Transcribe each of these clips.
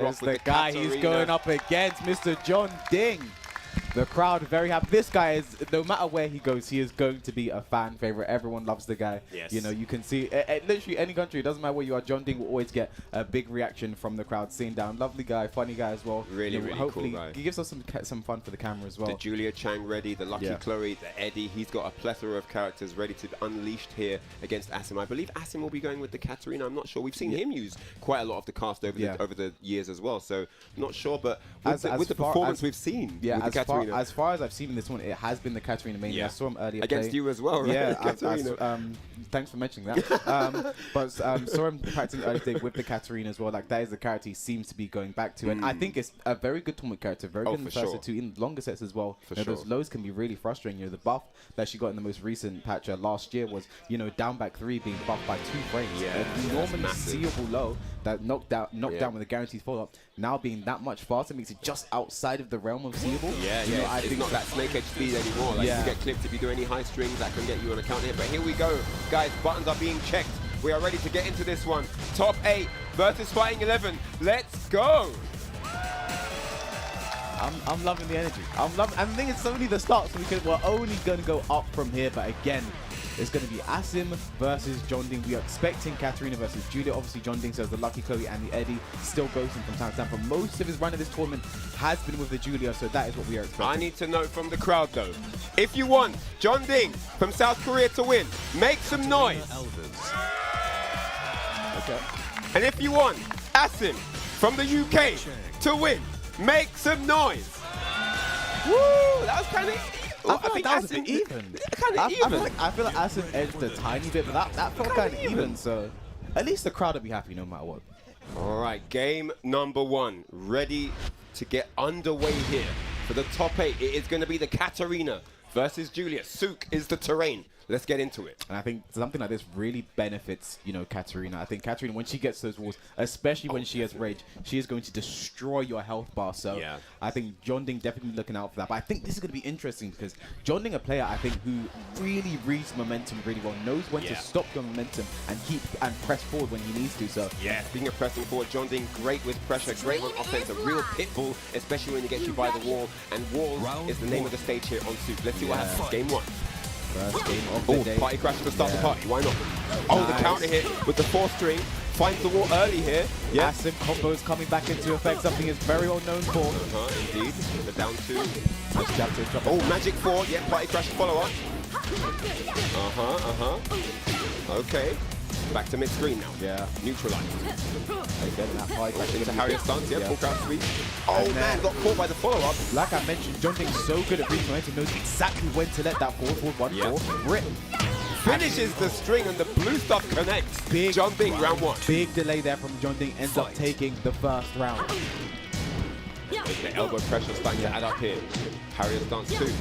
It's the guy he's going up against, Mr. JeonDDing. The crowd very happy. This guy is, no matter where he goes, he is going to be a fan favorite. Everyone loves the guy. Yes. You know, you can see, literally any country, it doesn't matter where you are, JeonDDing will always get a big reaction from the crowd. Seeing down, lovely guy, funny guy as well. Really, you know, really hopefully cool guy. He gives us some fun for the camera as well. The Julia Chang ready, the Lucky Chloe, the Eddie. He's got a plethora of characters ready to be unleashed here against Asim. I believe Asim will be going with the Katarina. I'm not sure. We've seen him use quite a lot of the cast over the years as well. So not sure, but with the performance we've seen, with the Katarina. As far as I've seen in this one, it has been the Katarina mainly. I saw him earlier against you as well, right? Yeah, thanks for mentioning that. But saw him practicing early today with the Katarina as well. Like, that is the character he seems to be going back to, and I think it's a very good tournament character, very good in the first set too, in longer sets as well. Those lows can be really frustrating. You know, the buff that she got in the most recent patch last year was, you know, down back 3 being buffed by 2 frames. Yeah, a normally seeable low that knocked down with a guaranteed follow-up, now being that much faster makes it just outside of the realm of seeable. I think not that snake edge speed anymore. Like, you get clipped if you do any high strings, that can get you on a counter hit. But here we go, guys. Buttons are being checked. We are ready to get into this one. Top 8 versus Fighting 11. Let's go. I'm loving the energy. I'm loving, and the thing is, it's only the start, so we're only going to go up from here. But again, it's going to be Asim versus JeonDDing. We are expecting Katarina versus Julia. Obviously, JeonDDing says the Lucky Chloe and the Eddie still goes in from time to time. For most of his run of this tournament has been with the Julia, so that is what we are expecting. I need to know from the crowd, though. If you want JeonDDing from South Korea to win, make some noise. Okay. And if you want Asim from the UK to win, make some noise. Woo! That was kind of... I think that was a bit even. Kind of even. I feel like Asim edged a tiny bit, but that felt kind of even. So at least the crowd will be happy no matter what. All right, game number 1 ready to get underway here for the top 8. It is going to be the Katarina versus Julia. Sook is the terrain. Let's get into it. And I think something like this really benefits, you know, Katarina. I think Katarina, when she gets those walls, especially when she has rage, she is going to destroy your health bar. So I think JeonDDing definitely looking out for that. But I think this is going to be interesting because JeonDDing, a player I think who really reads momentum really well, knows when to stop your momentum and keep and press forward when he needs to. So speaking of pressing forward, JeonDDing great with pressure, great on offense, a real pit bull, especially when he gets you by the wall. And walls is the name of the stage here on Sook. Let's see what happens. Game 1. First game of the day. Party crash to start the party. Why not? Oh, the counter hit with the 4th string. Finds the wall early here. Asim combos coming back into effect. Something is very well known for. Indeed. The down 2. Nice jab to drop. Oh, magic 4. Yeah, party crash follow up. Okay. Back to mid-screen now. Yeah. Neutralized. Again, that party crash into Harrier stance. Yeah, full crowd sweep. Oh, man, got caught by the follow-up. Like I mentioned, JeonDDing's so good at reading momentum, knows exactly when to let that forward 1-4 rip. Finishes the string and the blue stuff connects. Big JeonDDing round 1. Big delay there from JeonDDing, ends up taking the first round. The elbow pressure starting to add up here. Harrier stance 2.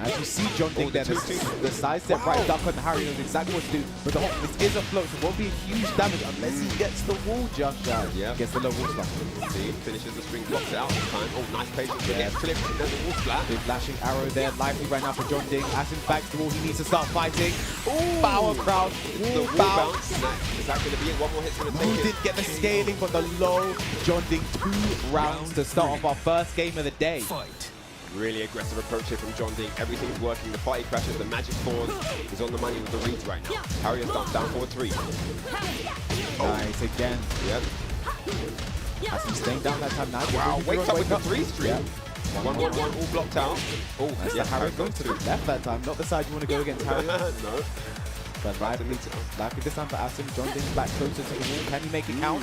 As you see JeonDDing there, the side step right duck on Harry knows exactly what to do, but the hot this is a float, so it won't be a huge damage unless he gets the wall just right. Gets the low wall slap. See, finishes the string, blocks it out this time. Oh, nice patience. Gets clipped, there's a wall splat. Big flashing arrow there, lively right now for JeonDDing. Asim back to the wall, he needs to start fighting. Power crowd, wall bounce. Is that going to be it? One more hit's going to take it. Didn't get the scaling, but the low JeonDDing 2 rounds to start off our first game of the day. Really aggressive approach here from JeonDDing. Everything's working. The party crashes, the magic 4s. He's on the money with the reads right now. Harrier stance down 4-3. Nice again. Yep. Asim staying down that time now. Wow, wakes up with the 3 string. 1-1-1, all blocked out. Oh, that's the Harrier going to the left that time, not the side you want to go against Harrier. No. But likely this time for Asim, JeonDDing back closer to the wall. Can he make it count?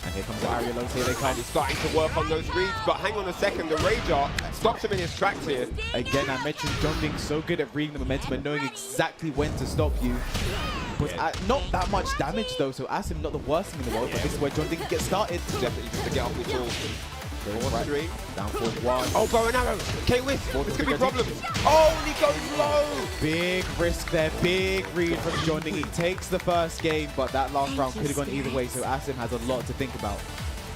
And here comes the Harrier lows. Here they come. He's starting to work on those reads, but hang on a second. The Rage Art stops him in his tracks here. Again, I mentioned JeonDDing so good at reading the momentum and knowing exactly when to stop you. But not that much damage though, so Asim not the worst thing in the world, but this is where JeonDDing can get started. Definitely just to get off with all. 4-3. Down 4-1. Oh, bow and arrow. K-Whisk. This could be problems. Oh, he goes low. Big risk there. Big read from JeonDDing. He takes the first game, but that last round could have gone either way, so Asim has a lot to think about.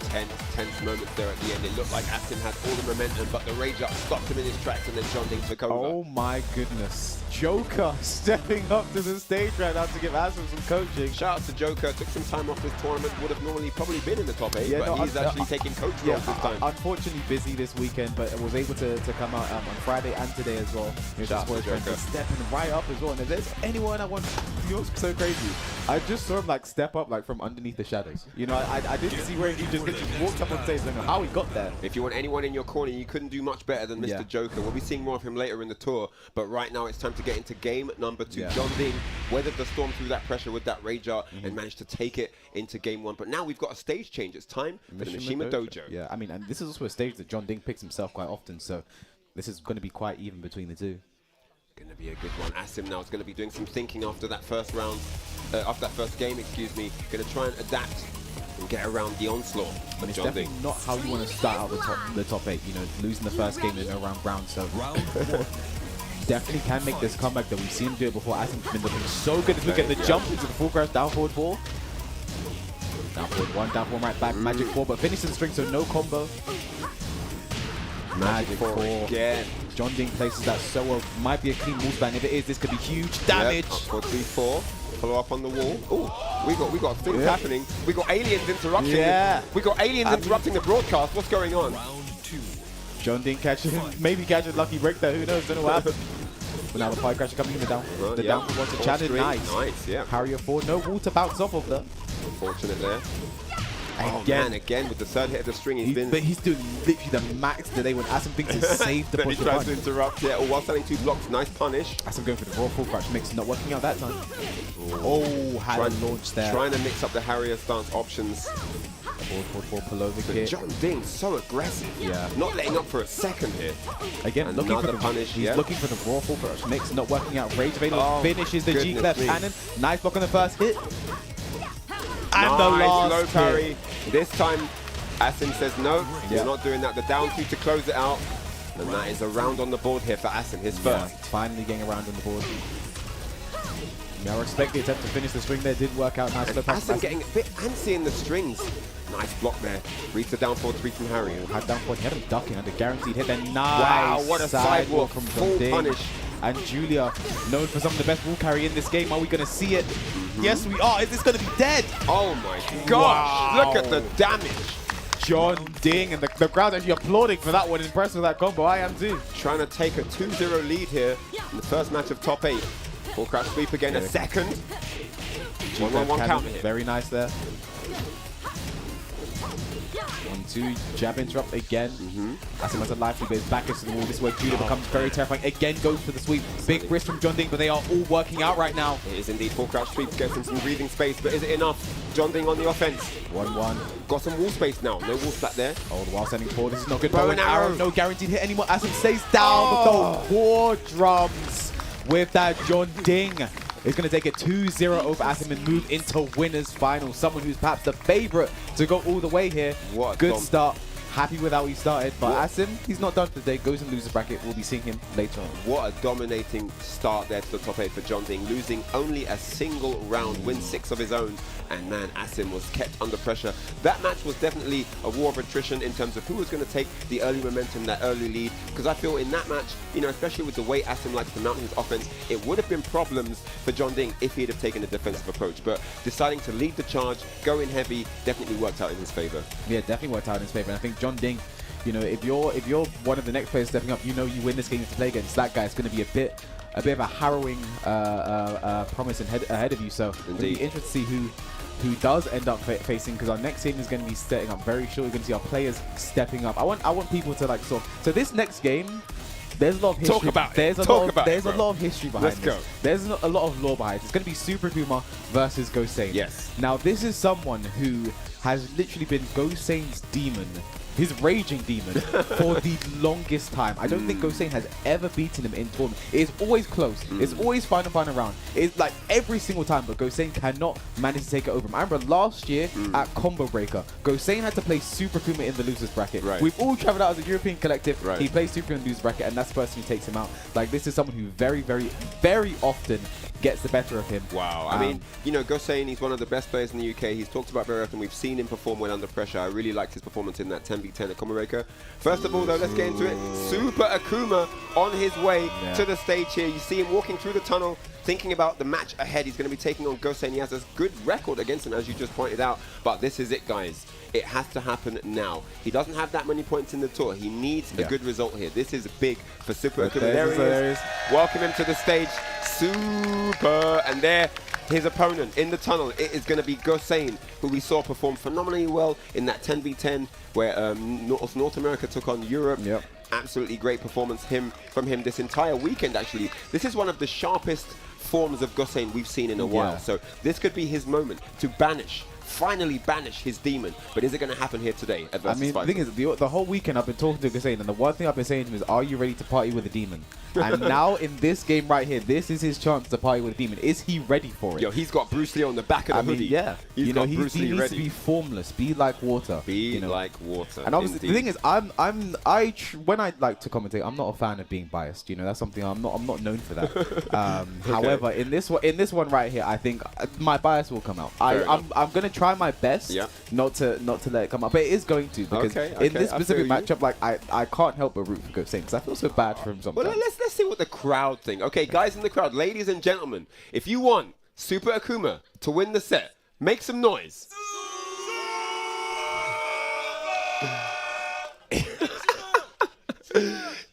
tense moments there at the end. It looked like Asim had all the momentum, but the rage up stopped him in his tracks, and then JeonDDing took over. Oh my goodness. Joker stepping up to the stage right now to give Asim some coaching. Shout out to Joker. Took some time off this tournament. Would have normally probably been in the top 8, but he's actually taking coach roles this time. Unfortunately busy this weekend, but was able to come out on Friday and today as well. Shout out to Joker. Stepping right up as well. And if there's anyone I want, you know, so crazy. I just saw him like step up like from underneath the shadows. You know, I didn't see where he just walked up on stage. I don't know how he got there. If you want anyone in your corner, you couldn't do much better than Mr. Joker. We'll be seeing more of him later in the tour, but right now it's time to get into game number 2. JeonDDing weathered the storm through that pressure with that rage art and managed to take it into game 1. But now we've got a stage change. It's time for the Mishima Dojo. Yeah, I mean, and this is also a stage that JeonDDing picks himself quite often, so this is going to be quite even between the two. Going to be a good one. Asim now is going to be doing some thinking after that first round, after that first game, excuse me. Going to try and adapt and get around the onslaught. But it's definitely not how you want to start out the top 8. You know, losing the first game in a round. So definitely can make this comeback that we've seen him do it before. Asim's been looking so good. Look at the jump into the full crash, down forward 4. Down forward 1, down 4 right back, magic 4, but finishes the string, so no combo. Magic 4 again. JeonDDing places that so well. Might be a clean wall span. If it is, this could be huge damage. 4, 3, 4. Follow up on the wall. Oh, we got things happening. We got aliens interrupting. We got aliens interrupting the broadcast. What's going on? JeonDDing catching, maybe catching lucky break there. Who knows? Don't know what happened. But now the pie crasher coming in the down. The down wants to challenge. Nice. Harrier 4. No wall to bounce off of there. Unfortunate there. Again with the third hit of the string, but he's doing literally the max today when Asim thinks he's saved the push. He tries to interrupt, while selling 2 blocks. Nice punish. Asim going for the raw full crash mix, not working out that time. Oh, had a launch there. Trying to mix up the Harrier stance options. Forward pullover kick. JeonDDing so aggressive. Not letting up for a second here. Again, looking for the punish. He's looking for the raw full crash mix, not working out. Rage Available finishes the G left cannon. Nice block on the first hit. And the last low parry. This time, Asim says no, you're not doing that. The down 2 to close it out. And that is a round on the board here for Asim, his first. Finally getting a round on the board. I respect the attempt to finish the string there. Didn't work out. Nice. Asim getting a bit antsy in the strings. Nice block there. Reads the down 4-3 from Harry. Had down 4. He had him ducking under guaranteed hit. Then wow, what a sidewalk from full punish. And Julia, known for some of the best wall carry in this game. Are we going to see it? Yes, we are. Is this going to be dead? Oh my gosh. Look at the damage. JeonDDing, and the crowd actually applauding for that one. Impressed with that combo. I am too. Trying to take a 2-0 lead here in the first match of top 8. Full crash sweep again, a second. 1-1-1 counter here. Very nice there. 1-2, jab interrupt again. Asim has a life lead, but his back is to the wall. This is where Julia becomes very terrifying. Again goes for the sweep. Big risk from JeonDDing, but they are all working out right now. It is indeed full crouch sweep, gets him some breathing space, but is it enough? JeonDDing on the offense. 1-1. Got some wall space now. No wall splat there. Oh, the while sending forward. This is not good. Bow and arrow. No guaranteed hit anymore. Asim stays down with the war drums. With that, JeonDDing is going to take it 2-0 over Asim and move into winners final. Someone who's perhaps the favorite to go all the way here. What a good start. Happy with how he started, but Asim, he's not done for the day. Goes and loses bracket. We'll be seeing him later on. What a dominating start there to the top 8 for JeonDDing, losing only a single round, win 6 of his own, and man, Asim was kept under pressure. That match was definitely a war of attrition in terms of who was going to take the early momentum, that early lead, because I feel in that match, you know, especially with the way Asim likes to mount his offense, it would have been problems for JeonDDing if he'd have taken a defensive approach, but deciding to lead the charge, go in heavy, definitely worked out in his favor. Yeah, definitely worked out in his favor, and I think JeonDDing, you know, if you're one of the next players stepping up, you know you win this game to play against that guy. It's going to be a bit of a harrowing promise ahead of you. So it'll be interesting to see who does end up facing, because our next game is going to be setting up very short. We're going to see our players stepping up. I want people to like so this next game. There's a lot of history. Talk about there's it. A lot of history behind this. Let's go. There's a lot of lore behind it. It's going to be Super Akuma versus Gosain. Yes. Now this is someone who has literally been Gosain's demon, his raging demon, for the longest time. I don't think Gosain has ever beaten him in tournament. It's always close. It's always final round. It's like every single time, but Gosain cannot manage to take it over him. I remember last year at Combo Breaker, Gosain had to play Super Akuma in the losers bracket. Right. We've all traveled out as a European collective. Right. He plays Super in the losers bracket, and that's the person who takes him out. Like, this is someone who very, very, very often gets the better of him. Wow. I mean, you know, Gosain, he's one of the best players in the UK. He's talked about very often. We've seen him perform well under pressure. I really liked his performance in that 10v10 Akouma Reiko. First of all, though, let's get into it. Super Akouma on his way to the stage here. You see him walking through the tunnel, thinking about the match ahead. He's going to be taking on Gosain. He has a good record against him, as you just pointed out. But this is it, guys. It has to happen now. He doesn't have that many points in the tour. He needs a good result here. This is big for Super Akouma. There he is. Welcome him to the stage. Super. And there, his opponent in the tunnel. It is going to be Gosain, who we saw perform phenomenally well in that 10v10 where North America took on Europe. Absolutely great performance from him this entire weekend, actually. This is one of the sharpest forms of Gosain we've seen in a while. So this could be his moment to finally banish his demon. But is it going to happen here today at VSFighting? I mean, the thing is, the whole weekend I've been talking to Gosain, and the one thing I've been saying to him is, are you ready to party with a demon? And now in this game right here, this is his chance to party with a demon. Is he ready for it? Yo, he's got Bruce Lee on the back of the hoodie. Yeah. He's got Bruce Lee he needs ready. to be formless, be like water. Be like water. And obviously, the thing is, when I like to commentate, I'm not a fan of being biased. You know, that's something I'm not known for that. However, in this one right here, I think my bias will come out. I'm gonna try my best not to let it come out, but it is going to, because in this specific matchup, like I can't help but root for Gosain because I feel so bad for him sometimes. Well, let's see what the crowd think. Okay, guys in the crowd, ladies and gentlemen, if you want Super Akouma to win the set, make some noise.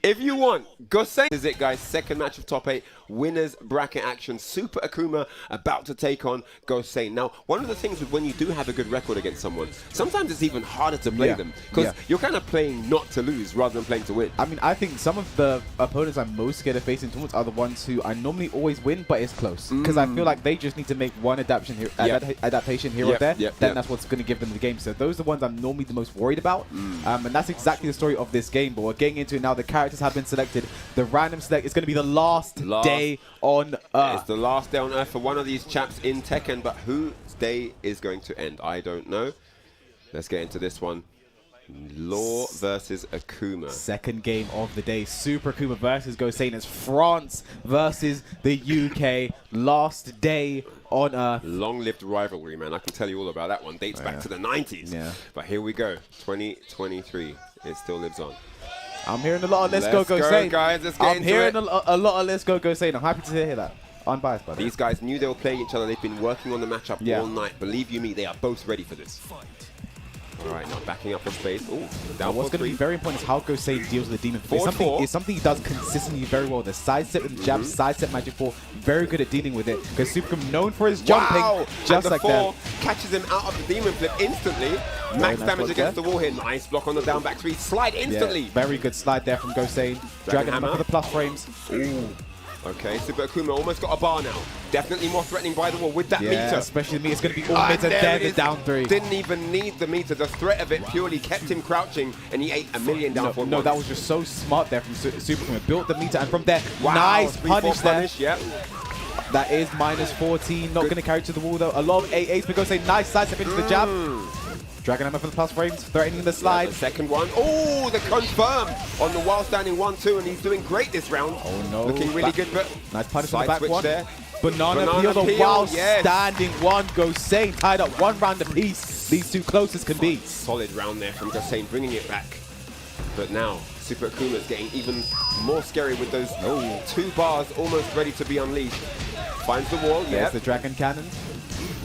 If you want Gosain, this is it, guys. Second match of top 8, winners bracket action. Super Akouma about to take on Gosain. Now, one of the things with when you do have a good record against someone, sometimes it's even harder to play them because you're kind of playing not to lose rather than playing to win. I mean, I think some of the opponents I'm most scared of facing tournaments are the ones who I normally always win, but it's close. Because I feel like they just need to make one adaptation here or there. Then that's what's going to give them the game. So those are the ones I'm normally the most worried about. And that's exactly the story of this game. But we're getting into it now. The characters have been selected. The random select is going to be the last day on Earth. It's the last day on Earth for one of these chaps in Tekken, but whose day is going to end? I don't know. Let's get into this one. Law versus Akouma. Second game of the day. Super Akouma versus Gosain. It's France versus the UK. Last day on Earth. Long-lived rivalry, man. I can tell you all about that one. Dates back to the 90s. But here we go. 2023. It still lives on. I'm hearing a lot of Let's Go Gosain. Guys, let's get I'm into hearing it. a lot of Let's Go Gosain. I'm happy to hear that. Unbiased, by the way. These guys knew they were playing each other. They've been working on the matchup all night. Believe you me, they are both ready for this. All right, now backing up for space. Ooh, down what's going to be very important is how Gosain deals with the demon. It's something he does consistently very well. The side step and jab, side step magic 4, very good at dealing with it. Because Super Akouma known for his jumping, just and like the that. Catches him out of the demon flip instantly. Max damage against the wall here. Nice block on the down back 3. Slide instantly. Very good slide there from Gosain. Dragon Hammer for the plus frames. Ooh. Okay, Super Akouma almost got a bar now. Definitely more threatening by the wall with that meter. Especially the meter. It's going to be all meter there, the down 3. Didn't even need the meter. The threat of it purely kept him crouching, and he ate a million down forward. No, that was just so smart there from Super Akouma. Built the meter, and from there, nice punish there. That is minus 14. Not going to carry to the wall, though. A lot of AAs, but Gosain, nice side step into the jab. Dragon Hammer for the plus frames, threatening the slide. The second one. Oh, the confirm on the while standing 1-2, and he's doing great this round. Oh, no. Looking really good, but nice punish on the back one. There. Banana peel, the while standing one. Gosain tied up 1 round apiece. These two close as can be. Solid round there from Gosain, bringing it back. But now, Super Akouma is getting even more scary with those 2 bars almost ready to be unleashed. Finds the wall, There's the Dragon Cannon.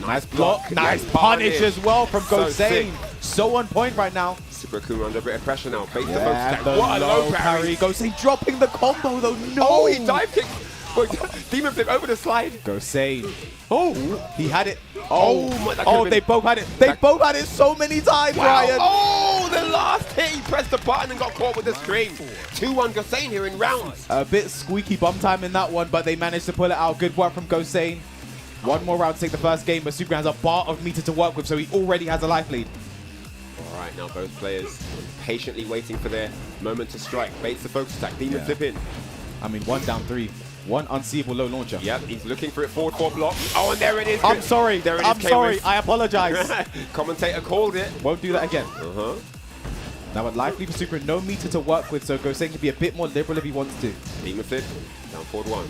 Nice block, nice punish as well from Gosain. So on point right now. Super Akouma under a bit of pressure now. Bait the focus. What a low parry. Gosain dropping the combo though. No. Oh, he dive kicked. Demon flip over the slide. Gosain. Oh, he had it. They both had it. They both had it so many times, Ryan. Oh, the last hit. He pressed the button and got caught with the screen. 2-1 Gosain here in rounds. A bit squeaky bum time in that one, but they managed to pull it out. Good work from Gosain. 1 more round to take the first game, but Super has a bar of meter to work with, so he already has a life lead. All right, now both players patiently waiting for their moment to strike. Baits the focus attack. Demon flip in. I mean, 1 down 3. 1 unseeable low launcher. Yep, he's looking for it forward 4 block. Oh, and there it is. I'm sorry. There it is. I'm sorry. I apologize. Commentator called it. Won't do that again. Now a life lead for Super, no meter to work with, so Gosain can be a bit more liberal if he wants to. Demon flip, down forward 1.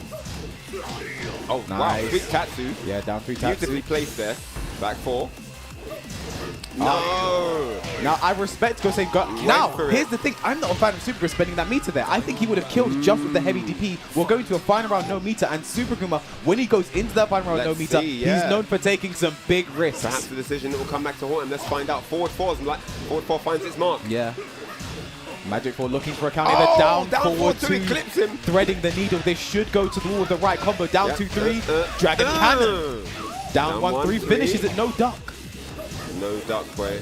Oh, nice. Wow, big Tetsu. Yeah, down 3 Tetsu. Beautifully placed there. Back 4. No! Now, I respect Gosain. Now, here's the thing. I'm not a fan of Super spending that meter there. I think he would have killed just with the heavy DP. We're going to a final round no meter, and Super Akouma, when he goes into that final round no meter, he's known for taking some big risks. Perhaps the decision that will come back to haunt him. Let's find out. Forward 4 finds its mark. Yeah. Magic 4 looking for a counter. Down forward 2, clips him. Threading the needle. This should go to the wall with the right combo. Down 2-3. Dragon Cannon. Down 1-3. Finishes it. No duck. No duck, boy.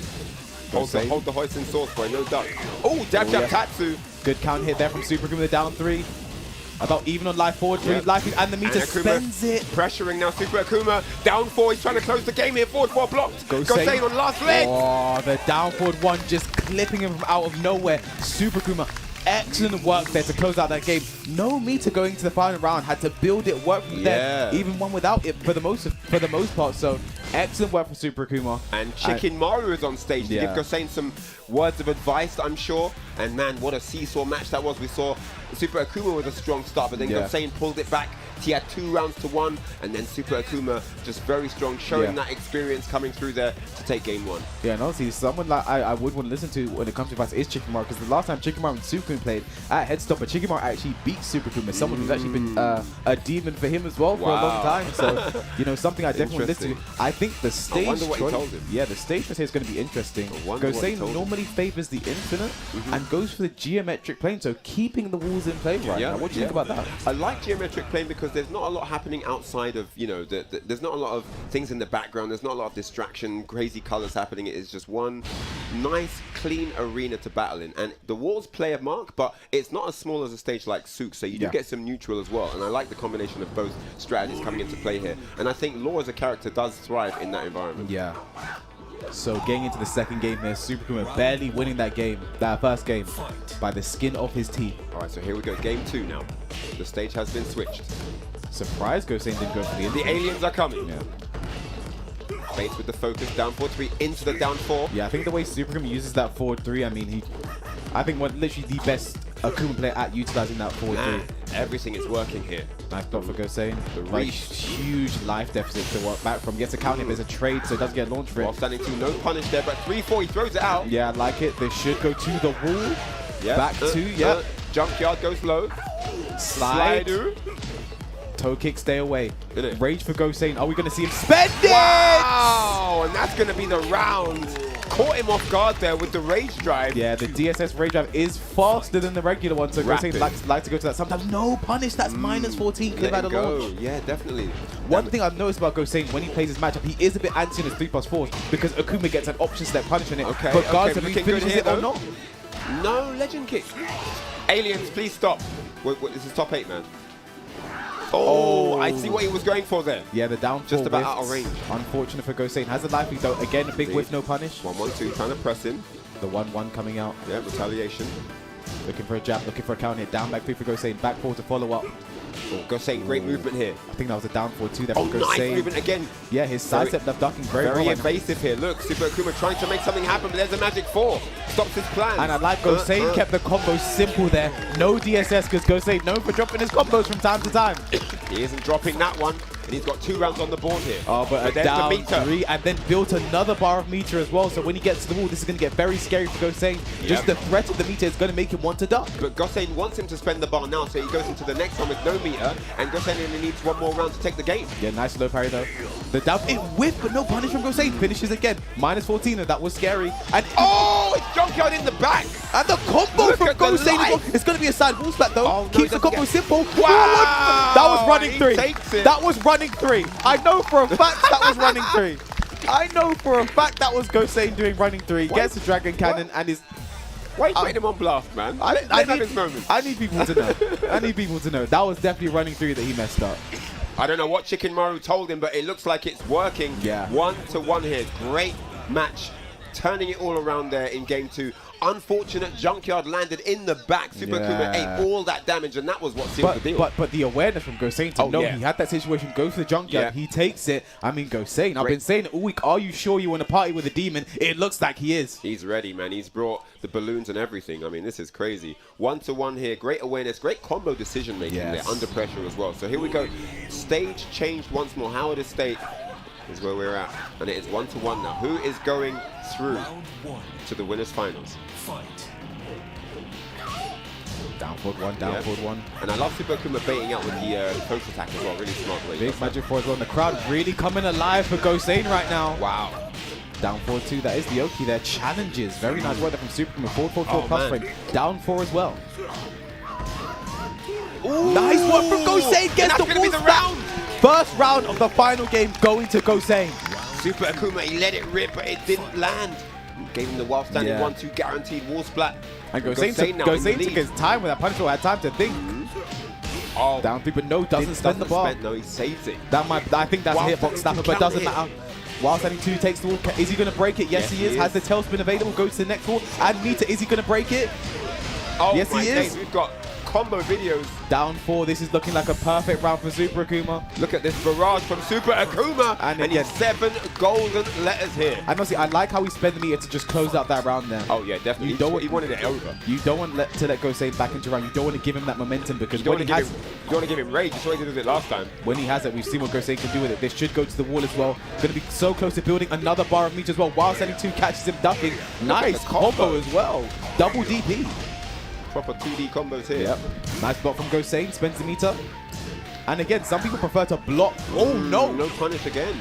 Hold the hoisin source, boy. No duck. Oh, jab Tetsu. Good count hit there from Super Akouma. Down 3. I thought even on life forward 3, life, and the meter spends it. Pressuring now Super Akouma. Down 4. He's trying to close the game here. Forward 4 blocked. Gosain on last leg. Oh, the down forward 1 just clipping him from out of nowhere. Super Akouma, excellent work there to close out that game. No meter going to the final round. Had to build it, work from there. Even one without it for the most part. So excellent work from Super Akouma. And Chicken Maru is on stage to give Gosain some words of advice, I'm sure. And man, what a seesaw match that was. We saw Super Akouma with a strong start, but then Gosain pulled it back. He had 2 rounds to 1, and then Super Akouma just very strong, showing that experience coming through there to take game 1. Yeah, and honestly, someone like I would want to listen to when it comes to fights is Chicken Maru, because the last time Chicken Maru and Super Akouma played at Headstopper, Chicken Maru actually beat Super Akouma, someone who's actually been a demon for him as well for a long time. So, you know, something I definitely want to listen to. I think the stage the stage choice here is going to be interesting. Gosain normally favors the infinite and goes for the geometric plane, so keeping the walls in play right now. What do you think about that? I like geometric plane because there's not a lot happening outside of, you know, there's not a lot of things in the background. There's not a lot of distraction, crazy colors happening. It is just one nice, clean arena to battle in. And the walls play a mark, but it's not as small as a stage like Souk, so you do get some neutral as well. And I like the combination of both strategies coming into play here. And I think Law as a character does thrive in that environment. Yeah. So getting into the second game here, Super Akouma barely winning that first game, by the skin of his teeth. All right, so here we go, game 2 now. The stage has been switched. Surprised Gosain didn't go for the aliens are coming. Bates with the focus, down 4-3 into the down 4. Yeah, I think the way Super Akouma uses that 4-3, I mean, I think literally the best Akouma player at utilizing that 4-3. Everything is working here. Nice block for Gosain. Like, huge life deficit to work back from. Gets a counter, there's a trade, so it doesn't get launched for it. While standing 2, no punish there, but 3-4, he throws it out. Yeah, I like it. They should go to the wall. Back 2, Junkyard goes low. Slide. Toe kick, stay away. Rage for Gosain. Are we going to see him spend it? Wow! And that's going to be the round. Caught him off guard there with the rage drive. Yeah, the DSS rage drive is faster than the regular one, so Gosain likes to go to that. Sometimes no punish, that's minus 14 clip out of launch. Yeah, definitely. One thing I've noticed about Gosain when he plays his matchup, he is a bit antsy in his 3+4s because Akouma gets an option select punish on it. Regardless if he finishes it or not. No legend kick. Aliens, please stop. This is top 8, man. Oh, I see what he was going for there. Yeah, the down just about out of range. Unfortunate for Gosain. Has the life lead though. Again, a big whiff, no punish. 1-1-2, trying to press in. The 1-1 coming out. Yeah, retaliation. Looking for a jab, looking for a counter hit. Down back 3 for Gosain. Back 4 to follow up. Oh, Gosain, great movement here. I think that was a down 4-2 there from Gosain. Nice movement again. Yeah, his side step left ducking very evasive here. Look, Super Akouma trying to make something happen, but there's a magic 4. Stops his plan. And I like Gosain kept the combo simple there. No DSS because Gosain known for dropping his combos from time to time. He isn't dropping that one. And he's got 2 rounds on the board here. Oh, but a down 3 and then built another bar of meter as well. So when he gets to the wall, this is going to get very scary for Gosain. Just the threat of the meter is going to make him want to duck. But Gosain wants him to spend the bar now, so he goes into the next one with no meter. And Gosain only needs 1 more round to take the game. Yeah, nice low parry though. The down, it whiffed, but no punish from Gosain. Finishes again. Minus 14, and that was scary. And it's Junkyard in the back. And the combo from Gosain. It's going to be a side wall splat though. Keeps the combo simple. Wow! That was running 3. That was running 3. I know for a fact that was running 3. I know for a fact that was Gosain doing running 3. Gets the Dragon Cannon and is... Why are you putting him on blast, man? I need people to know. I need people to know. That was definitely running 3 that he messed up. I don't know what Chicken Maru told him, but it looks like it's working. 1-1 here. Great match turning it all around there in game 2. Unfortunate junkyard landed in the back. Super Akouma ate all that damage, and that was what sealed the deal. But the awareness from Gosain to know he had that situation, go for the junkyard, he takes it. I mean, Gosain, I've been saying it all week, are you sure you want to party with a demon? It looks like he is. He's ready, man. He's brought the balloons and everything. I mean, this is crazy. 1-to-1 here. Great awareness, great combo decision making there, under pressure as well. So here we go. Stage changed once more. Howard State is where we're at, and it is 1-to-1 now. Who is going through to the winners finals? Down forward one, down forward one. And I love Super Akouma baiting out with the post attack as well. Really smart play. Big magic forward one. The crowd really coming alive for Gosain right now. Wow. Down forward 2. That is the Oki there. Challenges. Very nice work there from Super Akouma. Forward 4 plus frame. Down 4 as well. Ooh. Nice work from Gosain. Gets the wall round. First round of the final game going to Gosain. Super Akouma, he let it rip, but it didn't land. Gave him the while standing 1-2 guaranteed wall splat. And Gosain took his time with that punch, had time to think. Down 3, but no, doesn't spend the bar. No, he saves it. I think that's a hitbox snapper, but doesn't matter. While standing 2 takes the wall. Is he going to break it? Yes, he is. Has the tailspin available. Goes to the next wall. And Nita, is he going to break it? Oh, yes, he is. We've got combo videos. Down 4. This is looking like a perfect round for Super Akouma. Look at this barrage from Super Akouma. And again, 7 golden letters here. And honestly, I like how he spent the meter to just close out that round there. Oh, yeah, definitely. He wanted it over. You don't want to let Gosain back into round. You don't want to give him that momentum because you don't want to give him rage. That's what he did with it last time. When he has it, we've seen what Gosain can do with it. This should go to the wall as well. Going to be so close to building another bar of meter as well. While standing 2 catches him ducking. Nice combo as well. Double DP. Proper 2D combos here. Yep. Nice block from Gosain, spends the meter. And again, some people prefer to block. Oh no! No punish again.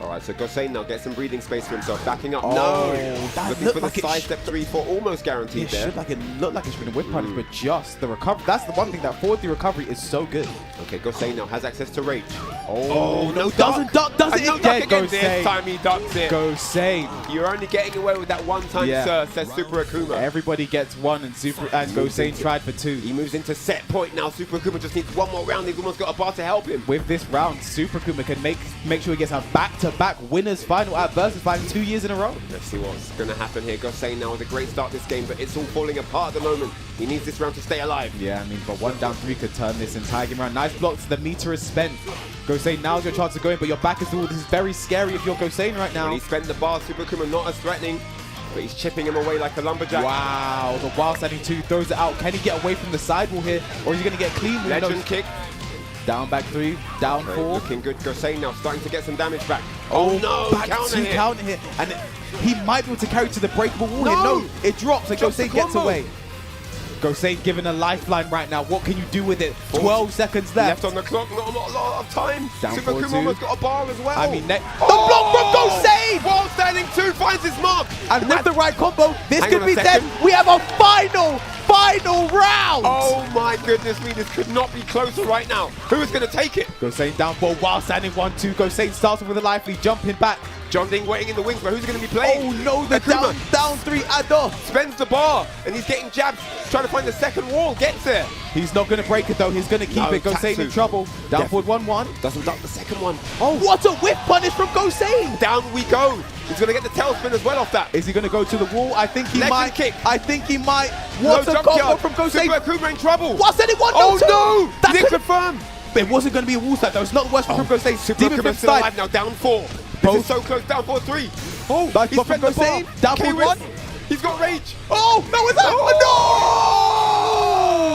Alright, so Gosain now gets some breathing space for himself. Backing up. Looking for the side step 3-4, almost guaranteed there. It looked like it should have been a whip punish, but just the recovery. That's the one thing, that forward 3 recovery is so good. Okay, Gosain now has access to rage. No, doesn't duck, does it again. Gosain. This time he ducks it. Gosain. You're only getting away with that one time, sir, says Super Akouma. Everybody gets 1 and Gosain tried for 2. He moves into set point now. Super Akouma just needs one more round. He's almost got a bar to help him. With this round, Super Akouma can make sure he gets a back-to-back winners final at VSFighting 2 years in a row. Let's see what's going to happen here. Gosain now with a great start this game, but it's all falling apart at the moment. He needs this round to stay alive. Yeah, I mean, but 1 down 3 could turn this entire game around. Nice blocks. The meter is spent. Gosain, now's your chance of going, but your back is the wall. This is very scary if you're Gosain right now. When he spent the bar, Super Akouma not as threatening, but he's chipping him away like a lumberjack. Wow, the wild standing 2 throws it out. Can he get away from the sidewall here, or is he going to get clean? Legend kick. Down back 3, down 4. Looking good. Gosain now starting to get some damage back. Oh no, back counter hit. And he might be able to carry to the breakable wall here. No, it drops and Gosain gets away. Gosain given a lifeline right now. What can you do with it? 12 seconds left. Left on the clock, not a lot of time. Down Super Akouma almost got a bar as well. I mean, the block from Gosain! While standing 2 finds his mark. And with the right combo, this could be dead. We have a final round! Oh my goodness me, this could not be closer right now. Who is going to take it? Gosain down 4 while standing 1-2. Gosain starts with a life lead, jumping back. JeonDDing waiting in the wings, but who's going to be playing? Oh no, the down 3 Ado. Spends the bar, and he's getting jabbed, trying to find the second wall, gets there. He's not going to break it though, he's going to keep it. Gosain in trouble. Down forward 1-1. Doesn't duck the second one. Oh, what a whip punish from Gosain. Down we go. He's going to get the tailspin as well off that. Is he going to go to the wall? I think he might. Kick. I think he might. What a combo from Gosain. Super Akouma in trouble. What's anyone? Oh no! That's confirmed. It wasn't going to be a wall side though. It's not the worst from Gosain. Super Akouma still alive now, down 4. This is so close, down 4-3. Oh, nice block from Gosain. Down 4-1. He's got rage. Oh, that was that.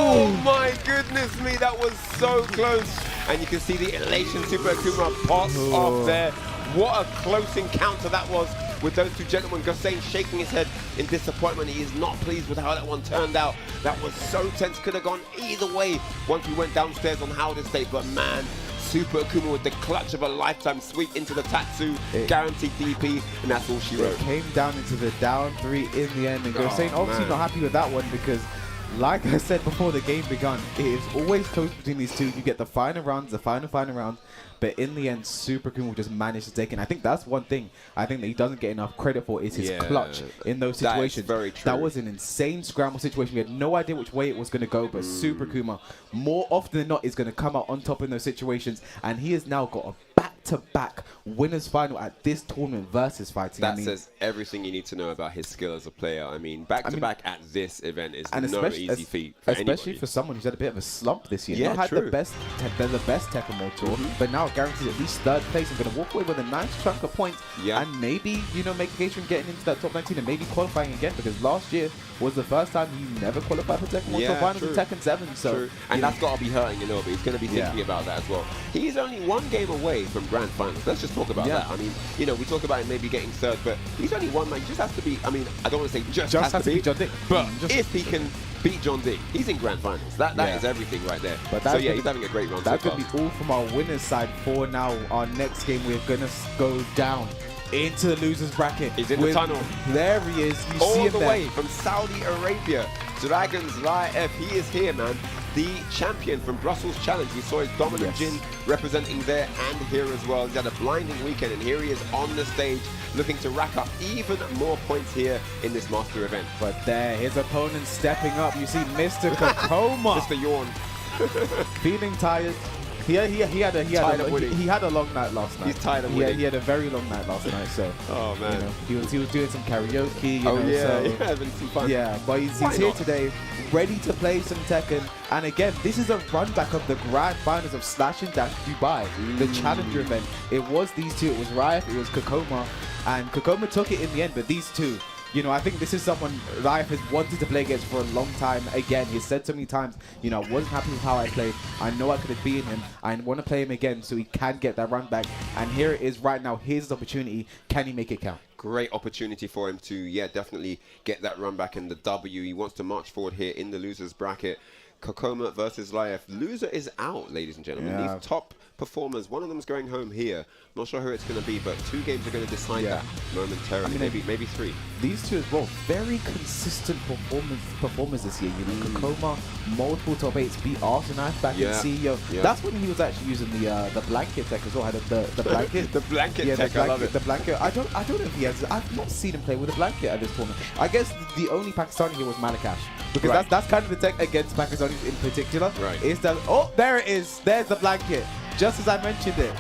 Oh my goodness me, that was so close. And you can see the elation Super Akouma pops off there. What a close encounter that was with those two gentlemen. Gosain shaking his head in disappointment. He is not pleased with how that one turned out. That was so tense, could have gone either way once we went downstairs on Howard Estate, but man, Super Akouma with the clutch of a lifetime sweep into the Tetsu, guaranteed DP, and that's all she wrote. It came down into the down 3 in the end, and Gosain obviously not happy with that one because, like I said before the game began, it is always close between these two. You get the final rounds, the final rounds, but in the end, Super Akouma will just manage to take it. And I think that's one thing I think that he doesn't get enough credit for is his clutch in those situations. That is very true. That was an insane scramble situation. We had no idea which way it was going to go, but Super Akouma, more often than not, is going to come out on top in those situations. And he has now got a back-to-back winners final at this tournament versus fighting. That says everything you need to know about his skill as a player. I mean, back-to-back at this event is no easy feat for especially anybody. for someone who's had a bit of a slump this year. Yeah, Not had true. the best Tekken World Tour, but now guarantees at least third place and going to walk away with a nice chunk of points. Yeah. And maybe, you know, make a case from getting into that top 19 and maybe qualifying again, because last year was the first time he never qualified for Tekken World Tour finals in Tekken 7. So, and that's got to be hurting a little bit. He's going to be thinking about that as well. He's only one game away from grand finals. Let's just talk about that. I mean, you know, we talk about him maybe getting third, but he's only one man. He just has to be, I mean, I don't want to say just has to be but if he can beat JeonDDing, he's in grand finals. That is everything right there. But so yeah, he's having a great run. That could be all from our winners side for now. Our next game, we're going to go down into the losers bracket. He's in the tunnel. There he is. You all see him the there. way from Saudi Arabia. Dragons Raef, he is here, man. The champion from Brussels Challenge. We saw his dominant Jin representing there and here as well. He's had a blinding weekend, and here he is on the stage looking to rack up even more points here in this master event. But there, his opponent stepping up. You see Mr. kkokkoma. Mr. Yawn. Feeling tired. He had a long night last night. He's tired of winning. He had a very long night last night. So oh man, you know, he was doing some karaoke. You know, having some fun. Yeah, but he's here today, ready to play some Tekken. And again, this is a run back of the grand finals of Slash and Dash Dubai, the challenger event. It was these two. It was Raef, it was kkokkoma, and kkokkoma took it in the end. But these two, you know, I think this is someone Raef has wanted to play against for a long time. Again, he's said so many times, you know, I wasn't happy with how I played. I know I could have beaten him. I want to play him again so he can get that run back. And here it is right now. Here's his opportunity. Can he make it count? Great opportunity for him to, yeah, definitely get that run back in the W. He wants to march forward here in the losers bracket. kkokkoma versus Raef. Loser is out, ladies and gentlemen. These top performers, one of them's going home here. Not sure who it's going to be, but 2 games are going to decide that momentarily. I mean, maybe 3. These two as well, very consistent performers this year. You know, kkokkoma, multiple top 8s, beat Arsenal back in CEO. That's when he was actually using the blanket tech as well. Had the blanket. The blanket tech, I love it. The blanket. I don't know if he has. I've not seen him play with a blanket at this tournament. I guess the only Pakistani here was Malakash, because that's kind of the tech against Pakistanis in particular. Right. Is that there it is? There's the blanket. Just as I mentioned it.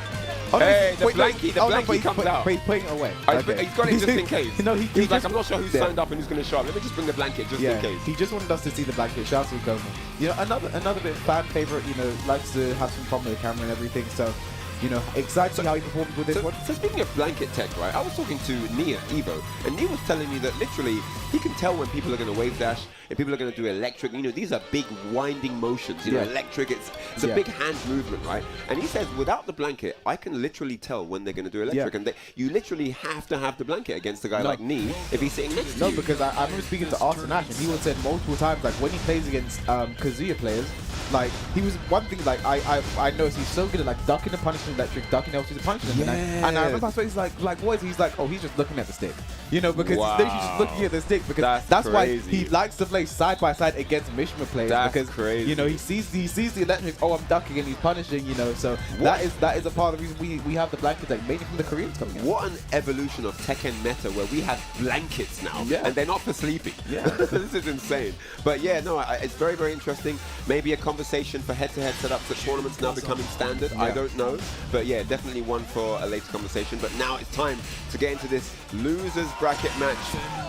Oh, hey, the blankie comes out. But he's putting it away. He's got it just in case. You know, he's like, I'm not sure who's signed up and who's going to show up. Let me just bring the blanket just in case. He just wanted us to see the blanket. Shout out to kkokkoma. You know, another bit fan favorite. You know, likes to have some fun with the camera and everything. So, you know, excited to see how he performed with this one. So speaking of blanket tech, right, I was talking to Nia, Evo, and Nia was telling me that literally he can tell when people are going to wave dash and people are going to do electric. You know, these are big winding motions, you know, electric. It's a big hand movement, right? And he says, without the blanket, I can literally tell when they're going to do electric. And you literally have to have the blanket against a guy like Nia if he's sitting next to you. No, because I remember speaking to Arthur Nash, and he would say multiple times, like, when he plays against Kazuya players, like, he was one thing, like, I noticed he's so good at, like, ducking and punishing electric, ducking LTs and punishing them. And I remember he's like, what is he? He's like, oh, he's just looking at the stick. You know, because he's literally just looking at the stick, because that's why he likes to play side by side against Mishima players. Because, you know, he sees the electric, oh, I'm ducking, and he's punishing, you know, so that is a part of the reason we have the blanket deck, mainly from the Koreans coming in. What an evolution of Tekken meta where we have blankets now, and they're not for sleeping. This is insane. But yeah, no, it's very, very interesting. Maybe a conversation for head-to-head setups at tournaments now becoming standard. I don't know. But yeah, definitely one for a later conversation. But now it's time to get into this losers bracket match.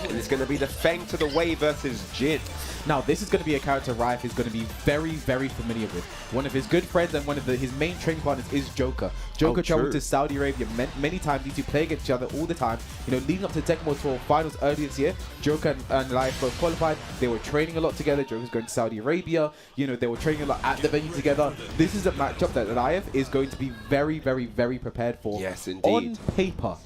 And it's going to be the Feng to the Way versus Jin. Now, this is going to be a character Raef is going to be very, very familiar with. One of his good friends and one of his main training partners is Joker. Joker traveled to Saudi Arabia many times. These two play against each other all the time. You know, leading up to the Tekken World Tour finals earlier this year, Joker and Raef both qualified. They were training a lot together. Joker's going to Saudi Arabia. You know, they were training a lot at the venue together. This is a matchup that Raef is going to be very, very, very prepared for. Yes, indeed. On paper.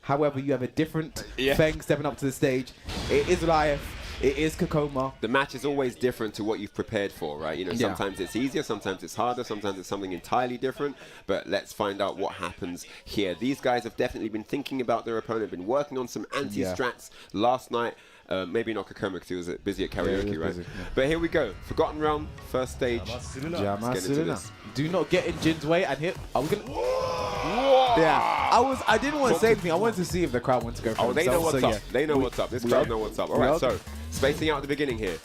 However, you have a different Feng stepping up to the stage. It is Raef. It is kkokkoma. The match is always different to what you've prepared for, right? You know, sometimes it's easier, sometimes it's harder, sometimes it's something entirely different. But let's find out what happens here. These guys have definitely been thinking about their opponent, been working on some anti-strats last night. Maybe not kkokkoma because he was busy at karaoke, right? Busy, But here we go. Forgotten Realm, first stage. Let's get into this. Do not get in Jin's way and hit. Are we gonna? I didn't want to say anything. I wanted to see if the crowd wants to go for they know what's up. They know what's up. This crowd know what's up. All right, so spacing out at the beginning here.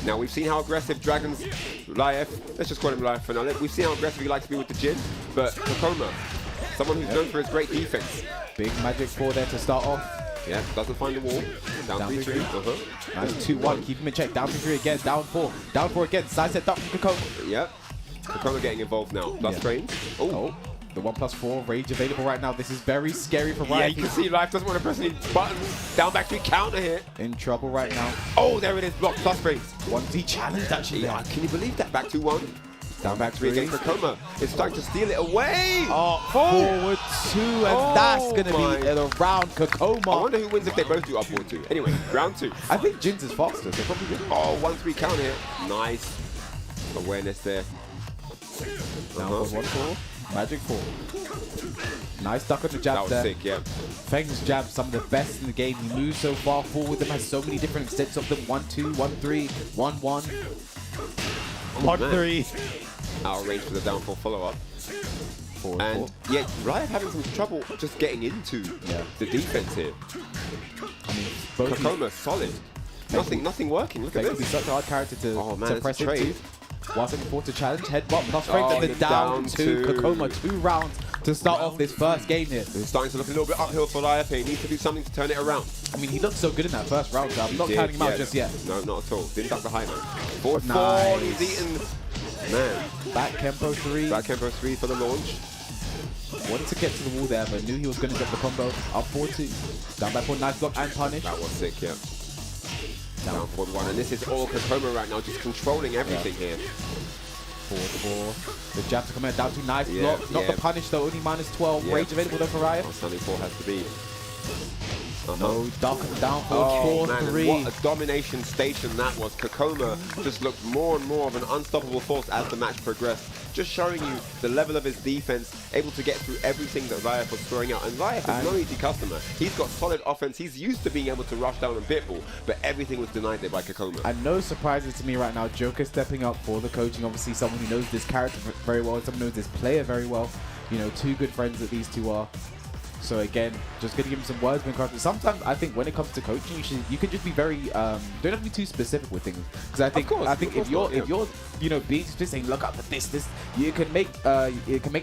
Now we've seen how aggressive Dragons Raef, let's just call him Raef for now. We've seen how aggressive he likes to be with the Jin, but kkokkoma Someone who's known for his great defense. Big magic 4 there to start off. Yeah, doesn't find the wall. Down 3-3. Nice 2-1. Keep him in check. Down 3-3 again. Down 4. Down 4 again. Side set duck from kkokkoma. Yep. kkokkoma getting involved now. Plus frames. Oh. The 1+4 rage available right now. This is very scary for Raef. Yeah, you can see Raef doesn't want to press any buttons. Down back to counter hit. In trouble right now. Oh, there it is. Block plus frames. 1D challenged actually. Yeah, can you believe that? Back 2-1. Down back 3 against kkokkoma. It's starting to steal it away. Oh, forward 2, and that's going to be around kkokkoma. I wonder who wins if they both do up forward 2. Anyway, round 2. I think Jin's is faster, so probably good. Oh, 1-3 counter hit. Nice. Awareness there. Down 1-4. Magic 4. Nice duck on the jab there. That was sick, yeah. Feng's jab, some of the best in the game. He moves so far forward. Them has so many different extents of them. 1-2, 1-3, 1-1. 1-3. Out of range for the down 4 follow-up. And yeah, Raef having some trouble just getting into the defense here. I mean, kkokkoma solid. Nothing working. Look at this. Feng would be such a hard character to press into. Whilst looking forward to challenge, headbutt, plus strength, and then down to kkokkoma. 2 rounds to start off this first game here. It's starting to look a little bit uphill for Raef. He needs to do something to turn it around. I mean, he looked so good in that first round, so I'm not counting him out just yet. No, not at all. Didn't duck the high note. 4-4, he's eaten. Man. Back Kempo 3. Back Kempo 3 for the launch. Wanted to get to the wall there, but knew he was going to get the combo. Up 4-2. Down back 4, nice block and punish. That was sick, yeah. Down 4-1, and this is all kkokkoma right now, just controlling everything here. 4-4. The jab to come in, down 2, nice block. Not the punish though, only -12. Rage available though for Raef. Sunny 4 has to be. No, duck down 4-3. What a domination station that was. kkokkoma just looked more and more of an unstoppable force as the match progressed. Just showing you the level of his defense, able to get through everything that Raef was throwing out. And Raef is no easy customer. He's got solid offense. He's used to being able to rush down and pitbull, but everything was denied there by kkokkoma. And no surprises to me right now. Joker stepping up for the coaching. Obviously, someone who knows this character very well, someone who knows this player very well. You know, 2 good friends that these two are. So again, just gonna give him some words. Sometimes I think when it comes to coaching, you can just be very don't have to be too specific with things. Because I think if you're being specific, saying look up at this, you can make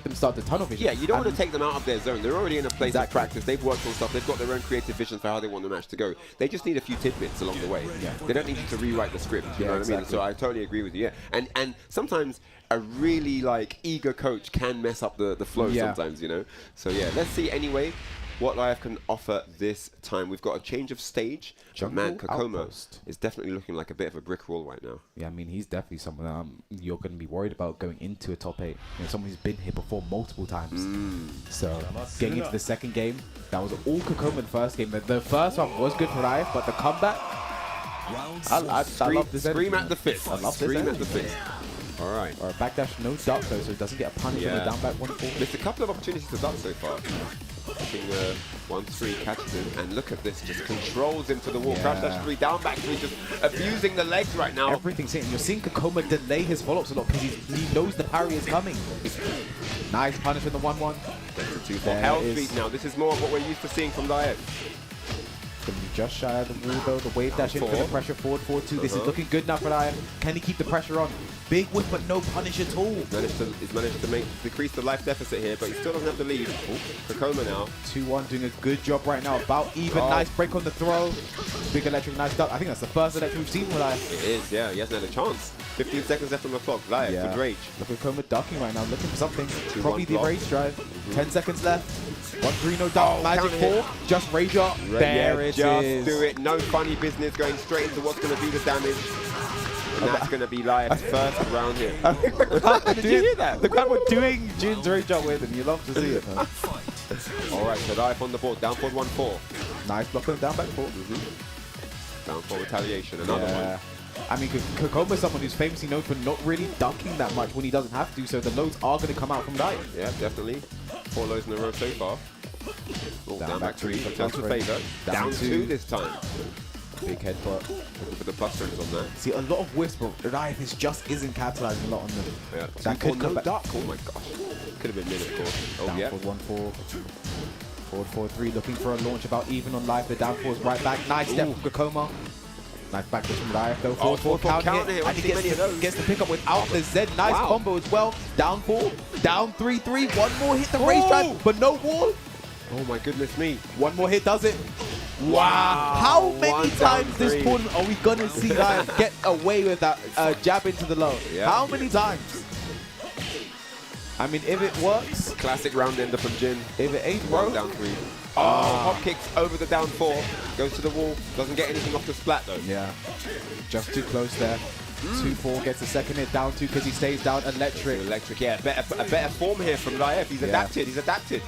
them start to tunnel vision. Yeah, you don't want to take them out of their zone. They're already in a place of practice. They've worked on stuff. They've got their own creative vision for how they want the match to go. They just need a few tidbits along the way. Yeah. They don't need you to rewrite the script. You know what I mean? So I totally agree with you. Yeah. And sometimes a really eager coach can mess up the flow sometimes, you know. So yeah, let's see anyway what Raef can offer this time. We've got a change of stage. Man, kkokkoma is definitely looking like a bit of a brick wall right now. Yeah, I mean, he's definitely someone that you're going to be worried about going into a top 8. You know, someone who's been here before multiple times. So getting into the second game, that was all kkokkoma in the first game. The first one was good for Raef, but the comeback, I love this. Scream at the fifth. I love this. Scream at the fifth. All right. Or a backdash, no duck though, so it doesn't get a punish on the down back 1-4. There's a couple of opportunities to duck so far. Looking 1-3 catches him, and look at this, just controls him to the wall. Crash dash 3, down back 3, just abusing the legs right now. Everything's hitting. You're seeing kkokkoma delay his follow-ups a lot because he knows the parry is coming. Nice punish in the 1-1. That's a 2-4. Hell speed now. This is more of what we're used to seeing from Raef. Going to be just shy of the wall though. The wave dash in for the pressure forward 4-2. This is looking good now for Raef. Can he keep the pressure on? Big whip, but no punish at all. He's managed to decrease the life deficit here, but he still doesn't have the lead. kkokkoma now. 2-1, doing a good job right now. About even. Nice break on the throw. Big electric, nice duck. I think that's the first electric we've seen from Raef. It is, yeah. He hasn't had a chance. 15 seconds left on the clock. Raef with rage. Look at kkokkoma ducking right now, looking for something. Probably the rage drive. 10 seconds left. 1-3, no duck. Magic 4. Just rage up. There it is. Just do it. No funny business. Going straight into what's going to be the damage. And that's going to be Raef's first round here. Did you hear that? The crowd were doing Jin's rage up with him. You love to see it, man. All right, so Raef on the board. Down forward 1-4. Nice block on the down back 4. Down for retaliation. Another one. I mean, kkokkoma is someone who's famously known for not really ducking that much when he doesn't have to, so the loads are going to come out from Raef. Yeah, definitely. 4 lows in a row so far. Down back 3. Turns for favor. Down 2 this time. Big headbutt. Looking for the plus strings on that. See, a lot of whisper. Raef just isn't capitalizing a lot on them. Yeah. That could come back. Duck. Oh my gosh. Could have been mid, of course. Oh, down yeah. Forward 1-4. Forward 4-3. Looking for a launch about even on life. The down 4 is right back. Nice step from kkokkoma. Nice back push from Raef though. Oh, Forward counter hit. And he gets the pick up without the Z. Nice combo as well. Down 4, down 3-3. One more hit the ReStream, but no wall. Oh my goodness me. One more hit does it. Wow. How many times this tournament are we going to see Raef get away with that jab into the low? Yeah. How many times? I mean, if it works. Classic round ender from Jin. If it ain't, bro. Down 3. Oh, hop kicks over the down 4. Goes to the wall. Doesn't get anything off the splat though. Yeah. Just too close there. 2-4 gets a second hit, down 2 because he stays down electric. Electric, yeah. A better form here from Raef. He's adapted. He's adapted.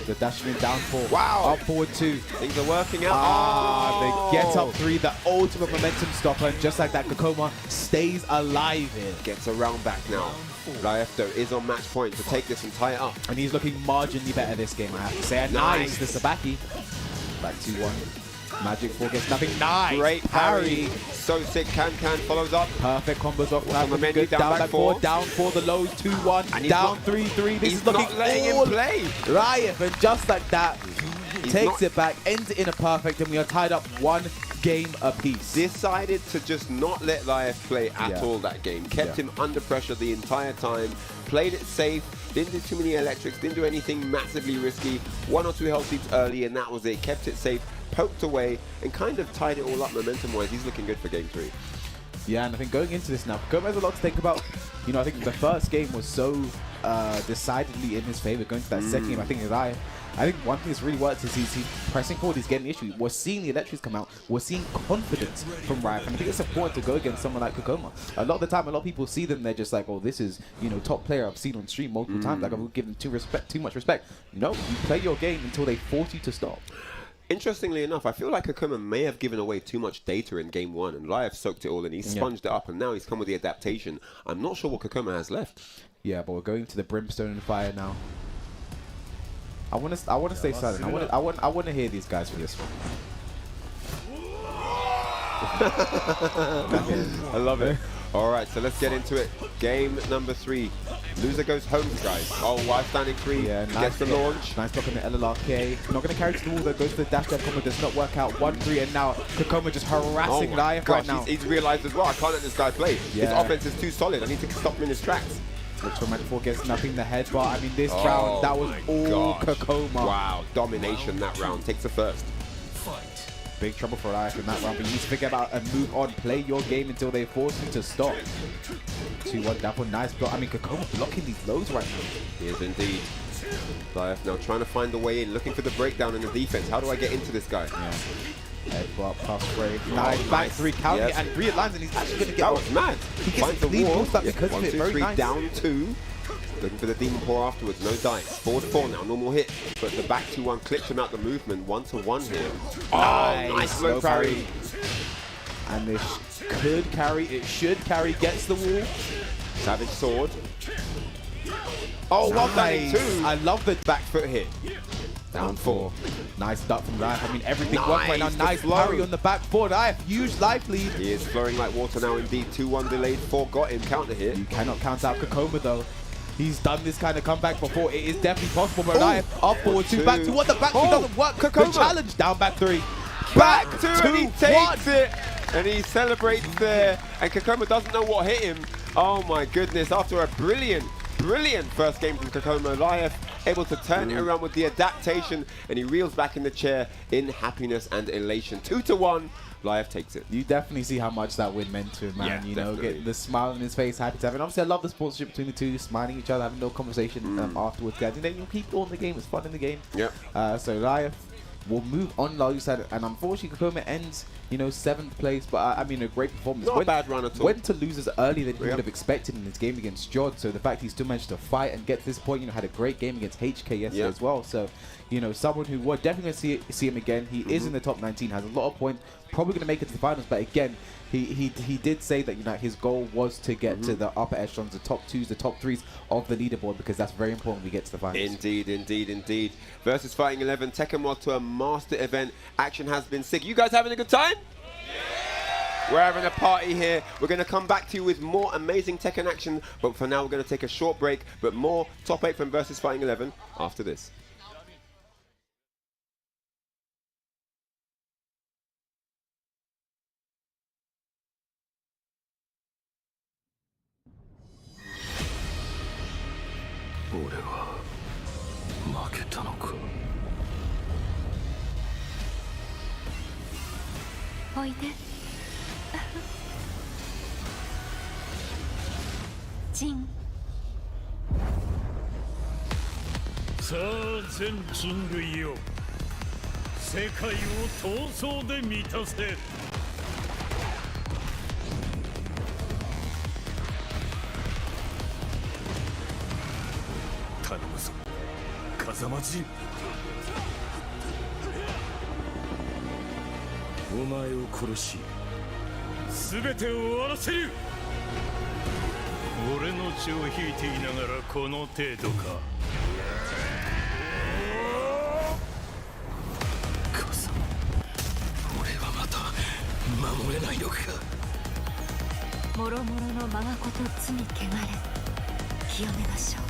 The dashing in down 4. Wow. Up forward 2. Things are working out. They get up 3. The ultimate momentum stopper. And just like that, Kkokkoma stays alive here. Gets around back now. Raef though is on match point to take this and tie it up. And he's looking marginally better this game, I have to say. And nice, the Sabaki. Back 2-1. Magic 4 gets nothing. Nice. Great parry. So sick. Can follows up. Perfect combos off. On the menu, down back 4. Down 4, the lows 2-1. Down 3-3. This is looking letting him play. Raef, and just like that, takes it back, ends it in a perfect, and we are tied up 1 game apiece. Decided to just not let Raef play at all that game. Kept him under pressure the entire time. Played it safe. Didn't do too many electrics. Didn't do anything massively risky. 1 or 2 health seeds early, and that was it. Kept it safe. Poked away and kind of tied it all up momentum-wise. He's looking good for game 3. Yeah, and I think going into this now, Kkokkoma has a lot to think about. You know, I think the first game was so decidedly in his favor. Going to that second game, I think one thing that's really worked is he's pressing forward, he's getting issues. We're seeing the electrics come out. We're seeing confidence from Raef. And I think it's important to go against someone like Kkokkoma. A lot of the time, a lot of people see them, they're just like, oh, this is, you know, top player I've seen on stream multiple times. Like, I've given too much respect. No, you play your game until they force you to stop. Interestingly enough, I feel like Akouma may have given away too much data in game 1, and Raef soaked it all, and he sponged it up, and now he's come with the adaptation. I'm not sure what Kkokkoma has left. Yeah, but we're going to the Brimstone and Fire now. I want to stay silent. I want to hear these guys for this one. I love it. All right, so let's get into it. Game number 3. Loser goes home, guys. Oh, wild standing 3. Yeah, nice gets the launch. Nice block on the LLRK. Not going to carry to the wall, though. Goes to the dash. That combo does not work out. 1-3, and now Kkokkoma just harassing Raef right now. He's realized as well, I can't let this guy play. His offense is too solid. I need to stop him in his tracks. Looks for Magic 4, gets nothing. The headbutt. I mean, this round, that was all Kkokkoma. Wow, domination that round. Takes the first. Big trouble for Raef in that round, but you need to figure out and move on. Play your game until they force you to stop. 2-1 down for nice block. I mean, Kkokkoma blocking these lows right now. He is indeed. Raef now trying to find the way in, looking for the breakdown in the defense. How do I get into this guy? Headbutt, pass break. Nice, back 3 counting it, and 3 it lands, and he's actually going to get that was mad. He gets the wall because of it. 1, 2, 3, down 2. Looking for the demon pour afterwards, no dice. Forward 4 now, normal hit. But the back 2-1 clips him out the movement. 1-1 here. Oh, nice slow parry. And this could carry, it should carry, gets the wall. Savage sword. Oh, nice. 1-2. I love the back foot hit. Down 4. Nice duck from Raef. I mean, everything worked right now. Nice parry on the back 4. Raef, huge life lead. He is flowing like water now indeed. 2-1 delayed. 4 got him. Counter hit. You cannot count out Kkokkoma though. He's done this kind of comeback before. It is definitely possible, but Raef up forward 2, back 2. What the back 2 doesn't work. Kkokkoma. The challenge down back 3. Back 2 and he takes it. And he celebrates there. And Kkokkoma doesn't know what hit him. Oh my goodness. After a brilliant first game from Kkokkoma, Raef able to turn it around with the adaptation. And he reels back in the chair in happiness and elation. 2-1. Raef takes it. You definitely see how much that win meant to him, man. You know, getting the smile on his face, happy to have it. And obviously, I love the sponsorship between the two, smiling at each other, having no conversation afterwards, guys. You know, keep on the game. It's fun in the game. Yep. So Raef will move on, like you said, and unfortunately, Kkokkoma ends, you know, 7th place. But I mean, a great performance. Not a bad run at all. Went to losers earlier than you would have expected in his game against Jodd. So the fact he still managed to fight and get to this point, you know, had a great game against HK yesterday as well. So, you know, someone who we're definitely going to see him again. He is in the top 19, has a lot of points, probably going to make it to the finals. But again, he did say that, you know, his goal was to get to the upper echelons, the top 2s, the top 3s of the leaderboard, because that's very important when we get to the finals. Indeed, indeed, indeed. Versus Fighting 11, Tekken mod to a master event. Action has been sick. You guys having a good time? We're having a party here. We're going to come back to you with more amazing Tekken action, but for now we're going to take a short break, but more top 8 from Versus Fighting 11 after this. おいでジン。さあ全人類よ、世界を闘争で満たせ。頼むぞ風間陣。お前を殺し全てを終わらせる。俺の血を引いていながらこの程度か。風間、俺はまた守れないのか。もろもろの我がこと罪汚れ清めましょう。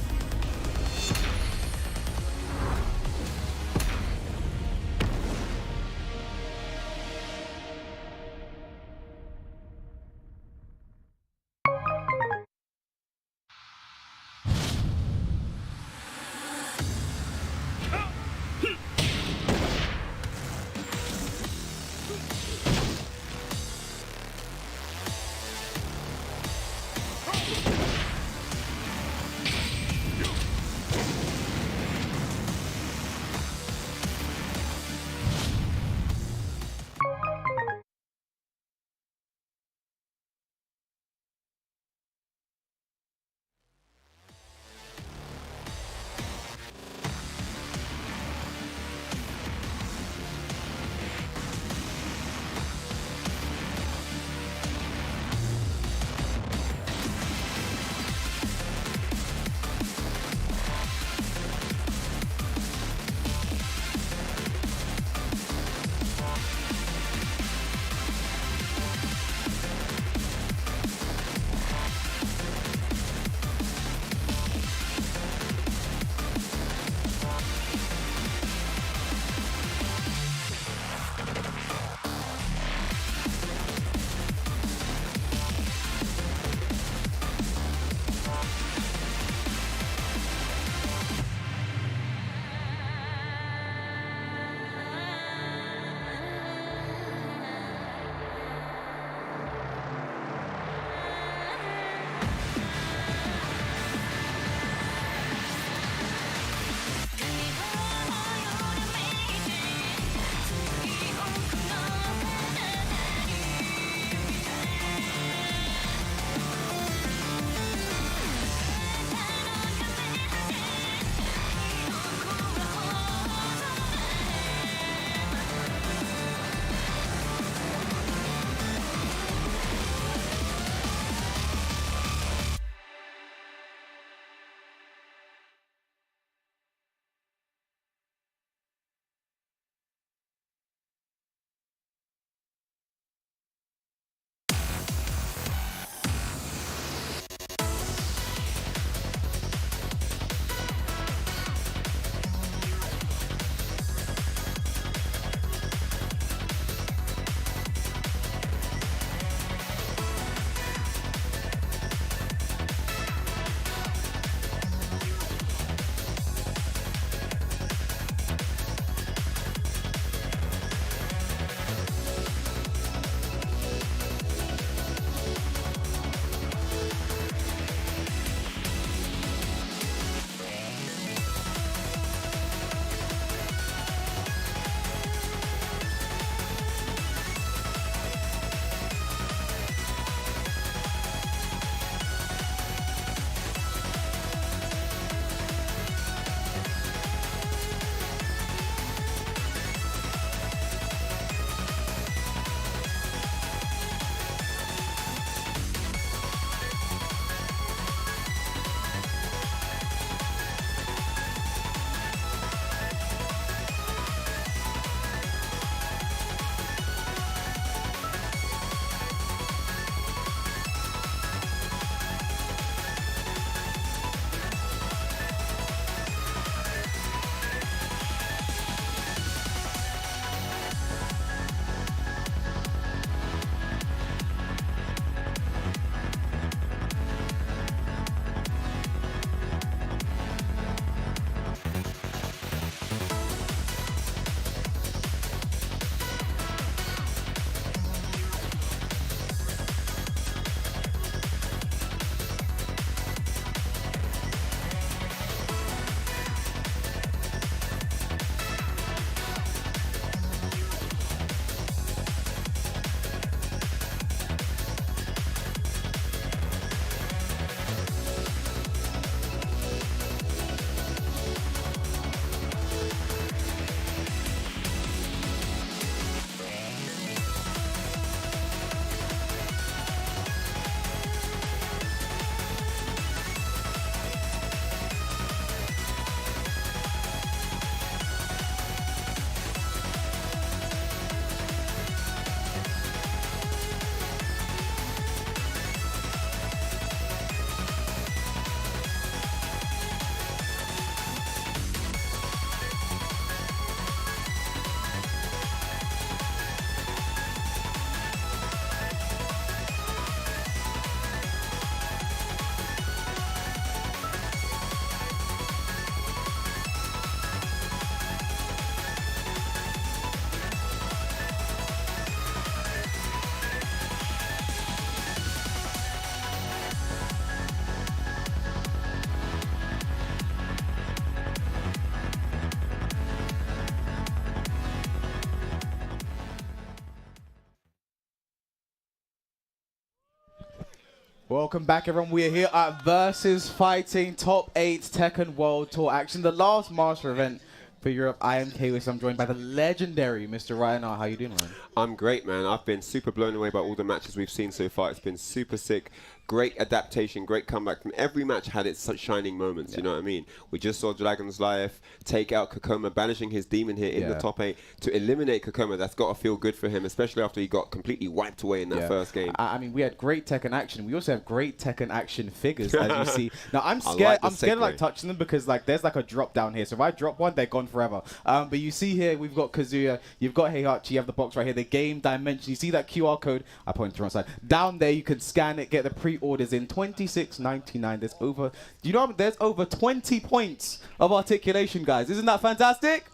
Welcome back, everyone. We are here at VSFighting Top 8 Tekken World Tour action, the last master event for Europe. I am Kwiss. I'm joined by the legendary Mr. Ryan. How you doing, Ryan? I'm great, man. I've been super blown away by all the matches we've seen so far. It's been super sick. Great adaptation, great comeback. From every match had its such shining moments, you know what I mean? We just saw Dragon's Life take out kkokkoma, banishing his demon here in the top 8 to eliminate kkokkoma. That's got to feel good for him, especially after he got completely wiped away in that first game. I mean, we had great Tekken action. We also have great Tekken action figures, as you see. Now, I'm scared. I'm scared of like touching them because like there's like a drop down here. So if I drop one, they're gone forever. But you see here, we've got Kazuya, you've got Heihachi, you have the box right here, the game dimension. You see that QR code? I pointed to the wrong side. Down there, you can scan it, get the pre-orders in. $26.99. There's over, do you know there's over 20 points of articulation, guys. Isn't that fantastic?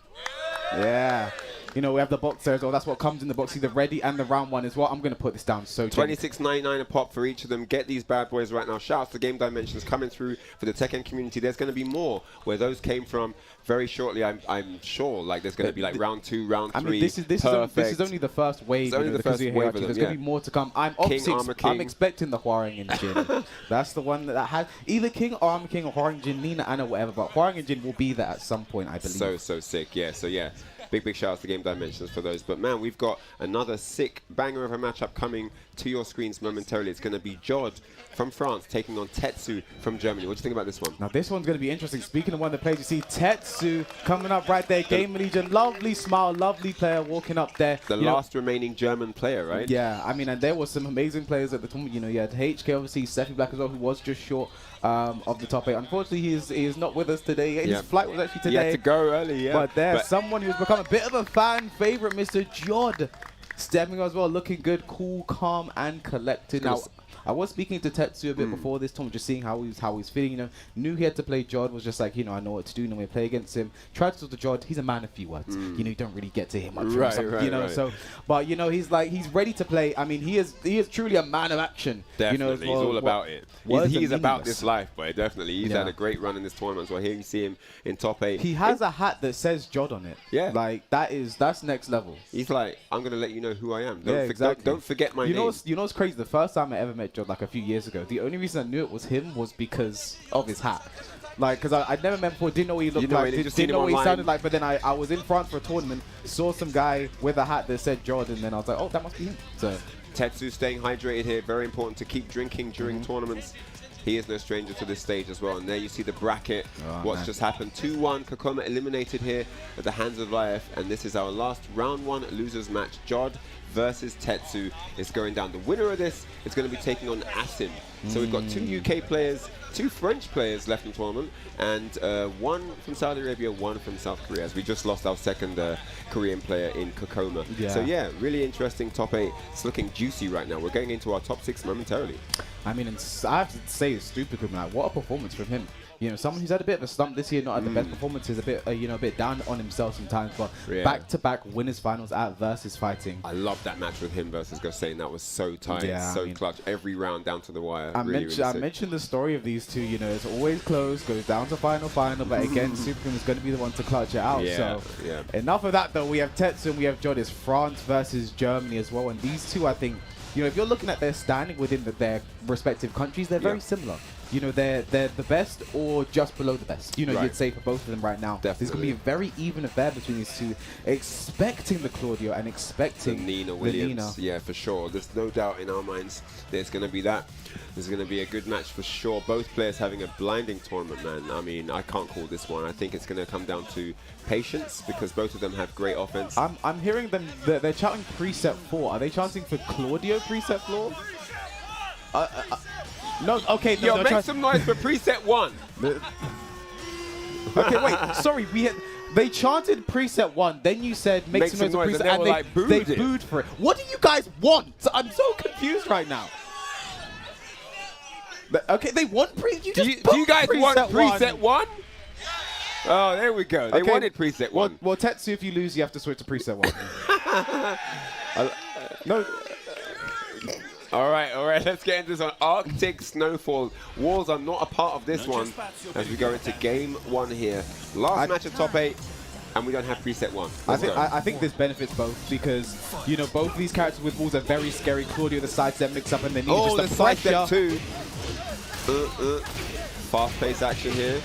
Yeah. You know, we have the box there as well. That's what comes in the box. See the ready and the round one as well. I'm going to put this down. So $26.99 a pop for each of them. Get these bad boys right now. Shout out to Game Dimensions coming through for the Tekken community. There's going to be more where those came from very shortly. I'm sure like there's going to be like round 2, round 3. I mean, this is only the first wave. It's only the first wave of them, There's going to be more to come. I'm expecting the Hwoarang and Jin. That's the one that had either King, Armor King, or Hwoarang Jin, Nina, Anna, whatever. But Hwoarang and Jin will be there at some point, I believe. So sick. Yeah. So yeah. Big shout outs to Game Dimensions for those. But man, we've got another sick banger of a matchup coming to your screens momentarily. It's going to be Jodd from France taking on Tetsu from Germany. What do you think about this one? Now this one's going to be interesting. Speaking of one of the players, you see Tetsu coming up right there. Game Legion, lovely smile, lovely player walking up there. The last remaining German player, right? Yeah, I mean, and there was some amazing players at the time. You know, you had HK, obviously, Steffi Black as well, who was just short of the top 8. Unfortunately, he is not with us today. His flight was actually today. He had to go early, yeah. But there's someone who's become a bit of a fan favorite, Mr. Jodd. Stepping as well, looking good, cool, calm, and collected. Now, I was speaking to Tetsu a bit before this time, just seeing how he's feeling. You know, knew he had to play Jodd. Was just like, you know, I know what to do. And we play against him. Tried to talk to Jodd. He's a man of few words. You know, you don't really get to him much. You know, so, but you know, he's ready to play. I mean, he is truly a man of action. Definitely, you know, he's all about it. He's about this life, boy. Definitely, he's had a great run in this tournament. So here you see him in top 8. He has a hat that says Jodd on it. Yeah, like that's next level. He's like, I'm gonna let you know who I am. Don't forget my name. You know what's crazy? The first time I ever met Jodd, like a few years ago, the only reason I knew it was him was because of his hat. Like, because I'd never met before, didn't know what he looked like, didn't know what he sounded like, but then I was in France for a tournament, saw some guy with a hat that said Jodd, and then I was like, oh, that must be him. So Tetsu staying hydrated here, very important to keep drinking during tournaments. He is no stranger to this stage as well. And there you see the bracket. What's just happened. 2-1. Kkokkoma eliminated here at the hands of Raef. And this is our last round 1 losers match. Jodd versus Tetsu is going down. The winner of this is going to be taking on Asim. So we've got 2 UK players, 2 French players left in the tournament, and 1 from Saudi Arabia, 1 from South Korea, as we just lost our second Korean player in kkokkoma. So yeah, really interesting top 8. It's looking juicy right now. We're going into our top 6 momentarily. I mean, I have to say it's stupid, like, what a performance from him. You know, someone who's had a bit of a slump this year, not at the best performances, a bit, you know, a bit down on himself sometimes, but back-to-back winners finals at VSFighting. I love that match with him versus Gosain. That was so tight, so clutch. Every round down to the wire. I mentioned the story of these two. You know, it's always close, goes down to final, but again, Supercom is going to be the one to clutch it out. So enough of that, though. We have Tetsu and we have Jodd. It's France versus Germany as well, and these two, I think, you know, if you're looking at their standing within their respective countries, they're very similar. You know, they're the best or just below the best. You know, you'd say for both of them right now. Definitely. There's going to be a very even affair between these two. Expecting the Claudio and expecting the Nina Williams. Yeah, for sure. There's no doubt in our minds there's going to be that. There's going to be a good match for sure. Both players having a blinding tournament, man. I mean, I can't call this one. I think it's going to come down to patience because both of them have great offense. I'm hearing them, they're chanting preset 4. Are they chanting for Claudio preset 4? No, okay. No, yo, make some noise for preset 1. Okay, wait. Sorry, they chanted preset 1. Then you said make some noise for preset, and they booed for it. What do you guys want? I'm so confused right now. Okay, they want preset. Do you guys want preset 1? Oh, there we go. They wanted preset 1. Well, Tetsu, if you lose, you have to switch to preset 1. No. All right, let's get into this one. Arctic Snowfall. Walls are not a part of this one as we go into game 1 here. Last match of top 8, and we don't have preset 1. I think this benefits both because, you know, both these characters with walls are very scary. Claudio, the sidestep mix up, and then just the pressure. Sidestep too. Fast-paced action here.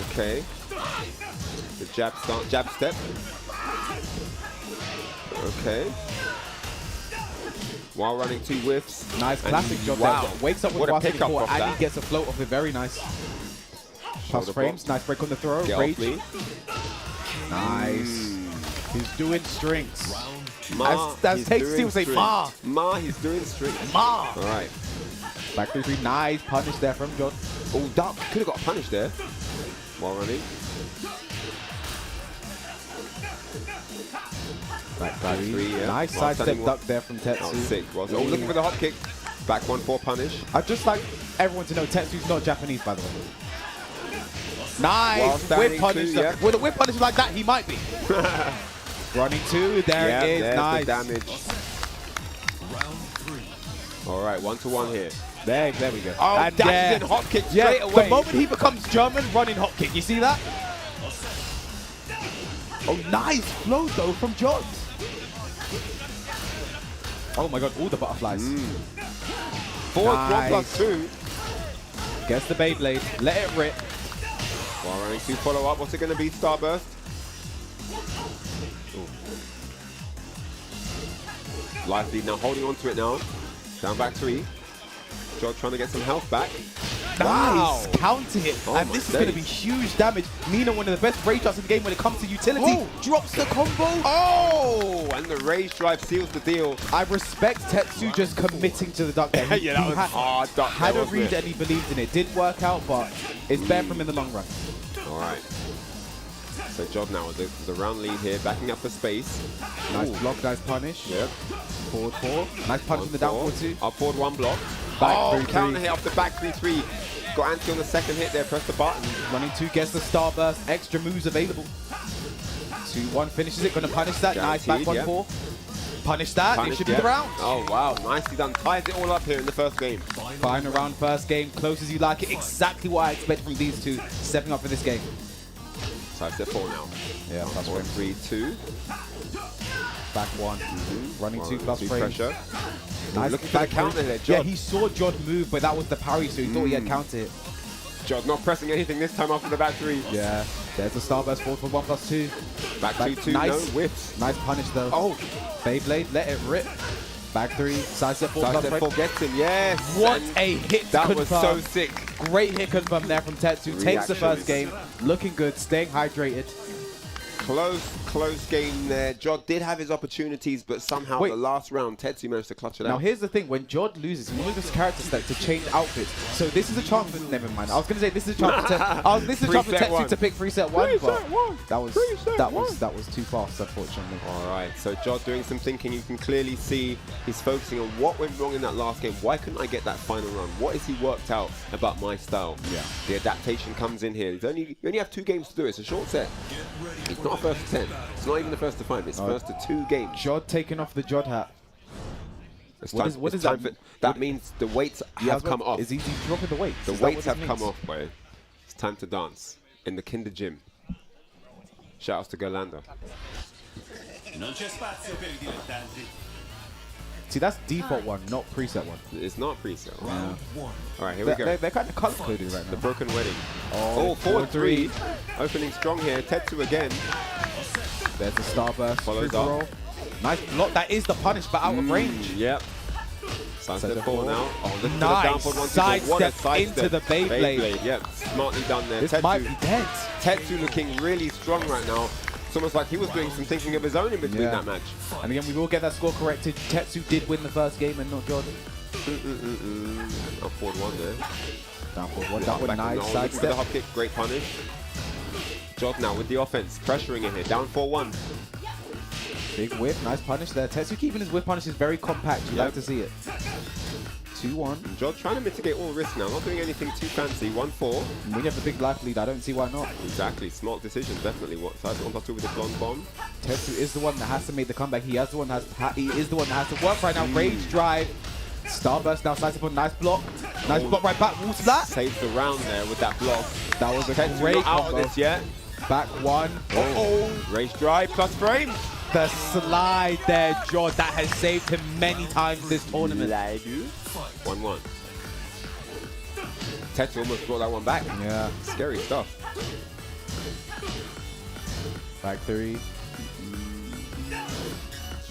Okay. The jab step. Okay. While running 2 whiffs. Nice classic job wow. there. Wakes up with What a basket pickup before off and that. he gets a float off it. Very nice. Plus frames. block. Nice break on the throw. Get Rage. off me. Nice. He's doing strings. As Tetsu would say, Ma. Ma, he's doing strings. Ma. All right. Back 3-3. Nice punish there from Jodd. Oh, that could have got a punish there. While running. Back 3, yeah. Nice While sidestep standing duck there from That was Tetsu. sick. Well, oh, looking for the hop kick. Back 1-4 punish. I'd just like everyone to know Tetsu's not Japanese, by the way. While Nice standing whip punish. too, yeah. With a whip punish like that, he might be. Running 2. There Yeah, it is. there's Nice. the damage. All right, 1-to-1 here. There we go. Oh, And dashes in hop kick yeah, straight away. the moment he becomes German, running hop kick. You see that? Oh, nice flow though from Jodd. Oh my god, all the butterflies. Forward Nice. 1+2. Gets the Beyblade. Let it rip. While running 2 follow-up. What's it going to be? Starburst. Life lead now, holding on to it now. Down back 3. Jodd trying to get some health back. Nice counter hit. Oh And my this is going to days. be huge damage. Nina, one of the best rage darts in the game when it comes to utility. Oh. Drops the combo. Oh! And the rage drive seals the deal. I respect Tetsu just committing to the duck there. He- Yeah, that he was had- hard duck Had there, a wasn't read it? and he believed in it. Didn't work out, but it's better for him in the long run. All right. So Jodd now with the round lead here, backing up for space. Nice Ooh. block, nice punish. Yep. Forward 4. Nice punch in the down 4-2. Up forward 1 block. Back oh, 3-3. counter hit off the back 3-3. Got anti on the second hit there, press the button. Running 2 gets the starburst. Extra moves available. 2-1 finishes it. Gonna punish that. Nice back Guaranteed, 1-4. Punish that. Punish, it should be yeah. the round. Oh, wow. Nicely done. Ties it all up here in the first game. Final round, first game. Close as you like it. Exactly what I expect from these two stepping up for this game. So step 4 now. Yeah, plus 1, 3, 2. Back 1. Running 2 plus Two frames. pressure. Nice Looking for the back counter move. there, Yeah, Jodd. he saw Jodd move, but that was the parry, so he thought he had counter hit. Jodd not pressing anything this time after the back 3. Yeah, there's the starburst forward for 1+2. Back 2-2, nice. no whiffs. Nice punish though. Oh, Beyblade, let it rip. Back 3, sidestep 4 plus sidestep 4 frame. gets him, yes. What And a hit that was so confirm. sick. Great hit confirm there from Tetsu. Takes the first Reactions. game. Looking good, staying hydrated. Close game there. Jodd did have his opportunities, but somehow Wait. the last round, Tetsu managed to clutch it Now out. here's the thing, when Jodd loses, he moves his character select to change outfits. So this is a chance for, never mind. I was gonna say this is a chance for this is a chance for Preset Tetsu one. to pick preset 1, but Preset one. that was Preset that was too fast, unfortunately. All right, so Jodd doing some thinking. You can clearly see he's focusing on what went wrong in that last game. Why couldn't I get that final run? What has he worked out about my style? Yeah. The adaptation comes in here. You only have 2 games to do it. It's a short set. It's not a first to 10. It's not even the first to 5. It's first to 2 games. Jodd taking off the Jodd hat. It's What time- is- what it's is time that? for- that means the weights have come off. Is he dropping the weights? The Is that weights what have this come means? off, boy. It's time to dance in the Kinder Gym. Shout outs to Golanda. See, that's default 1, not preset 1. It's not pre-sale. Yeah. All right, here we go. They're kind of color coded right The now. broken wedding. Oh, 4-3. Opening strong here. Tetsu again. There's the starburst. Follows Trigger up. roll. Nice block. That is the punish, but out of range. Yep. Sidestep Sidestep 4 4. now. Oh, look at Nice the down forward 1-2. What a sidestep into the Beyblade. Yep. Smartly done there. This Tetsu, might be dead. Tetsu looking really strong right now. It's almost like he was doing some thinking of his own in between Yeah. that match. And again, we will get that score corrected. Tetsu did win the first game and not Jodd. Up forward 1 there. Down for one. That one Back nice on the looking for the sidestep. hop kick. Great punish. Jodd now with the offense. Pressuring in here. Down 4-1. Big whip. Nice punish there. Tetsu keeping his whip punishes very compact. You Yep. like to see it. 2-1. Jodd trying to mitigate all risk now. Not doing anything too fancy. 1-4. When you have a big life lead, I don't see why not. Exactly. Smart decision. Definitely. What size 1+2 with the blonde bomb. Tetsu is the one that has to make the comeback. He is the one that has to work right now. Rage drive. Starburst now. Sidestep on. Nice block. Nice block right back. Wall splat. Saves the round there with that block. That was a Tetsu great not out combo. of this yet. Back 1. Oh. Race drive plus frame. The slide there, Jodd. That has saved him many times this tournament. 1-1. Tetsu almost brought that one back. Yeah. Scary stuff. Back 3.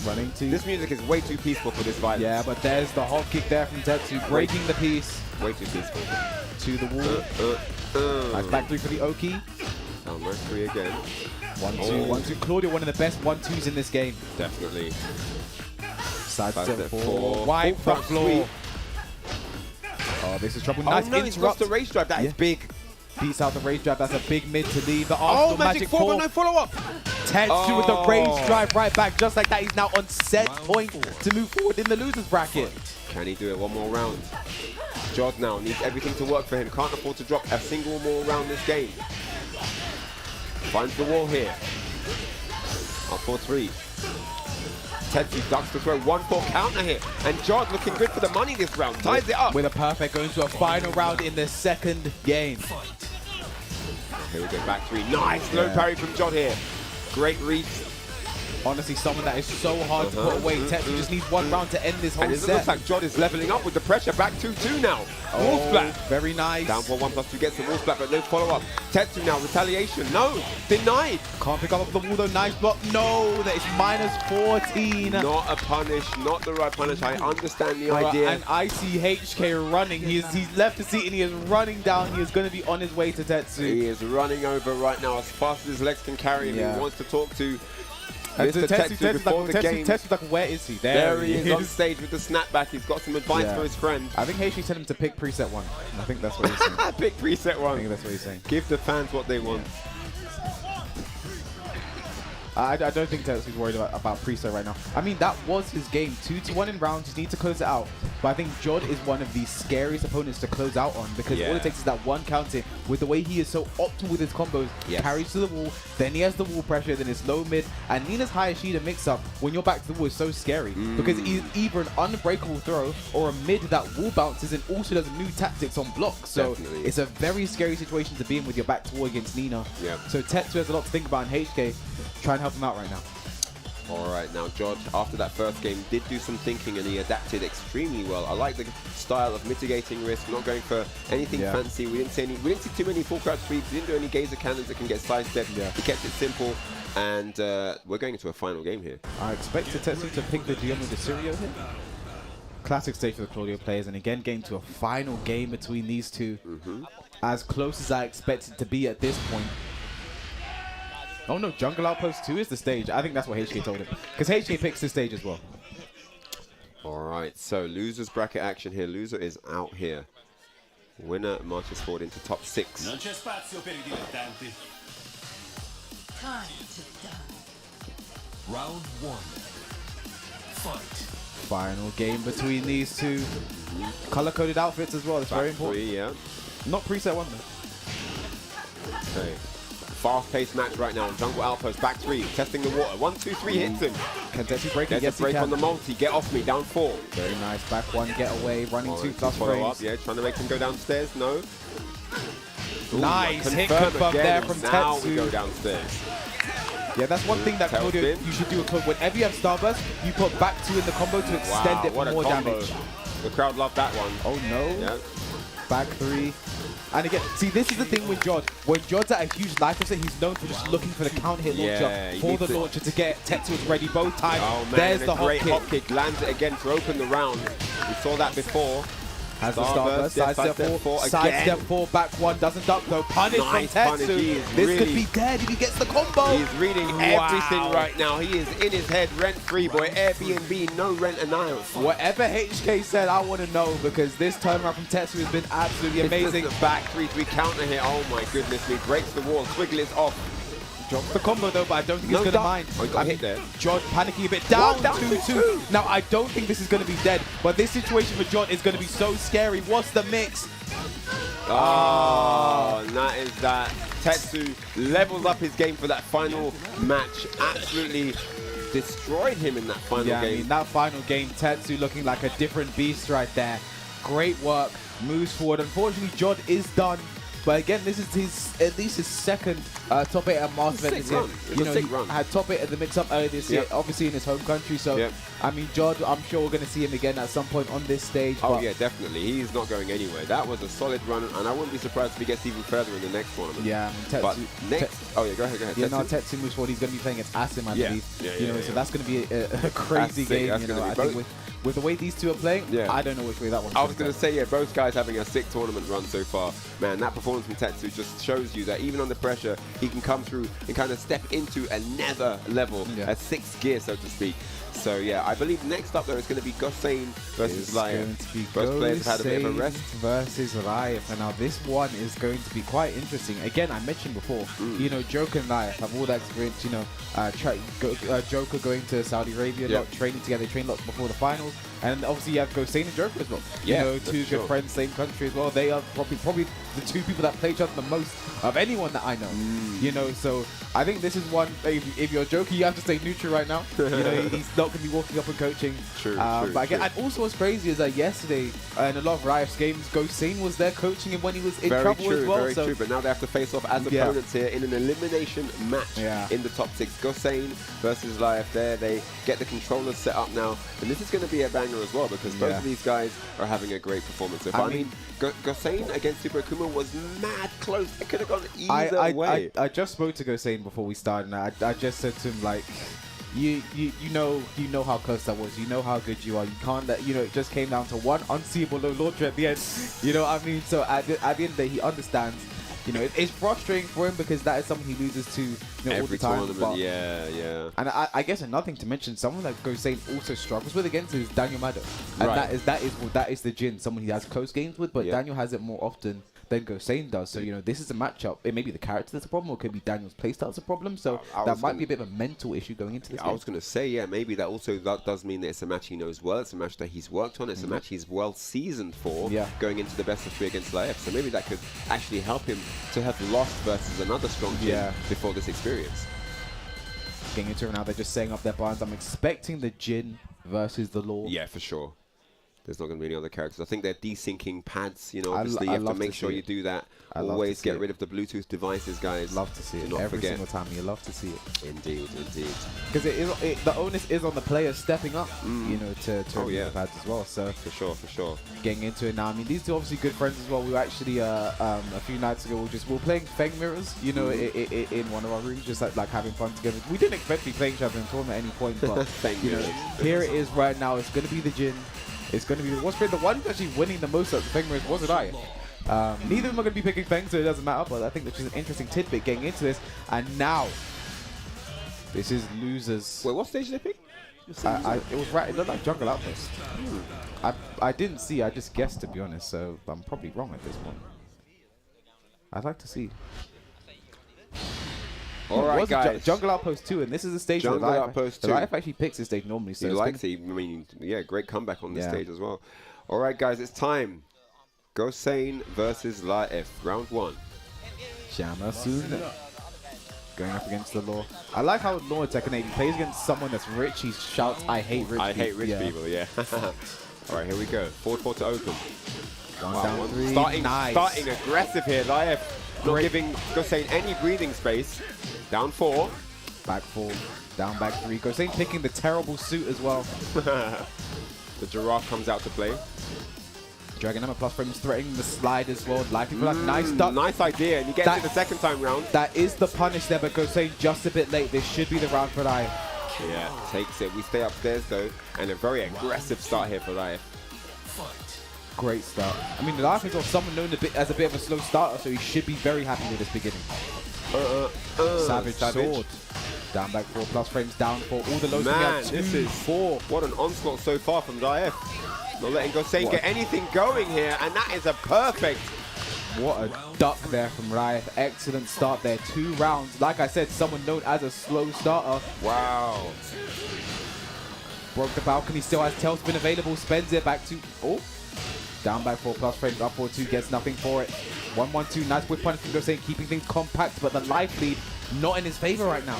Running 2. This music is way too peaceful for this violence. Yeah, but there's the hop kick there from Tetsu, breaking the piece. Way too peaceful. To the wall. Nice back 3 for the Oki. Down right 3 again. 1-2, 1-2. Claudio, one of the best 1-2s in this game. Definitely. Side step 4. 4. Wide Full front floor. Oh, this is trouble. Nice no, he's lost interrupt. the race drive. That is big. Beats out the rage drive. That's a big mid to leave. The Oh, Magic 4, 4. but no follow-up. Tetsu with the rage drive right back. Just like that, he's now on set point to move forward in the loser's bracket. Can he do it one more round? Jodd now needs everything to work for him. Can't afford to drop a single more round this game. Finds the wall here. Up 4-3. Tetsu ducks to throw 1-4 counter hit. And Jodd looking good for the money this round. Ties it up. With a perfect going to a final round in the second game. Here we go, back 3. Nice low parry from Jodd here. Great reach. Honestly, someone that is so hard to put away. Tetsu just needs 1 round to end this whole And it set. looks like Jodd is leveling up with the pressure. Back 2-2 now. Wall splat. Very nice. Down for 1+2 gets the wall splat, but no follow-up. Tetsu now, retaliation. No, denied. Can't pick up the wall though. Nice block. No, that is -14. Not a punish, not the right punish. I understand the idea. And I see HK running. He's left the seat and he is running down. He is going to be on his way to Tetsu. He is running over right now as fast as his legs can carry him. He wants to talk to Mr. Tetsu before the game. Tetsu's like, where is he? There he is on stage with the snapback. He's got some advice for his friend. I think HK sent him to pick preset 1. I think that's what he's saying. Pick preset 1. I think that's what he's saying. Give the fans what they want. I don't think Tetsu's worried about preset right now. I mean, that was his game. 2-1 in rounds. Just need to close it out. But I think Jodd is one of the scariest opponents to close out on because all it takes is that 1 counter. With the way he is so optimal with his combos, carries to the wall, then he has the wall pressure, then it's low mid. And Nina's high Shida mix-up when you're back to the wall is so scary because he's either an unbreakable throw or a mid that wall bounces and also does new tactics on blocks. So it's a very scary situation to be in with your back to wall against Nina. So Tetsu has a lot to think about in HK. Try and help him out right now. All right, now Jodd, after that first game, did do some thinking and he adapted extremely well. I like the style of mitigating risk, not going for anything fancy. We didn't see too many full crouch sweeps. We didn't do any gazer cannons that can get sidestepped. He kept it simple, and we're going into a final game here. I expected Tetsu to pick the Gion with the Sirio here. Classic stage for the Claudio players, and again, getting to a final game between these two. As close as I expected to be at this point. Oh no, Jungle Outpost 2 is the stage. I think that's what HK told him. Because HK picks the stage as well. Alright, so loser's bracket action here. Loser is out here. Winner marches forward into top 6. Time to die. Round 1. Fight. Final game between these two. Color-coded outfits as well. That's very important. 3, yeah. Not preset 1 though. Okay. Fast-paced match right now on Jungle Outpost. Back 3, testing the water. 1, 2, 3 hits him. Can Tetsu break it? Gets a break on the multi. Get off me. Down 4. Very nice. Back 1, get away. Running 2+ follow up. frames. Yeah, trying to make him go downstairs. No. Ooh, Nice hit confirmed there from now Tetsu. We go downstairs. Yeah, that's one thing that Claudio, you should do. Whenever you have Starburst, you put back 2 in the combo to extend it for more damage. The crowd loved that one. Oh no. Yeah. Back 3. And again, see, this is the thing with Jodd. When Jodd's at a huge life percent, he's known for just looking for the counter hit launcher for the launcher to get Tetsu ready both times. Oh man, there's the great hop kick. Lands it again to open the round. We saw that before. Has the Starburst, side step 4, back 1, doesn't duck though. Punish from Tetsu. This could be dead if he gets the combo. He's reading everything right now. He is in his head, rent-free, boy. Airbnb, no rent annual. Whatever HK said, I want to know because this turnaround from Tetsu has been absolutely amazing. Back 3-3 counter hit. Oh my goodness me. Breaks the wall, Squiggle is off. Drops the combo though, but I don't think he's going to mind. Oh, he got hit there. Jodd panicking a bit. Down 2-2. Now, I don't think this is going to be dead, but this situation for Jodd is going to be so scary. What's the mix? Oh, and that is that. Tetsu levels up his game for that final match. Absolutely destroyed him in that final game. I mean, that final game, Tetsu looking like a different beast right there. Great work. Moves forward. Unfortunately, Jodd is done. But again, this is at least his second top 8 at Master event this year. You know, he had top 8 at the mix-up earlier this year, obviously in his home country. So, I mean, Jodd, I'm sure we're going to see him again at some point on this stage. Oh yeah, definitely. He's not going anywhere. That was a solid run, and I wouldn't be surprised if he gets even further in the next tournament. Yeah, I mean, Tetsu. But next, oh yeah, go ahead. Yeah, no, Tetsu moves forward. He's going to be playing against Asim, I believe. You know, so that's going to be a crazy game. You know, I think with the way these two are playing, I don't know which way that one's I was going to say, yeah, both guys having a sick tournament run so far. Man, that performance from Tetsu just shows you that even under pressure, he can come through and kind of step into another level, a 6th gear, so to speak. So yeah, I believe next up there is going to be Gosain versus Raef. Both players have had a bit of a rest. Versus Raef, and now this one is going to be quite interesting. Again, I mentioned before, you know, Joker and Raef have all that experience. You know, Joker going to Saudi Arabia, not training together, they train lots before the finals, and obviously you have Gosain and Joker as well. You know, two good friends, same country as well. They are probably the two people that play each other the most of anyone that I know. You know, so I think this is one. If you're Joker, you have to stay neutral right now. You know, he's not going to be walking up and coaching. But again, and also what's crazy is that yesterday in a lot of Raef's games, Gosain was there coaching him when he was in trouble as well. Very true. But now they have to face off as opponents here in an elimination match in the top 6. Gosain versus Raef. There they get the controllers set up now, and this is going to be a banger as well because both of these guys are having a great performance. I mean, Gosain against Super Akouma was mad close. It could have gone either way. I just spoke to Gosain before we started, and I just said to him, like, you know how close that was. You know how good you are. You can't let, you know, it just came down to one unseeable low launcher at the end. You know what I mean? So at the end of the day, he understands. You know, it's frustrating for him because that is something he loses to, you know, every all the time. Tournament, yeah. And I guess another thing to mention, someone like Gosain also struggles with against is Daniel Mado, and that is the Jin, someone he has close games with, but Daniel has it more often than Gosain does. So, you know, this is a matchup. It may be the character that's a problem, or it could be Daniel's playstyle that's a problem. So that might be a bit of a mental issue going into this game. I was going to say, yeah, maybe that also does mean that it's a match he knows well. It's a match that he's worked on. It's a match he's well seasoned for going into the best of 3 against Raef. So maybe that could actually help him to have lost versus another strong Jin before this experience. Getting into it now, they're just setting up their barns. I'm expecting the Jin versus the Law. Yeah, for sure. There's not going to be any other characters. I think they're desyncing pads. You know, obviously you have to make sure you do that. Always get rid of the Bluetooth devices, guys. Love to see it. Every single time. You love to see it. Indeed. Because the onus is on the players stepping up, you know, to remove the pads as well. So for sure. Getting into it now. I mean, these two obviously good friends as well. We were actually a few nights ago, we were playing Feng Mirrors, you know, in one of our rooms, just like having fun together. We didn't expect to be playing each other in tournament at any point, but you know, here it is right now. It's going to be the Jin. It's going to be what's been the one actually winning the most at the Feng Mirrors wasn't I. Neither of them are going to be picking Feng, so it doesn't matter. But I think that's just an interesting tidbit getting into this. And now, this is losers. Wait, what stage did they pick? It was right. It looked like Jungle Outpost. I didn't see. I just guessed, to be honest. So I'm probably wrong at this one. I'd like to see. All right, guys. Jungle Outpost 2, and this is a stage Jungle Outpost 2. Raef actually picks this stage normally. So he likes it. I mean, yeah, great comeback on this stage as well. All right, guys, it's time. Gosain versus Raef, round 1. Shamasun going up against the Law. I like how Law in Tekken 8, he plays against someone that's rich. He shouts, "I hate rich people." I hate rich people, yeah. All right, here we go. Forward 4 to open. One down 3. Starting aggressive here. Raef not giving Gosain any breathing space. Down 4. Back 4. Down back 3. Gosain picking the terrible suit as well. The giraffe comes out to play. Dragon Hammer plus frames threatening the slide as well. Nice duck. Nice idea. And you get it the second time round. That is the punish there, but Gosain just a bit late. This should be the round for Raef. Yeah, takes it. We stay upstairs though. And a very aggressive start here for Raef. Great start. I mean, Raef is someone known as a bit of a slow starter, so he should be very happy with this beginning. Savage sword. Down back 4 plus frames down for all the lows. Man, this is 4. What an onslaught so far from Raef. Not letting Gosain get anything going here, and that is a perfect. What a duck there from Raef. Excellent start there. 2 rounds. Like I said, someone known as a slow starter. Wow. Broke the balcony, still has tailspin available. Spends it back to. Oh. Down back 4 plus frames, up 4-2, gets nothing for it. 1-1-2, nice whip punish from Gosain, keeping things compact, but the life lead not in his favor right now.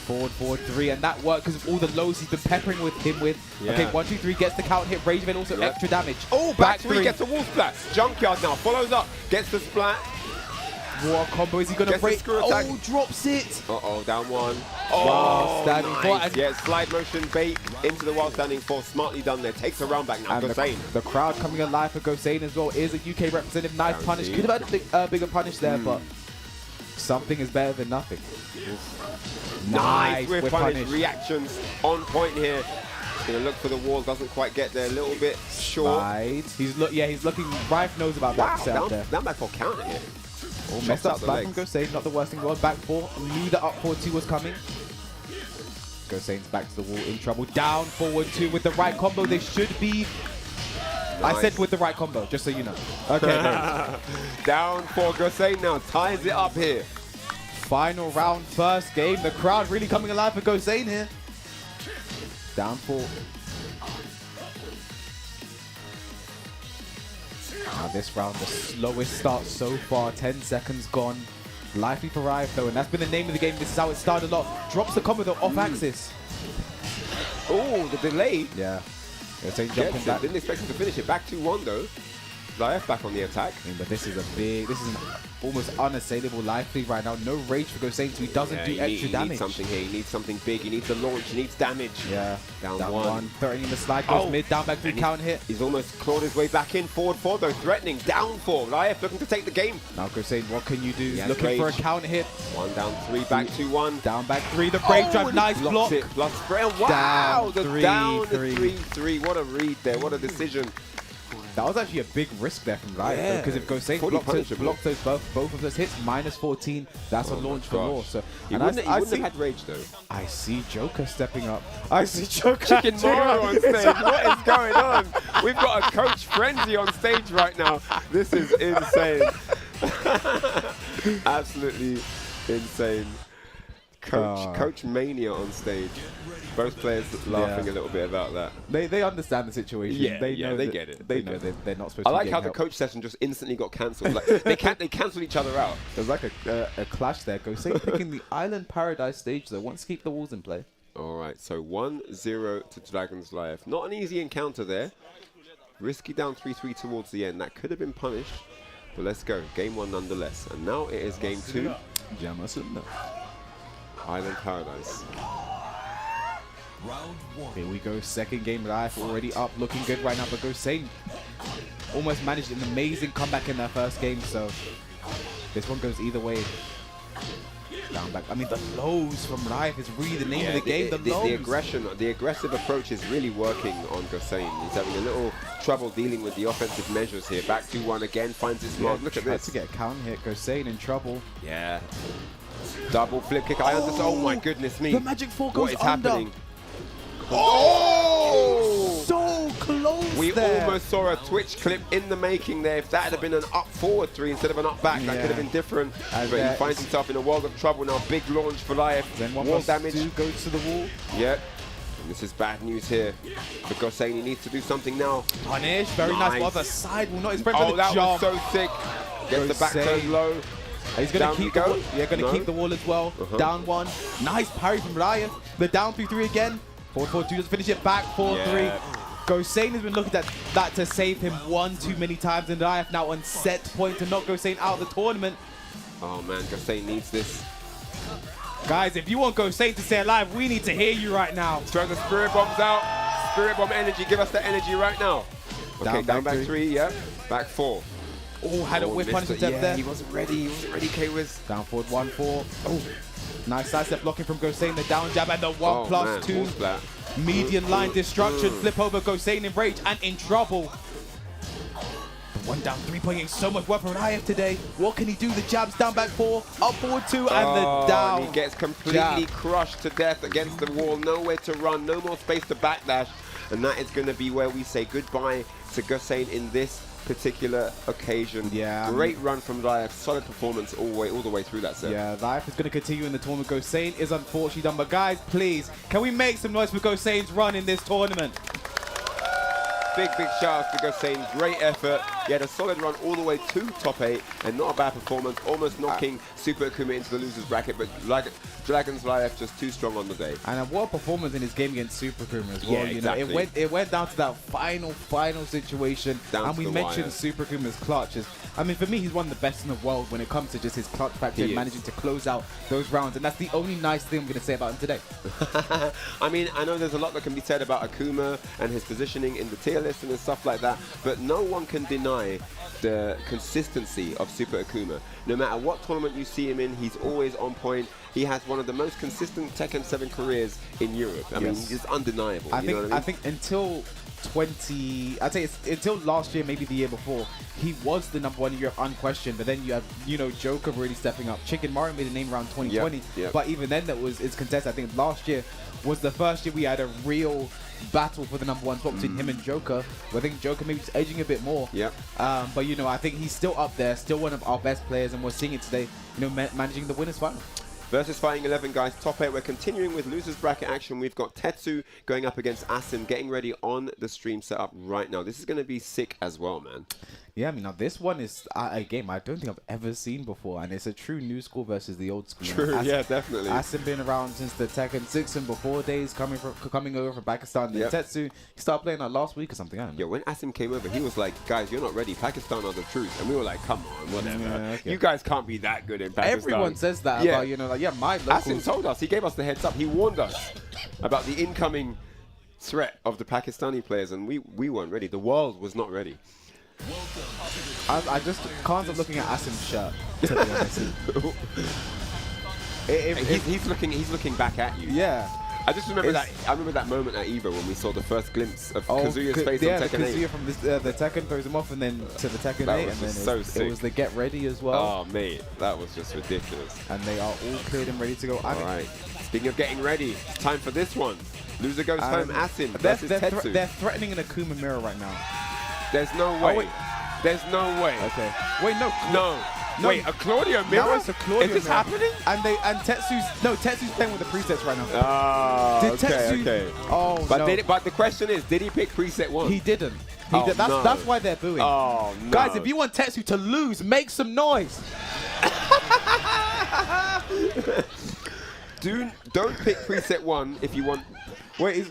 Forward 3, and that worked because of all the lows he's been peppering with him with. Okay, 1, 2, 3 gets the count hit, Rage event also extra damage. Oh, back 3 gets the wall splat. Junkyard now follows up, gets the splat. What combo is he gonna break? Oh, drops it. Uh-oh, down 1. Oh, standing nice. four. Yeah, slide motion bait into the wild standing 4. Smartly done there. Takes a round back now. Gosain. The crowd coming alive for Gosain as well. Is a UK representative. Nice punish. Could have had a bigger punish there, but something is better than nothing. Nice with punish. Reactions on point here. Gonna look for the wall. Doesn't quite get there. A little bit short. He's looking. Raef knows about that setup there. Down back for counter here. Oh, messed up splat from Gosain, not the worst thing going. Back 4, knew the up 4-2 was coming. Gosain's back to the wall, in trouble. Down forward 2 with the right combo. They should be. Nice. I said with the right combo, just so you know. Okay. Down for Gosain now, ties it up here. Final round, first game. The crowd really coming alive for Gosain here. Down 4. Now this round, the slowest start so far, 10 seconds gone. Lively for Raef though, and that's been the name of the game. This is how it started off. Drops the combo though, off axis. Oh, the delay. Yeah. Jumping back. Didn't expect him to finish it. Back 2-1 though. Raef back on the attack. But this is an almost unassailable Lively right now. No rage for Gosain, so he doesn't do extra damage. He needs something here. He needs something big. He needs a launch. He needs damage. Yeah. Down 1. Threatening the slide, goes mid, down back 3 count hit. He's almost clawed his way back in. Forward 4 though, threatening. Down 4. Raef looking to take the game. Now Gosain, what can you do? Looking for a counter hit. 1 down 3, back 2-1. Down back 3, the break drive, nice block. It, plus spray. Wow, down 3-3. What a read there. What a decision. That was actually a big risk there from Raef, because if Gosain blocks those both of those hits, -14, that's a launch for Law. So he wouldn't have had rage though. I see Joker stepping up. I see Joker. Chicken Mario on stage. What is going on? We've got a coach frenzy on stage right now. This is insane. Absolutely insane. Coach mania on stage. Both players laughing a little bit about that. They understand the situation. Yeah, they get it. They know they're not supposed to. I like how the coach session just instantly got cancelled. Like they cancelled each other out. There's like a clash there. Gosain picking the Island Paradise stage though. Wants to keep the walls in play. All right, so 1-0 to Dragon's Life. Not an easy encounter there. Risky down 3-3 towards the end. That could have been punished, but let's go. Game 1 nonetheless. And now it is game 2. Island Paradise. Round 1. Here we go. Second game. Raef already up, looking good right now. But Gosain almost managed an amazing comeback in their first game. So this one goes either way. Down back. I mean, the lows from Raef is really the name of the game. The aggressive approach is really working on Gosain. He's having a little trouble dealing with the offensive measures here. Back 2-1 again. Finds his mark. Look at this. To get a counter hit. Gosain in trouble. Yeah. Double flip kick. I understand. Oh my goodness me. The magic 4 goes What is happening? Oh! So close. We almost saw a Twitch clip in the making there. If that had been an up forward 3 instead of an up back, that could have been different. But he finds himself in a world of trouble now. Big launch for Raef. Then wall damage. Goes to the wall. Yep. And this is bad news here for Gosain. He needs to do something now. Punish. Very nice. Well, the side will not his friend for the that jump. was so sick. Gets the back turn low. He's going to keep the wall. Yeah, going to keep the wall as well. Down 1. Nice parry from Raef. The down 3-3 again. 4-4-2 doesn't finish it back. 4-3. Gosain has been looking at that to save him one too many times, and Raef now on set point to knock Gosain out of the tournament. Oh man, Gosain needs this. Guys, if you want Gosain to stay alive, we need to hear you right now. Throw the spirit bombs out. Spirit bomb energy. Give us the energy right now. Okay, down back 3. Yeah. Back 4. Oh, had a whip punish attempt there. He wasn't ready. He wasn't ready, K-Wiz. Down forward 1-4. Oh. Nice sidestep blocking from Gosain, the down jab and the 1+2 median line destruction. Flip over Gosain in rage and in trouble. The 1 down 3 putting so much work from Raef today. What can he do? The jabs down back 4, up forward 2, and the down. And he gets completely crushed to death against the wall. Nowhere to run, no more space to backdash. And that is going to be where we say goodbye to Gosain in this particular occasion. Yeah, great run from Raef, solid performance all the way through that set. Yeah, Raef is going to continue in the tournament. Gosain is unfortunately done, but guys, please, can we make some noise for Gosain's run in this tournament? Big shout out to Gosain, great effort. He had a solid run all the way to top 8, and not a bad performance, almost knocking Super Akouma into the loser's bracket, but Dragon's Raef just too strong on the day. And what a performance in his game against Super Akouma as well. Yeah, you exactly. know, it went down to that final situation, and we mentioned wire. Super Akuma's clutches. I mean, for me, he's one of the best in the world when it comes to just his clutch factor and managing to close out those rounds, and that's the only nice thing I'm going to say about him today. I mean, I know there's a lot that can be said about Akouma and his positioning in the tier list and stuff like that, but no one can deny the consistency of Super Akouma. No matter what tournament you see him in, he's always on point. He has one of the most consistent Tekken 7 careers in Europe. I mean, it's undeniable. I think until until last year, maybe the year before, he was the #1 in Europe unquestioned. But then you have, you know, Joker really stepping up. Chicken Mario made a name around 2020, but even then it's contested. I think last year was the first year we had a real battle for the #1 spot between him and Joker. I think Joker maybe just edging a bit more. But you know, I think he's still up there, still one of our best players, and we're seeing it today. You know, managing the winners final. Versus Fighting 11, guys, top 8. We're continuing with losers bracket action. We've got Tetsu going up against Asim, getting ready on the stream setup right now. This is going to be sick as well, man. Yeah, I mean, now this one is a game I don't think I've ever seen before, and it's a true new school versus the old school. True, yeah, definitely. Asim been around since the Tekken 6 and before days, coming over from Pakistan. And Tetsu, he started playing like last week or something. I don't know. Yeah, when Asim came over, he was like, guys, you're not ready. Pakistan are the truth. And we were like, come on, whatever. Yeah, okay. You guys can't be that good in Pakistan. Everyone says that about, you know, like, my locals. Asim told us, he gave us the heads up. He warned us about the incoming threat of the Pakistani players, and we weren't ready. The world was not ready. I just can't stop looking at Asim's shirt, to be honest. He's looking back at you. Yeah. I just remember that. I remember that moment at EVO when we saw the first glimpse of Kazuya's face on Tekken 8. Kazuya from the Tekken throws him off, and then to the Tekken 8, and then it was the get ready as well. Oh mate, that was just ridiculous. And they are all cleared and ready to go. All right. Speaking of getting ready, it's time for this one. Loser goes home. Asim versus Tetsu. They're threatening an Akouma mirror right now. There's no way. There's no way. Okay. Wait, no. Wait, a Claudio mirror? Now it's a Claudio mirror. Is this happening? And Tetsu's playing with the presets right now. Ah, okay. Oh, but the question is, did he pick preset 1? He didn't. That's why they're booing. Oh, no. Guys, if you want Tetsu to lose, make some noise. Don't pick preset 1 if you want. Wait, he's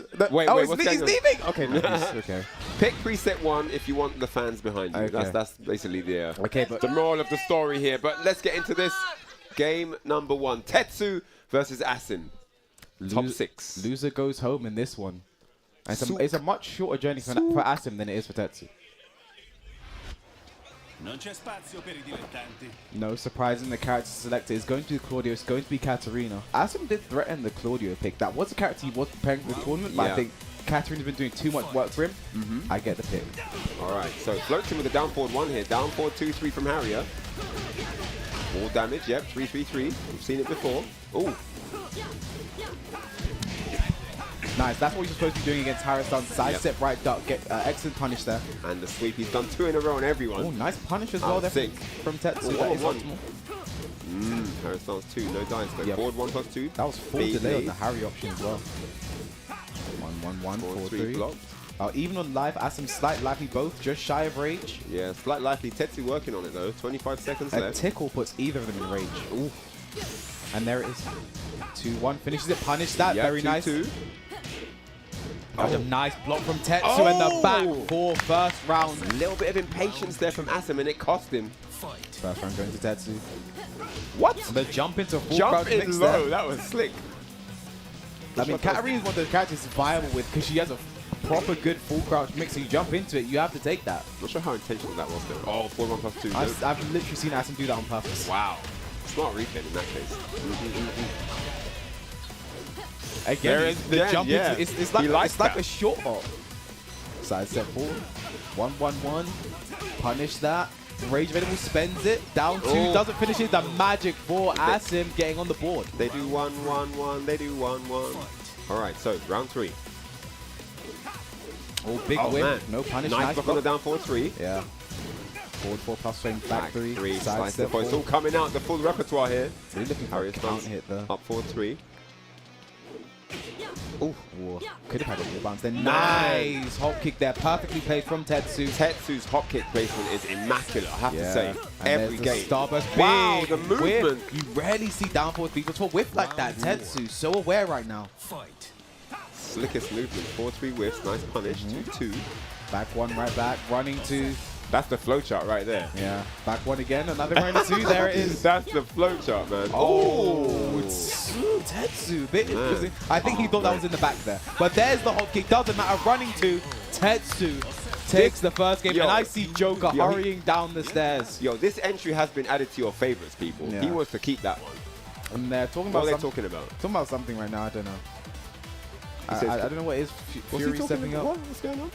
leaving? Okay, no, okay. Pick preset 1 if you want the fans behind you. Okay. That's basically the the moral of the story here. But let's get into this. Game number 1. Tetsu versus Asim. Top 6. Loser goes home in this one. It's a much shorter journey for Asim than it is for Tetsu. No surprising, the character selected is going to be Claudio, it's going to be Katarina. Asim did threaten the Claudio pick. That was a character he was preparing for the tournament, but I think Katarina's been doing too much work for him. I get the pick. Alright, so floats him with a down forward 1 here. Down forward 2-3 from Harrier. All damage, 3-3-3. We've seen it before. Ooh. Nice, that's what you're supposed to be doing against Harrison. Side step, right duck, get excellent punish there. And the sweep, he's done 2 in a row on everyone. Oh, nice punish as well there from Tetsu. That is optimal. Harrison's 2, no dice though. Forward 1+2. That was full delay on the Harry option as well. 1-1-1, 4-3. blocked. Even on live, Asim slight lively, both just shy of rage. Yeah, slight lively. Tetsu working on it though. 25 seconds left. A tickle puts either of them in rage. Ooh. And there it is. 2-1, finishes it, punish that, very nice. 2-2. A nice block from Tetsu in the back for first round. A little bit of impatience there from Asim and it cost him. First round going to Tetsu. What? The jump into full crouch mix low, there. that was slick. I mean, Katarina is one of those characters is viable with because she has a proper good full crouch mix. So you jump into it, you have to take that. Not sure how intentional that was though. Oh, 4-1+2. I've literally seen Asim do that on purpose. Wow. Smart replay in that case. Again, the jump into it's like a short hop. Side step forward. 1-1-1. Punish that. Rage available, spends it. Down 2, doesn't finish it. The magic for Asim getting on the board. They do 1-1-1. They do 1-1. All right, so round 3. Oh, big win. Man. No punish. Nice block on the down forward 3. Yeah. Forward 4 plus swing, back 3. Side step 4. It's all coming out, the full repertoire here. Really looking for a count hit there. Up forward 3. Ooh, could have had a wall bounce there. Nice hop kick there, perfectly placed from Tetsu. Tetsu's hop kick placement is immaculate, I have to say. And Every game. Starburst. Wow, Big the movement. whiff. You rarely see downforce people for whiff like that. Tetsu, so aware right now. Slickest movement, 4-3 whiffs, nice punish, 2-2. Back one, right back, running two. That's the flowchart right there. Yeah, back one again, another running two, there it is. That's the flowchart, man. Oh, Tetsu, bit interesting. I think he thought that was in the back there. But there's the hop kick, doesn't matter, running two. Tetsu takes the first game, and I see Joker hurrying down the stairs. Yo, this entry has been added to your favorites, people. Yeah. He wants to keep that one. And they're talking What about are they talking about? Talking about something right now, I don't know. I don't know what it is. Fury stepping up. What's going on?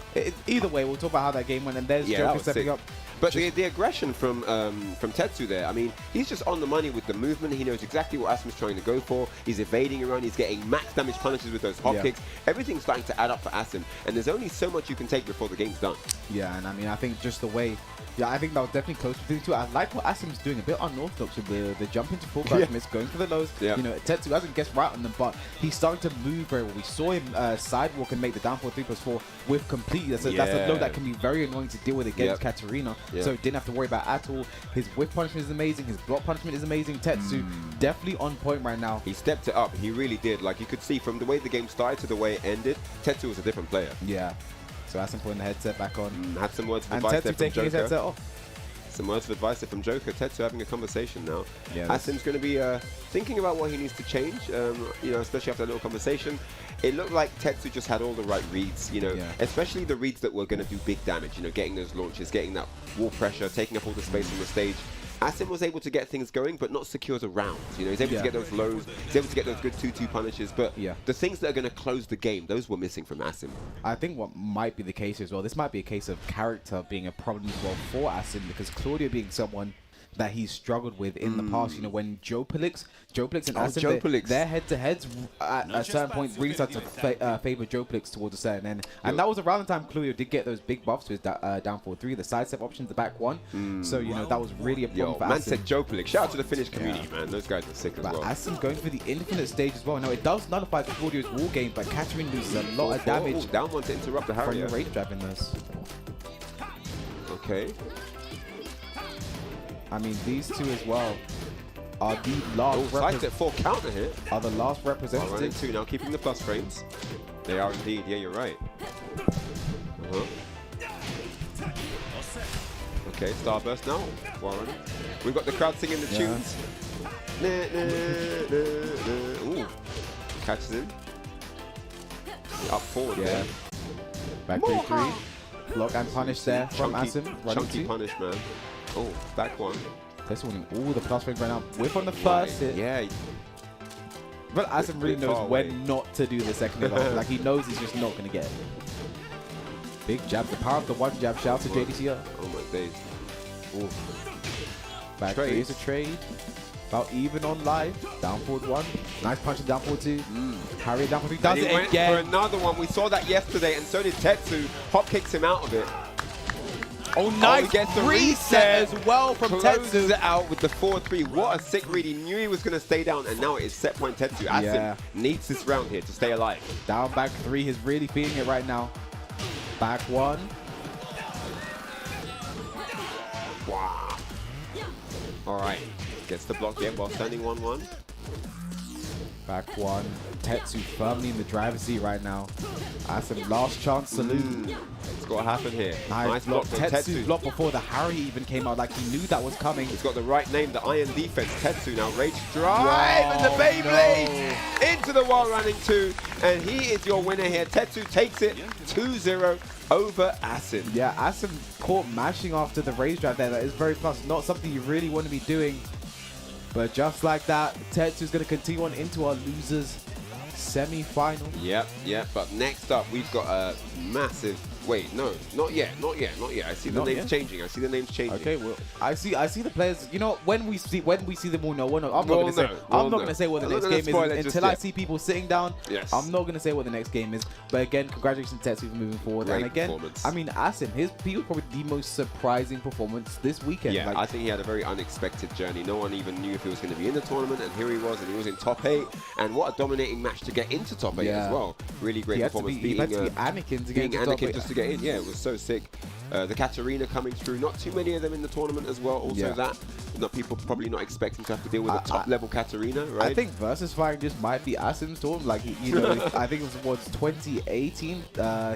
Either way, we'll talk about how that game went, and there's Joker stepping up. But the aggression from Tetsu there, I mean, he's just on the money with the movement. He knows exactly what Asim's trying to go for. He's evading around. He's getting max damage punishes with those hop kicks. Everything's starting to add up for Asim, and there's only so much you can take before the game's done. Yeah, and I mean, I think just the way... Yeah, I think that was definitely close between the two. I like what Asim's doing, a bit unorthodox with the jump into full crouch miss, going for the lows. Yeah. You know, Tetsu hasn't guessed right on them, but he's starting to move very well. We saw him sidewalk and make the down 3+4 with completely. That's a low that can be very annoying to deal with against Katarina. So didn't have to worry about at all. His whiff punishment is amazing. His block punishment is amazing. Tetsu definitely on point right now. He stepped it up. He really did. Like, you could see from the way the game started to the way it ended, Tetsu was a different player. Yeah. So Asim putting the headset back on. Had some words of and advice Tetsu there from taking his Joker. headset off. Some words of advice there from Joker. Tetsu having a conversation now. Yeah, Asim's going to be thinking about what he needs to change, you know, especially after that little conversation. It looked like Tetsu just had all the right reads, you know, especially the reads that were going to do big damage, you know, getting those launches, getting that wall pressure, taking up all the space on the stage. Asim was able to get things going, but not secure the rounds. You know, he's able to get those lows, he's able to get those good 2-2 punishes, but the things that are going to close the game, those were missing from Asim. I think what might be the case as well, this might be a case of character being a problem as well for Asim, because Claudio being someone that he's struggled with in the past. You know, when Joe Pelix and Asim, their head-to-heads at a certain point really started to favor Joe Pelix towards a certain end. And that was around the time Claudio did get those big buffs with down 4-3, the sidestep options, the back one. So, you know, that was really a problem for Asim. Man said Joe Pelix. Shout out to the Finnish community, man. Those guys are sick as well. Asim's going for the infinite stage as well. Now, it does nullify Claudio's wall game, but Katarina loses a lot of damage. Down one to interrupt the Harrier. From the rage driving this. Okay. I mean, these two as well are the last. Sidestep 4 counter hit. Are the last representatives. Running two now, keeping the plus frames. They are indeed. Yeah, you're right. Okay, Starburst now. While running. We've got the crowd singing the tunes. Ooh. Catches him. Up forward there. Back 3-3. Block and punish there from Asim. Chunky punish, man. Oh, back one. This one, all the plus frames right now. Whip on the first hit. Yeah. But Asim really knows when not to do the second hit. Like, he knows he's just not going to get it. Big jab. The power of the one jab. Shout out to JDCR. Oh my days. Ooh. Back three is a trade. About even on live. Down forward one. Nice punch down forward two. Harry down forward three. Does it again. For another one. We saw that yesterday, and so did Tetsu. Hop kicks him out of it. Oh, nice. Gets the reset as well from Tetsu. Closes it out with the 4-3. What a sick read. He knew he was going to stay down, and now it is set point Tetsu. Asim needs this round here to stay alive. Down back three. He's really feeling it right now. Back one. Wow. All right. Gets the block yet while standing 1-1. Back one. Tetsu firmly in the driver's seat right now. Asim last chance salute. It's got to happen here. Nice block. Tetsu's block before the Harry even came out. Like, he knew that was coming. He's got the right name, the iron defense. Tetsu now rage drive and the Beyblade into the wall running two. And he is your winner here. Tetsu takes it 2-0 over Asim. Yeah, Asim caught mashing after the rage drive there. That is very fast. Not something you really want to be doing. But just like that, Tetsu's going to continue on into our losers semi-final. Yep. But next up, we've got a massive Wait, no, not yet. I see the names changing. Okay, well, I see the players. You know, when we see them, we'll know. I'm not gonna say what the next game is until I see people sitting down. Yes. I'm not gonna say what the next game is. But again, congratulations Tetsu for moving forward. Great and again, performance. I mean, Asim, he was probably the most surprising performance this weekend. Yeah, like, I think he had a very unexpected journey. No one even knew if he was going to be in the tournament, and here he was, and he was in top 8. And what a dominating match to get into top 8 as well. Really great performance. He had to be Anakin to get into top 8. Just to get in. Yeah, it was so sick. The Katarina coming through. Not too many of them in the tournament as well. Also that. Not people probably not expecting to have to deal with a top level Katarina, right? I think VSFighting just might be Asim's tournament. Like, you know, I think it was 2018.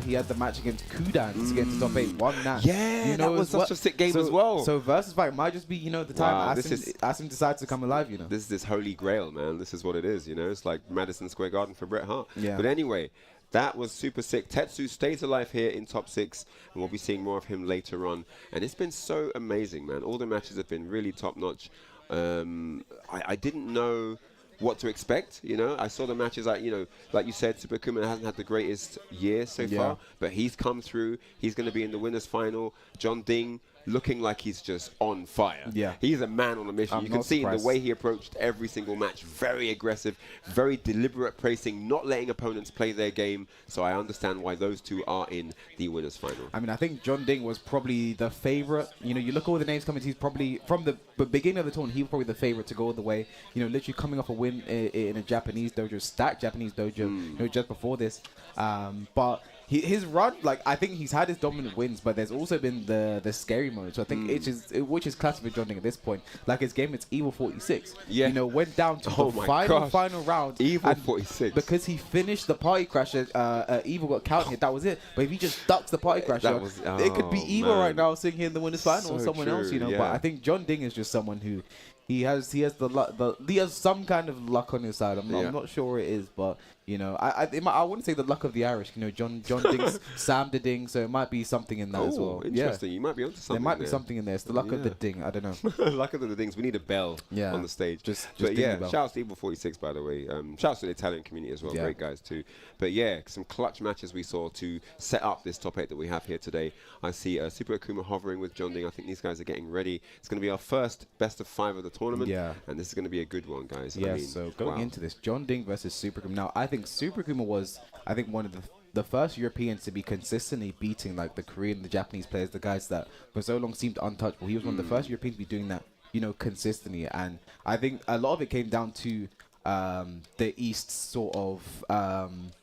He had the match against Kudan to get to top 8. Won that. Yeah, you know, that was such a sick game as well. So VSFighting might just be, you know, the time Asim decides to come alive, you know. This is this holy grail, man. This is what it is, you know. It's like Madison Square Garden for Bret Hart. Yeah. But anyway, that was super sick. Tetsu stays alive here in top 6, and we'll be seeing more of him later on. And it's been so amazing, man. All the matches have been really top notch. I didn't know what to expect, you know. I saw the matches, like, you know, like you said, Super Akouma hasn't had the greatest year so far, but he's come through. He's going to be in the winners final. JeonDDing looking like he's just on fire. Yeah, he's a man on a mission. You can see in the way he approached every single match, very aggressive, very deliberate placing, not letting opponents play their game. So I understand why those two are in the winners final. I mean, I think JeonDDing was probably the favorite. You know, you look at all the names coming, he's probably, from the beginning of the tournament, he was probably the favorite to go all the way. You know, literally coming off a win in a Japanese dojo, stacked Japanese dojo, you know, just before this. But his run, like, I think he's had his dominant wins, but there's also been the scary moments. So I think which is classic for JeonDDing at this point. Like his game, it's Evil 46. Yeah, you know, went down to the final round. Evil 46. Because he finished the party crasher, Evil got count hit. That was it. But if he just ducks the party crasher, it could be Evil right now sitting here in the winners final or someone else, you know. But I think JeonDDing is just someone who he has some kind of luck on his side. I'm not sure it is, but you know, I wouldn't say the luck of the Irish. You know, JeonDDing's JeonDDing, so it might be something in that as well. Interesting. You might be onto something. There might be something in there. It's the luck of the ding. I don't know. Luck of the dings. We need a bell on the stage. But yeah, shout out to Evil 46, by the way. Shout out to the Italian community as well. Great guys too. But yeah, some clutch matches we saw to set up this top 8 that we have here today. I see Super Akouma hovering with JeonDDing. I think these guys are getting ready. It's going to be our first best of 5 of the tournament. Yeah. And this is going to be a good one, guys. Yeah, I mean, so going into this, JeonDDing versus Super Akouma. Now, I think Super Akouma was, I think, one of the first Europeans to be consistently beating, like, the Korean and the Japanese players, the guys that for so long seemed untouchable. He was one of the first Europeans to be doing that, you know, consistently. And I think a lot of it came down to the East sort of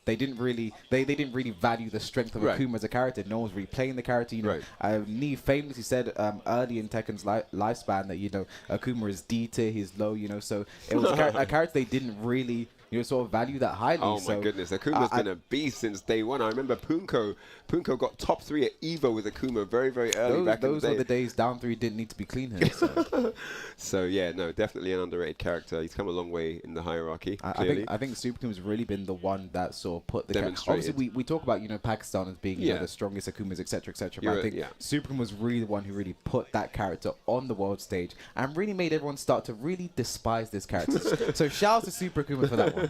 they didn't really value the strength of Akouma as a character. No one's really playing the character, you know. Neve famously said early in Tekken's lifespan that, you know, Akouma is D tier, he's low, you know, so it was a character they didn't really, you know, sort of value that highly. Oh my goodness, Akuma's been a beast since day one. I remember Punko got top 3 at EVO with Akouma very, very early back in the day. Those were the days down 3 didn't need to be clean here. So. So yeah, no, definitely an underrated character. He's come a long way in the hierarchy. I think Super Akuma's really been the one that sort of put the obviously we talk about, you know, Pakistan as being you know, the strongest Akumas, etc., etc. But I think Super Akuma was really the one who really put that character on the world stage and really made everyone start to really despise this character. So shout out to Super Akuma for that one.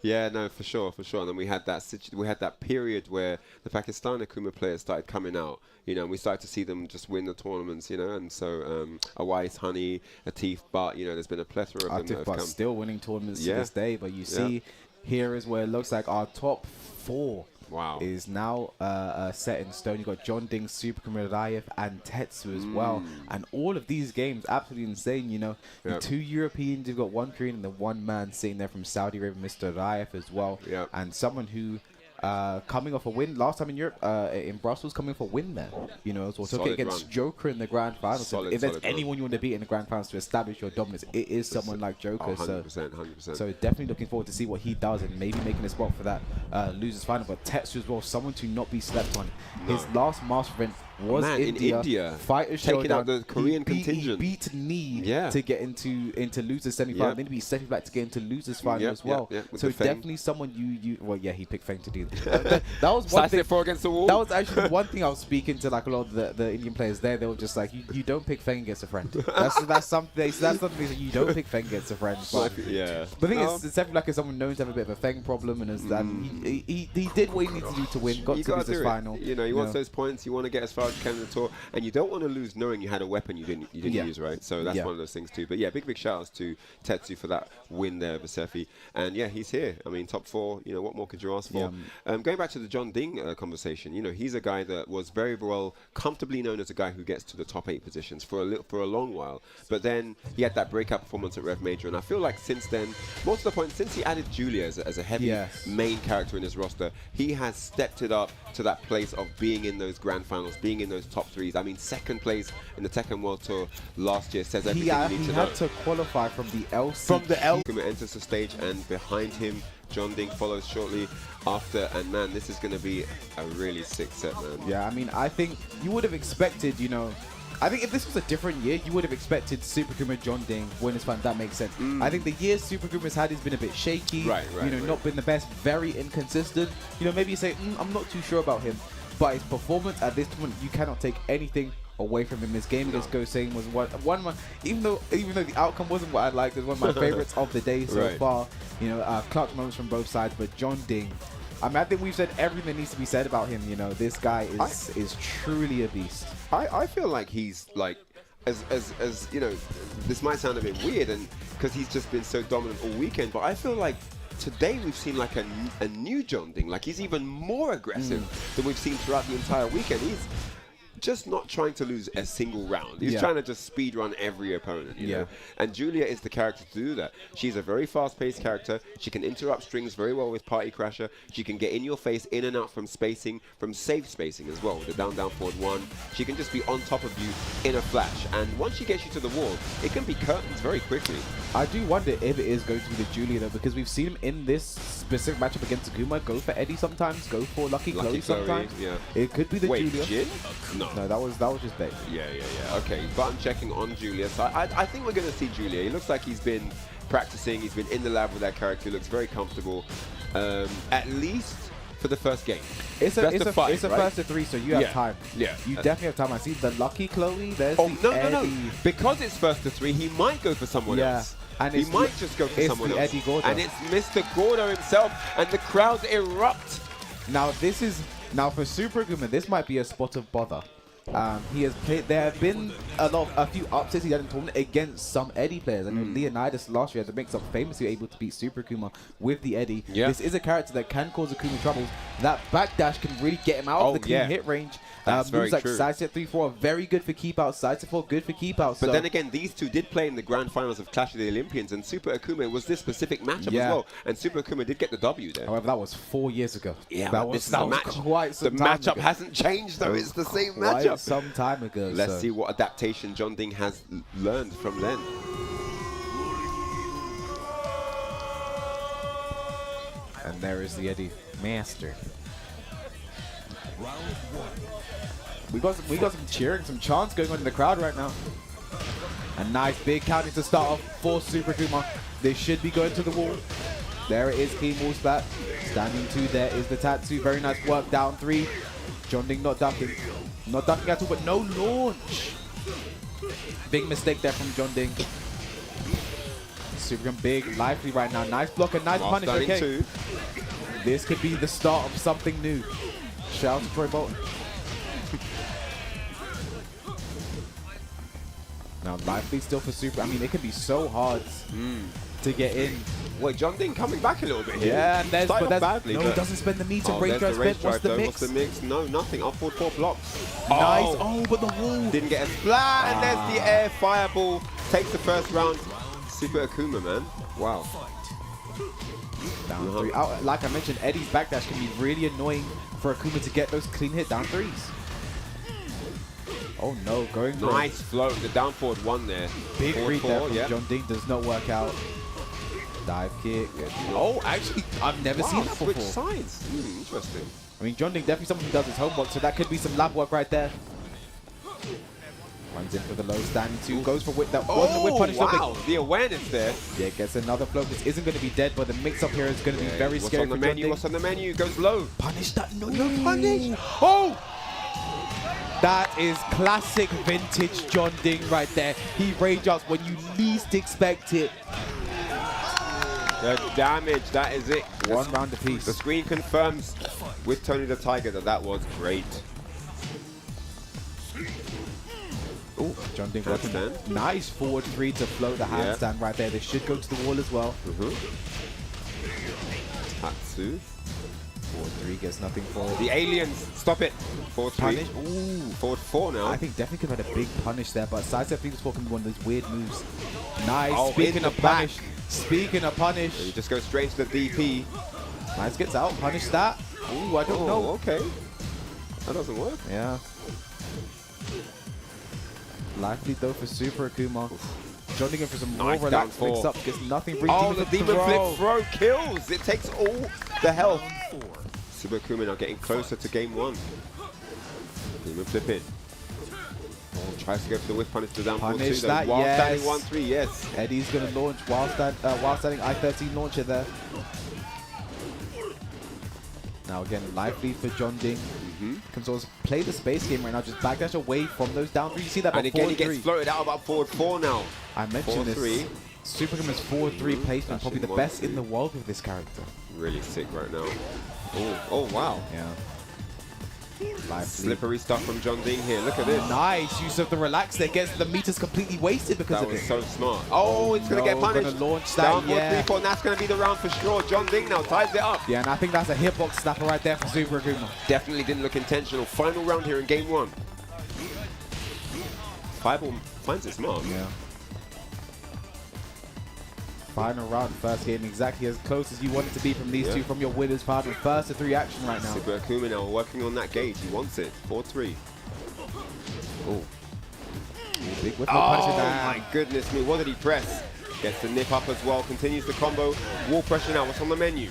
Yeah, no, for sure. And then we had that period where the Pakistan Akouma players started coming out, you know, and we started to see them just win the tournaments, you know, and so Awais, Honey, Atif, but you know, there's been a plethora of them that have come. Still winning tournaments to this day, but you see, here is where it looks like our top 4 is now set in stone. You've got JeonDDing, Super Akouma, Raef, and Tetsu as well. And all of these games, absolutely insane, you know. The 2 Europeans, you've got 1 Korean and the 1 man sitting there from Saudi Arabia, Mr. Raef as well. And someone who, coming off a win last time in Europe, in Brussels, coming off a win there, you know, so took it against Joker in the grand final. So if there's anyone you want to beat in the grand finals to establish your dominance, it is someone like Joker. 100%. So definitely looking forward to see what he does and maybe making a spot for that losers final. But Tetsu as well, someone to not be slept on. His last master event was India. Fighters taking out the Korean contingent. He beat Knee to get into losers semi-final. Then he beat Steffi Black to get into losers final as well. So definitely someone you well, yeah, he picked Feng to do that. That was one thing. Against the wall. That was actually one thing I was speaking to like a lot of the Indian players there. They were just like, you don't pick Feng against a friend. That's something. So that's something that you don't pick Feng against a friend. But the thing is, Steffi Black is someone known to have a bit of a Feng problem, and he did what he needed to do to win. Got to losers final. You know, he wants those points. You want to get as far as you can in the tour, and you don't want to lose knowing you had a weapon you didn't use, right? So that's one of those things too. But yeah, big shout outs to Tetsu for that win there, VSFi. And yeah, he's here. I mean, top 4. You know, what more could you ask for? Going back to the JeonDDing conversation, you know, he's a guy that was very well comfortably known as a guy who gets to the top 8 positions for a long while. But then he had that breakout performance at Rev Major, and I feel like since then, most of the points, since he added Julia as a heavy main character in his roster, he has stepped it up to that place of being in those grand finals, being in those top 3s. I mean, 2nd place in the Tekken World Tour last year says everything you need to know. He had to qualify from the LC. From the LC. Akouma enters the stage, and behind him, JeonDDing follows shortly after. And man, this is going to be a really sick set, man. Yeah, I mean, I think you would have expected, you know, I think if this was a different year, you would have expected Super Akouma JeonDDing winners final. That makes sense. I think the year Super Akuma's had has been a bit shaky. Not been the best, very inconsistent. You know, maybe you say, I'm not too sure about him. But his performance at this point, you cannot take anything away from him. His game against Gosain was one of my, even though the outcome wasn't what I liked, it was one of my favorites of the day so far. You know, clutch moments from both sides, but JeonDDing, I mean, I think we've said everything that needs to be said about him. You know, this guy is truly a beast. I feel like he's like, as you know, this might sound a bit weird, and because he's just been so dominant all weekend, but I feel like today we've seen like a new JeonDDing. Like, he's even more aggressive than we've seen throughout the entire weekend. He's just not trying to lose a single round. He's trying to just speed run every opponent, you know? And Julia is the character to do that. She's a very fast-paced character. She can interrupt strings very well with Party Crasher. She can get in your face, in and out from spacing, from safe spacing as well, with the down, forward 1. She can just be on top of you in a flash. And once she gets you to the wall, it can be curtains very quickly. I do wonder if it is going to be the Julia, though, because we've seen him in this specific matchup against Akouma go for Eddie sometimes, go for Lucky Chloe sometimes. It could be the Julia. Jin? No, that was just bait. Yeah. Okay, button checking on Julia. So I think we're going to see Julia. He looks like he's been practicing. He's been in the lab with that character. He looks very comfortable. At least for the first game. It's a first to 3, so you have time. Yeah. You definitely have time. I see the Lucky Chloe. There's no. Because it's first to 3, he might go for someone else. And he might just go for someone else. Eddie Gordo. And it's Mr. Gordo himself, and the crowds erupt. Now for Super Akouma, this might be a spot of bother. He has played. There have been a few upsets he had in tournament against some Eddie players. I know Leonidas last year had the mix-up famously able to beat Super Akouma with the Eddie. This is a character that can cause Akouma troubles. That backdash can really get him out of the clean hit range. That's very like true. Side set 3-4 are very good for keep outs. Side set 4 good for keep outs. But then again, these two did play in the grand finals of Clash of the Olympians, and Super Akouma was this specific matchup as well. And Super Akouma did get the W there. However, that was 4 years ago. Yeah, that was quite some time ago. The matchup hasn't changed though. It's the same matchup. Some time ago. Let's see what adaptation JeonDDing has learned from then. And there is the Eddie Master. We got some cheering, some chants going on in the crowd right now. A nice big counter to start off for Super Akouma. They should be going to the wall. There it is, clean wall splat. Standing 2, there is the Tetsu. Very nice work, down 3. JeonDDing not ducking. Not ducking at all, but no launch. Big mistake there from JeonDDing. Super Akouma big, lively right now. Nice block and nice punish. Okay. This could be the start of something new. Shout out to Troy Bolton. Now, lively still for Super. I mean, it can be so hard to get in. Wait, JeonDDing coming back a little bit here. Yeah, and there's badly, no, he doesn't spend the meter. Rage drive spent. What's the mix? What's the mix? No, nothing. Up forward 4 blocks. Nice. Oh, but the wall. Didn't get a splat, and there's the air fireball. Takes the first round. Super Akouma, man. Wow. Down 3. Like I mentioned, Eddie's backdash can be really annoying for Akouma to get those clean hit down 3s. Oh no, going for nice float. The down forward 1 there. Big read there from JeonDDing does not work out. Dive kick. Oh, actually, I've never seen that before. Switch sides. Interesting. I mean, JeonDDing definitely someone who does his homework, so that could be some lab work right there. Runs in for the low standing 2, goes for whip. That wasn't a whip punish. Wow, the awareness there. Yeah, gets another float. This isn't going to be dead, but the mix-up here is going to be very scary for JeonDDing. What's on the menu? Goes low. Punish that. No punish. Oh! That is classic vintage JeonDDing right there. He rage ups when you least expect it. The damage, that is it. One round apiece. The screen confirms with Tony the Tiger that was great. Oh, JeonDDing working. Nice forward 3 to float the handstand right there. This should go to the wall as well. Tetsu. Forward 3 gets nothing for it. The aliens, stop it. Forward 3. Punish. Ooh. Forward 4 now. I think definitely could have had a big punish there, but sidestep thing was talking one of those weird moves. Nice. Oh, Speaking of punish. Speaking of punish. So you just go straight to the DP. Nice gets out. Punish that. Ooh, I don't know. Okay. That doesn't work. Yeah. Lively though for Super Akouma. JeonDDing for some more relaxed mix-up. Gets nothing. Oh, the demon flip throw kills. It takes all the health. Super Akouma now getting closer to game 1. Demon flip in. Tries to go for the whiff punish to down 4-2. Punish that, while yes. standing 1-3, yes. Eddie's going to launch while standing I-13 launcher there. Now again, lively for JeonDDing. Can sort of play the space game right now, just backdash away from those down 3. You see that, and again he gets floated out about forward 4 now. I mentioned this. Super Akouma's forward 3 placement, probably the best in the world with this character. Really sick right now. Oh wow. Yeah. Slippery stuff from JeonDDing here. Look at this. Nice use of the relax there. Gets the meters completely wasted because of it. That was so smart. Oh, it's going to get punished. Going to launch that, down 4-3-4, and that's going to be the round for sure. JeonDDing now ties it up. Yeah, and I think that's a hitbox snapper right there for Super Akouma. Definitely didn't look intentional. Final round here in game 1. Fireball finds it smart. Yeah. Final round, first game, exactly as close as you want it to be from these two, from your winners part of first to 3 action right now. Super Akouma now working on that gauge. He wants it. 4-3. Oh. Big whip my goodness me. What did he press? Gets the nip up as well. Continues the combo. Wall pressure now. What's on the menu?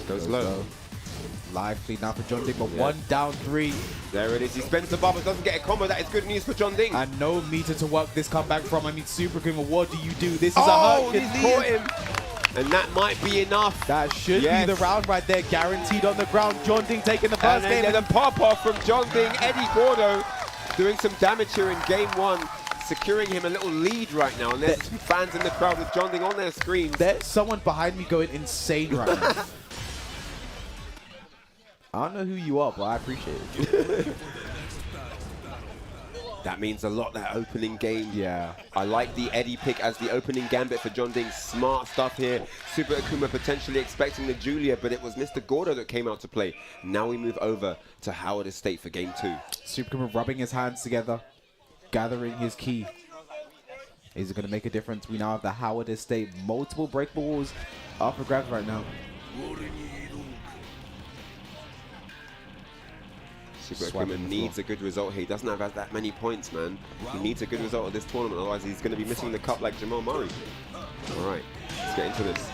Goes low. Lively now for JeonDDing, but 1 down 3. There it is. He spends the bubbles, doesn't get a combo. That is good news for JeonDDing. And no meter to work this comeback from. I mean, Super Akouma, what do you do? This is a hurt. He's caught him. And that might be enough. That should be the round right there. Guaranteed on the ground. JeonDDing taking the first game. And then a pop-off from JeonDDing. Eddie Gordo doing some damage here in game 1. Securing him a little lead right now. And there's some fans in the crowd with JeonDDing on their screens. There's someone behind me going insane right now. I don't know who you are, but I appreciate it. That means a lot, that opening game. Yeah. I like the Eddie pick as the opening gambit for JeonDDing. Smart stuff here. Super Akouma potentially expecting the Julia, but it was Mr. Gordo that came out to play. Now we move over to Howard Estate for game 2. Super Akouma rubbing his hands together, gathering his key. Is it going to make a difference? We now have the Howard Estate. Multiple breakable walls up for grabs right now. Super Akouma needs a good result here. He doesn't have that many points, man. He needs a good result of this tournament, otherwise he's going to be missing the cup like Jamal Murray. All right, let's get into this.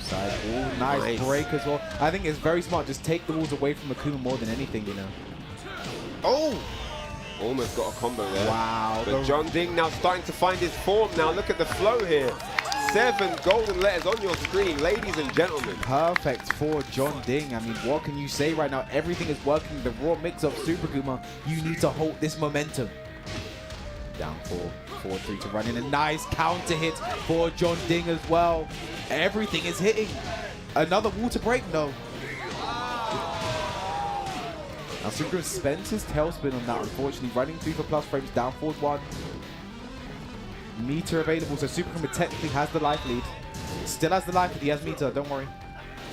Side wall, nice break as well. I think it's very smart. Just take the walls away from Akouma more than anything, you know. Oh! Almost got a combo there. Wow. But JeonDDing now starting to find his form now. Look at the flow here. 7 golden letters on your screen, ladies and gentlemen. Perfect for JeonDDing. I mean, what can you say right now? Everything is working. The raw mix of Super Akouma. You need to hold this momentum. Down 4-3 to run in. A nice counter hit for JeonDDing as well. Everything is hitting. Another wall to break? No. Now Super Akouma spends his tailspin on that, unfortunately. Running 3 for plus frames, down 4-1. Meter available, so Super Akouma technically has the life lead. Still has the life lead, he has meter, don't worry.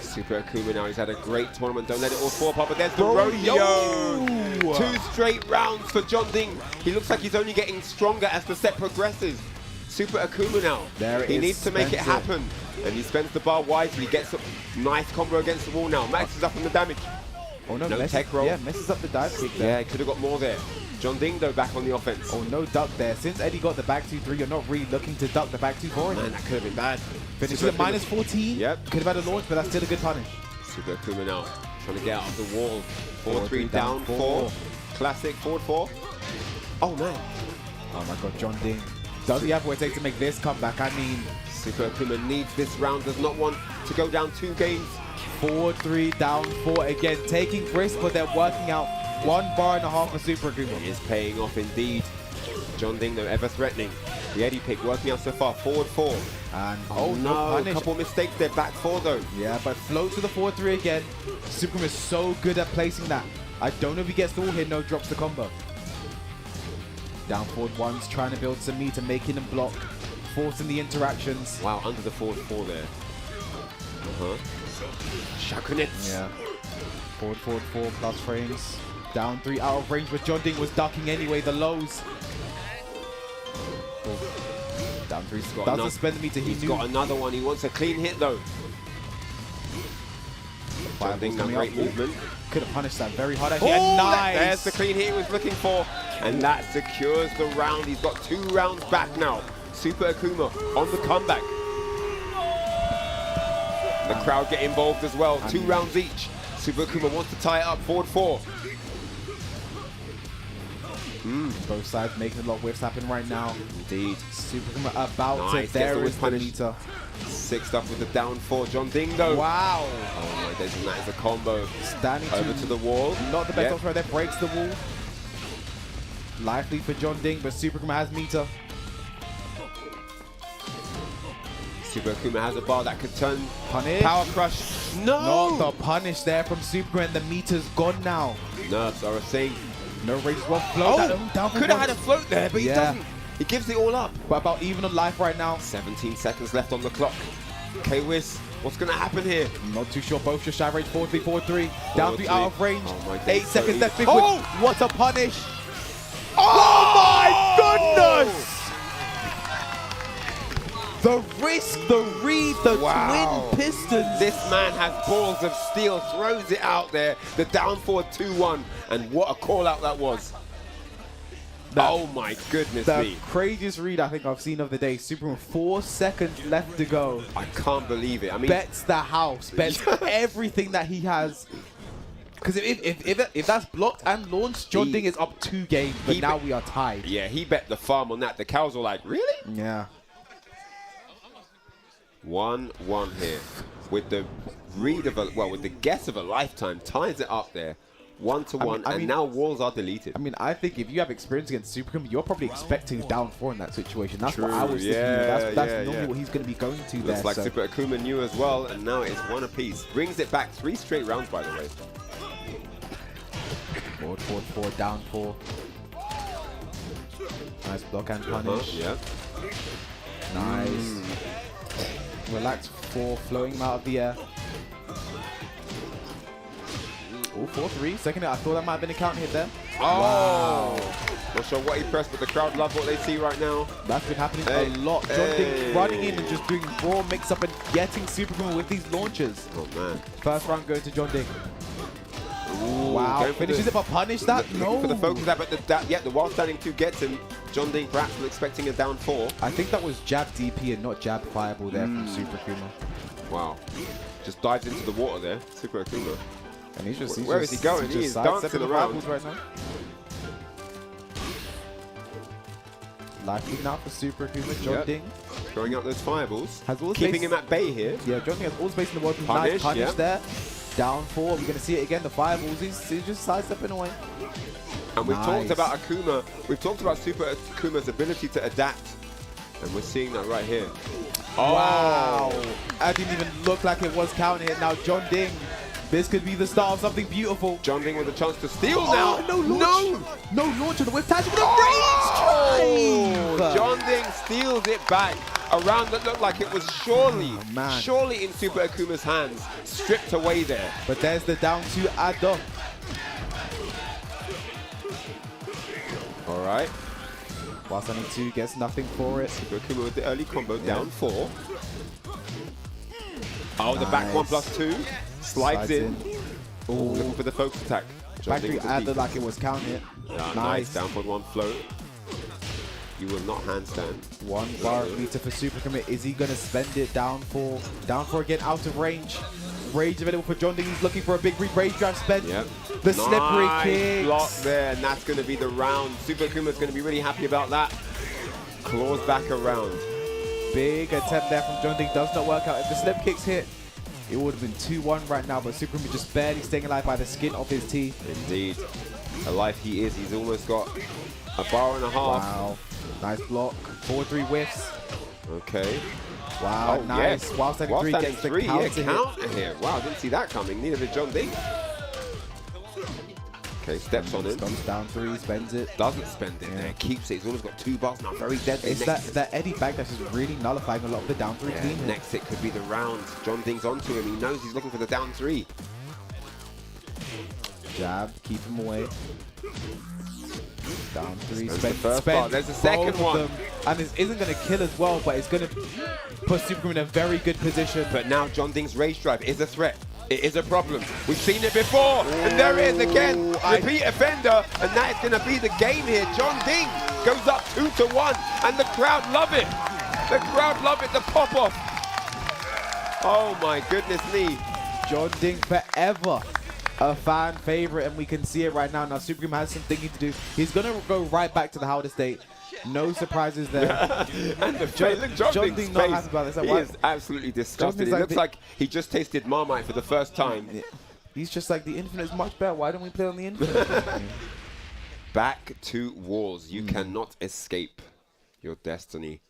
Super Akouma now, he's had a great tournament, don't let it all fall apart, but there's the rodeo! 2 straight rounds for JeonDDing. He looks like he's only getting stronger as the set progresses. Super Akouma now, he needs to make it happen. And he spends the bar wisely, gets a nice combo against the wall now. Maxes up on the damage. Oh no, tech roll. Yeah, messes up the dive kick there. Yeah, he could have got more there. JeonDDing though back on the offense. Oh, no duck there. Since Eddie got the back 2-3, you're not really looking to duck the back 2-4. Man, that could have been bad. Finishes at minus 14. Yep. Could have had a launch, but that's still a good punish. Super Akouma now trying to get out of the wall. 4-3 down 4. classic forward 4. Oh man. Oh my god, JeonDDing. Does he have what it takes to make this comeback? I mean, Super Akouma needs this round, does not want to go down 2 games. 4-3, down 4 again, taking risks, but they're working out. 1.5 bars for Super Akouma. It is paying off indeed. JeonDDing, though, ever threatening. The Eddie pick working out so far, forward 4. And oh no, a couple mistakes there, back 4 though. Yeah, but float to the 4-3 again. Super Akouma is so good at placing that. I don't know if he gets the wall here, no drops the combo. Down forward ones, trying to build some meter, making them block, forcing the interactions. Wow, under the forward 4 there. Shakunetsu. Yeah. Forward 4 plus frames. Down 3 out of range, but JeonDDing was ducking anyway, the lows. Oh. Down 3, doesn't spend the meter. He's got another one, he wants a clean hit though. JeonDDing, now great movement. Could have punished that very hard actually. Oh, nice! There's the clean hit he was looking for. And that secures the round. He's got 2 rounds back now. Super Akouma on the comeback. The crowd get involved as well. 2 rounds each. Super Akouma wants to tie it up. Forward 4. Both sides making a lot of whiffs happen right now. Indeed. Super Akouma about to. There is the meter. 6th up with the down 4. JeonDDing though. Wow. Oh my days, and that is a combo. Standing over to the wall. Not the best option right there. Breaks the wall. Lively for JeonDDing, but Super Akouma has meter. Super Akouma has a bar that could turn punish. Power crush. No! Not the punish there from Super Akouma, and the meter's gone now. Nerves are a thing. No range well float. Oh, could have had a float there, but he doesn't. He gives it all up. But about even on life right now. 17 seconds left on the clock. K-Wiz, what's going to happen here? Not too sure. Both just shy range. 4-3, 4-3. Down 3 out of range. Oh my 8 seconds left. Oh! What a punish. Oh my goodness! The risk, the read, the twin pistons. This man has balls of steel, throws it out there. The down forward 2-1, and what a call out that was. Oh my goodness me. The craziest read I think I've seen of the day. Superman, 4 seconds left to go. I can't believe it. I mean, bets the house, bets everything that he has. Because if that's blocked and launched, JeonDDing is up 2 games, but now we are tied. Yeah, he bet the farm on that. The cows were like, really? Yeah. 1-1 here. With the read of a, well, with the guess of a lifetime, ties it up there. 1-1, and now walls are deleted. I mean, I think if you have experience against Super Akouma, you're probably expecting down 4 in that situation. That's True, what I was thinking. That's normally what he's going to be going to there. Looks like Super Akouma knew as well, and now it's 1 apiece. Brings it back 3 straight rounds, by the way. Forward, 4, down 4. Nice block and punish. Yeah. Nice. Relaxed 4, floating him out of the air. Oh, 4-3. Second hit. I thought that might have been a counter hit there. Oh! Wow. Not sure what he pressed, but the crowd love what they see right now. That's been happening a lot. JeonDDing running in and just doing raw mix-up and getting Super Akouma with these launches. Oh, man. First round going to JeonDDing. Ooh, wow. Finishes it, but punish that? No. For the focus that, but the while standing 2 gets him. JeonDDing perhaps was expecting a down 4. I think that was jab DP and not jab fireball there from Super Akouma. Wow. Just dives into the water there, Super Akouma. And he's just, where is he going? He is dancing around. Right now. Life leaving out for Super Akouma. JeonDDing. Throwing out those fireballs. Has all keeping him at bay here. Yeah, JeonDDing has all space in the world. Nice punish there. Down 4. We're going to see it again. The fireballs. He's just sidestepping away. And we've talked about Akouma. We've talked about Super Akuma's ability to adapt. And we're seeing that right here. Oh. Wow. That didn't even look like it was counter hit. Now JeonDDing. This could be the start of something beautiful. JeonDDing with a chance to steal now. No launch. No launch on the whip tag with a range drive. JeonDDing steals it back. A round that looked like it was surely in Super Akuma's hands. Stripped away there. But there's the down 2 add-on. All right. While standing 2 gets nothing for it. Super Akouma with the early combo, down 4. Oh, the back 1+2. Slides in. Ooh. Looking for the focus attack. Back 3 added like it was counter hit. Nice. Down for 1 float. You will not handstand. 1 bar of meter for Super Akouma. Is he going to spend it down 4? Down 4 again, out of range. Rage available for JeonDDing. He's looking for a big rage drive spend. Yep. The slippery Nice kick. block there, and that's going to be the round. Super Akuma's going to be really happy about that. Claws back around. Big attempt there from JeonDDing. Does not work out. If the slip kicks hit, it would have been 2-1 right now, but Super Akuma just barely staying alive by the skin of his teeth. Indeed. Alive he is. He's almost got a bar and a half. Wow. Nice block. 4-3 whiffs. Okay. Wow, nice. Yes. While standing 3 gets the counter counter here. Wow, didn't see that coming. Neither did JeonDDing. Okay, steps on him. Comes down 3, spends it. Doesn't spend it there. Keeps it. He's almost got 2 bars now. Very deadly. It's that Eddie back that's just really nullifying a lot of the down 3 team. Next hit could be the round. JeonDDing's onto him. He knows he's looking for the down 3. Jab, keep him away. Down 3, Spends the first bar. There's the second one. And this isn't going to kill as well, but it's going to put Super Akuma in a very good position. But now JeonDDing's rage drive is a threat. It is a problem. We've seen it before, and there it is again. Repeat offender, and that is going to be the game here. JeonDDing goes up 2-1, and the crowd love it. The crowd love it, the pop-off. Oh my goodness me. JeonDDing forever a fan favorite, and we can see it right now. Now Super Akuma has some thinking to do. He's going to go right back to the Howder state. No surprises there. And the JeonDDing's not happy about this. He is absolutely disgusted. It looks like he just tasted Marmite for the first time. He's just like, the Infinite is much better. Why don't we play on the Infinite? Back to walls. You cannot escape your destiny.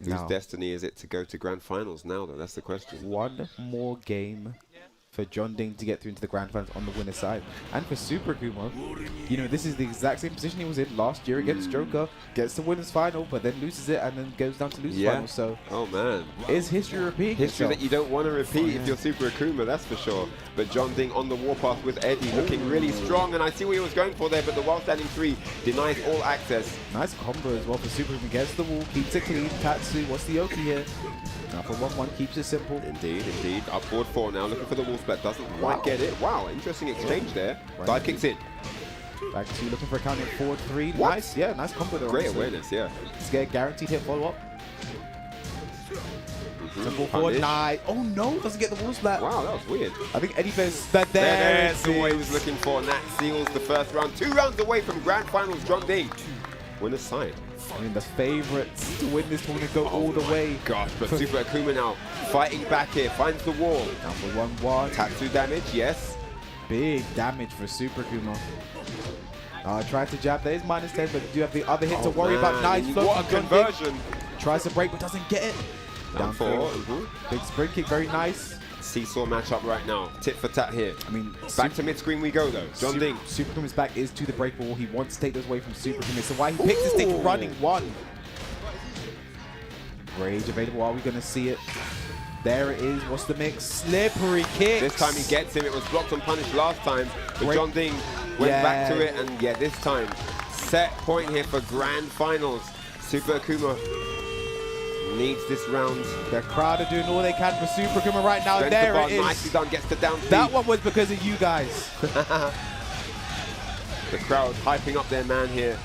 Whose destiny is it to go to grand finals now, though? That's the question. One more game for JeonDDing to get through into the grand finals on the winner's side. And for Super Akuma, you know, this is the exact same position he was in last year against Joker. Gets the winner's final, but then loses it and then goes down to loser's final. So, oh man, is history repeating history itself? that you don't want to repeat if you're Super Akuma, that's for sure. But JeonDDing on the warpath with Eddie, looking really strong, and I see what he was going for there, but the while standing 3 denies all access. Nice combo as well for Super Akuma. Gets the wall, keeps it clean. Tetsu, what's the Oki here? Now for 1-1, keeps it simple. Indeed, indeed. Up forward 4 now, looking for the wall splat, doesn't quite get it. Wow, interesting exchange there. Dive kicks in. Back to looking for a counter 4-3. Nice, yeah, nice combo there. Great awareness, yeah. Scared, guaranteed hit follow up. Simple forward, nice. Oh no, doesn't get the wall splat. Wow, that was weird. I think Eddie Bear's that there's the way he was looking for, and that seals the first round. 2 rounds away from grand finals, JeonDDing. Winner's side. I mean, the favorites to win this tournament go all the way. Gosh, but Super Akuma now fighting back here, finds the wall. Down for 1-1. Tetsu damage, yes. Big damage for Super Akuma. Tried to jab, there is -10, but you do have the other hit to worry about. Nice flow. What a conversion. Tries to break, but doesn't get it. Down 4. Big sprint kick, very nice. Seesaw matchup right now. Tit for tat here. I mean, back to mid-screen we go, though. JeonDDing. Super Akuma's back is to the break wall. He wants to take those away from Super Akuma. So why he picks the stick running 1. Rage available. Are we going to see it? There it is. What's the mix? Slippery kick. This time he gets him. It was blocked and punished last time. But JeonDDing went back to it. And yeah, this time, set point here for grand finals. Super Akuma needs this round. The crowd are doing all they can for Super Akuma right now. Spends there the bar, it is. Nicely done. Gets the down speed. That one was because of you guys. The crowd hyping up their man here.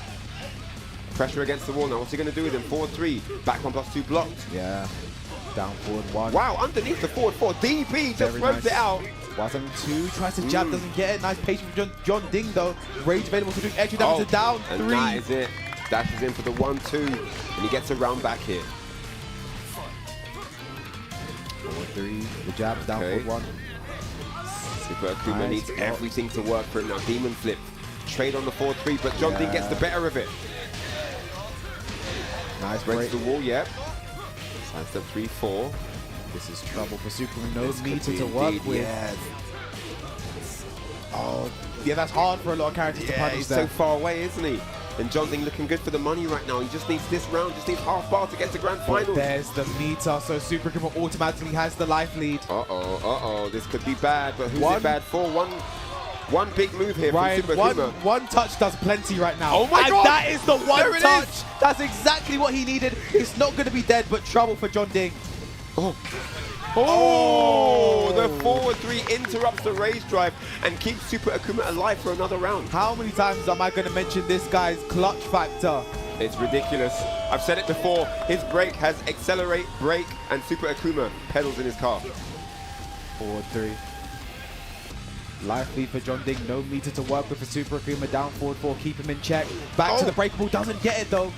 Pressure against the wall now. What's he going to do with him? 4-3. Back 1+2 blocked. Yeah. Down forward 1. Wow, underneath the forward 4. DP just throws it out. While 2 tries to jab, doesn't get it. Nice patience from JeonDDing though. Rage available to do extra damage to down 3. And that is it. Dashes in for the 1-2. And he gets a round back here. 4-3. The jab's down forward 1. Super Akuma needs everything to work for him now. Demon flip. Trade on the 4-3, but JeonDDing gets the better of it. Nice breaks the wall, yep. Side step 3-4. This is trouble for Super Akuma. No meter to work with. Yes. Oh, yeah, that's hard for a lot of characters to punish. He's so far away, isn't he? And JeonDDing looking good for the money right now. He just needs this round, just needs half bar to get to grand finals. There's the meter, so Super Akuma automatically has the life lead. Uh-oh. This could be bad, but who's it bad for? One big move here from Super Akuma. One touch does plenty right now. Oh my God! That is the one touch. That's exactly what he needed. It's not going to be dead, but trouble for JeonDDing. The forward 3 interrupts the rage drive and keeps Super Akuma alive for another round. How many times am I going to mention this guy's clutch factor? It's ridiculous. I've said it before. His brake has accelerate, brake, and Super Akuma pedals in his car. forward 3. Life lead for JeonDDing, no meter to work with for Super Akouma. Down forward 4, keep him in check. Back to the breakable, doesn't get it though.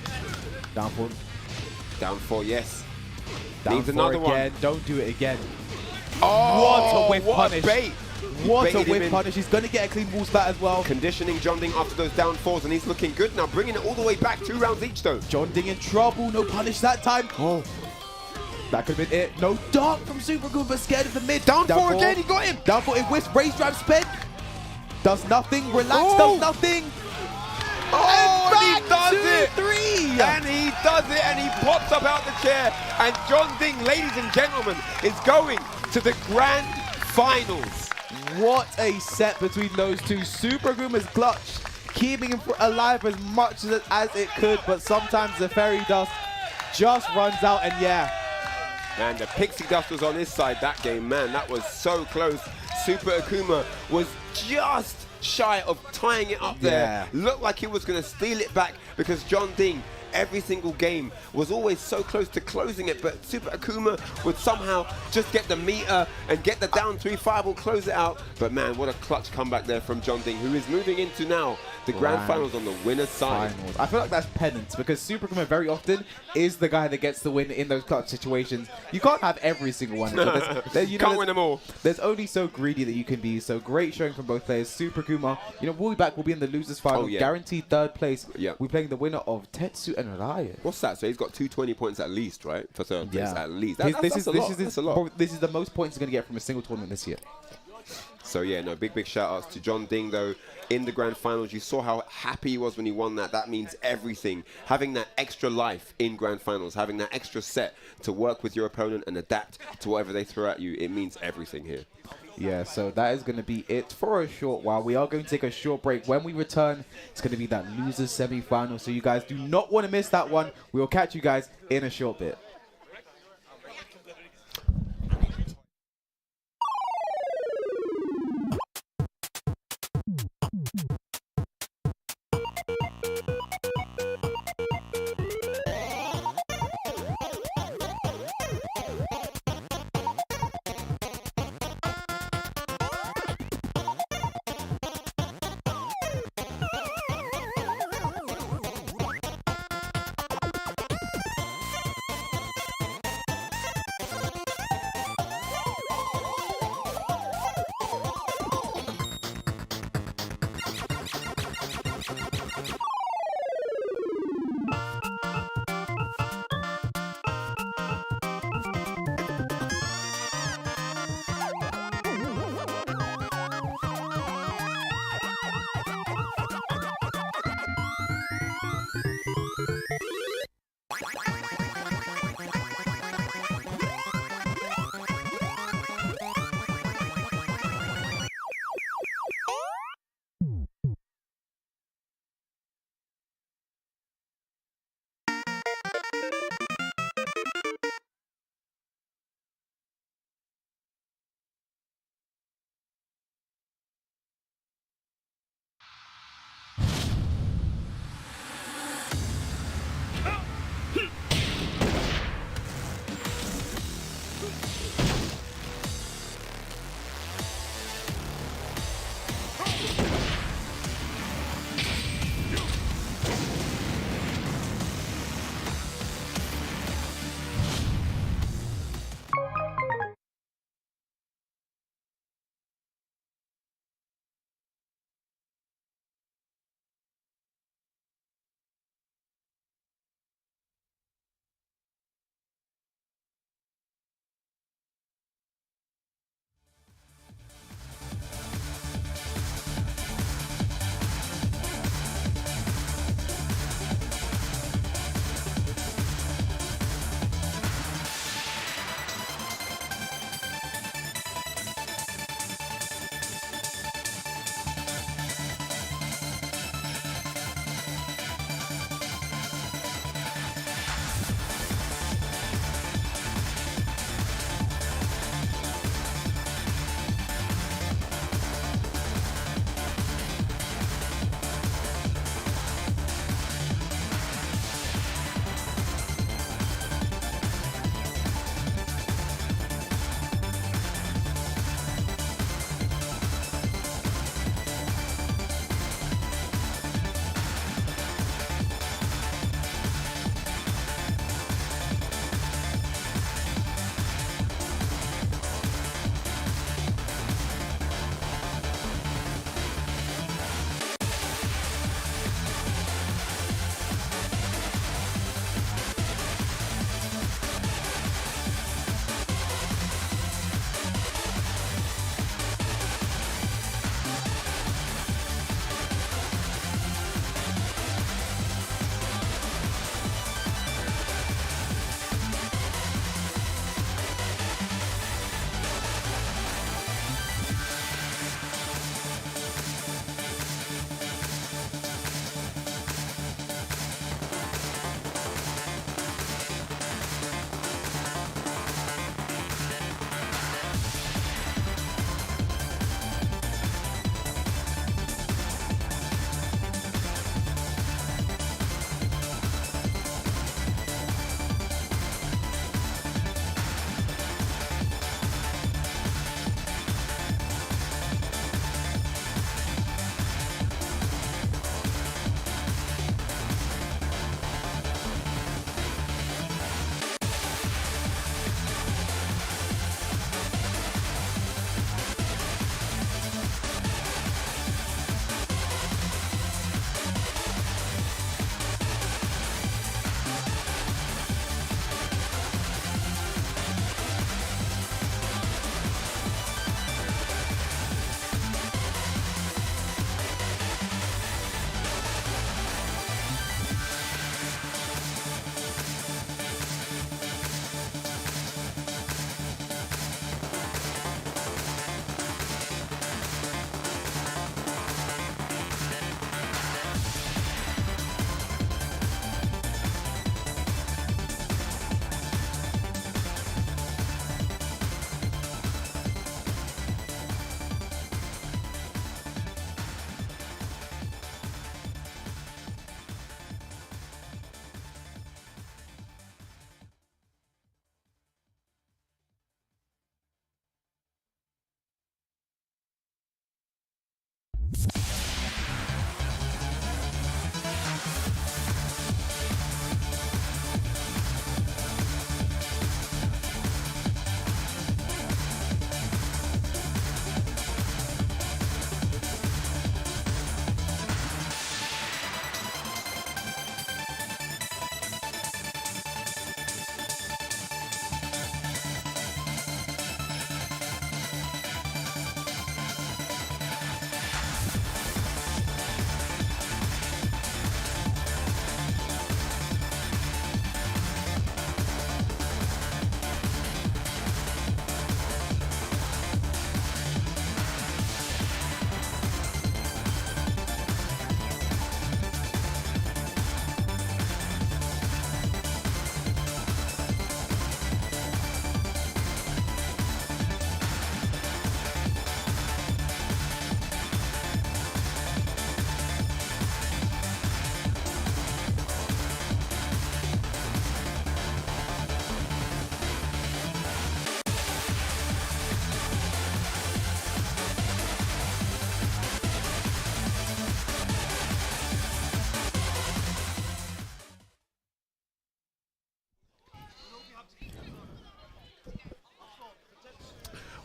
Down forward. Down 4, yes. Down Needs 4 another again, one. don't do it again. Oh, what a whiff punish. A bait. What a whiff punish. He's going to get a clean wall splat as well. Conditioning JeonDDing after those down 4s, and he's looking good now, bringing it all the way back. 2 rounds each though. JeonDDing in trouble, no punish that time. Oh. That could have been it. No dart from Super Akouma, but scared of the mid. Down 4 again, he got him. Down 4, it whiffs, raise drive sped. Does nothing, relax, does nothing. Oh, and he does it! 3! And he does it, and he pops up out the chair. And JeonDDing, ladies and gentlemen, is going to the grand finals. What a set between those two. Super Akuma's clutch, keeping him alive as much as it could, but sometimes the fairy dust just runs out, and yeah. Man, the pixie dust was on his side that game, man. That was so close. Super Akouma was just shy of tying it up there. Looked like he was going to steal it back because JeonDDing, every single game, was always so close to closing it, but Super Akouma would somehow just get the meter and get the down 3 fireball, close it out. But man, what a clutch comeback there from JeonDDing, who is moving into now the grand finals on the winner's side. I feel like that's penance because Super Akouma very often is the guy that gets the win in those clutch situations. You can't have every single one. Can't win them all. There's only so greedy that you can be. So great showing from both players. Super Akouma, you know, we'll be back. We'll be in the losers final. Guaranteed 3rd place. We're playing the winner of Tetsu and Raef. What's that? So he's got 220 points at least, right? For 3rd place at least. This is the most points he's going to get from a single tournament this year. So yeah, no, big shout outs to JeonDDing though in the grand finals. You saw how happy he was when he won that. That means everything. Having that extra life in grand finals, having that extra set to work with your opponent and adapt to whatever they throw at you, it means everything here. Yeah, so that is going to be it for a short while. We are going to take a short break. When we return, it's going to be that losers semi-final. So you guys do not want to miss that one. We will catch you guys in a short bit.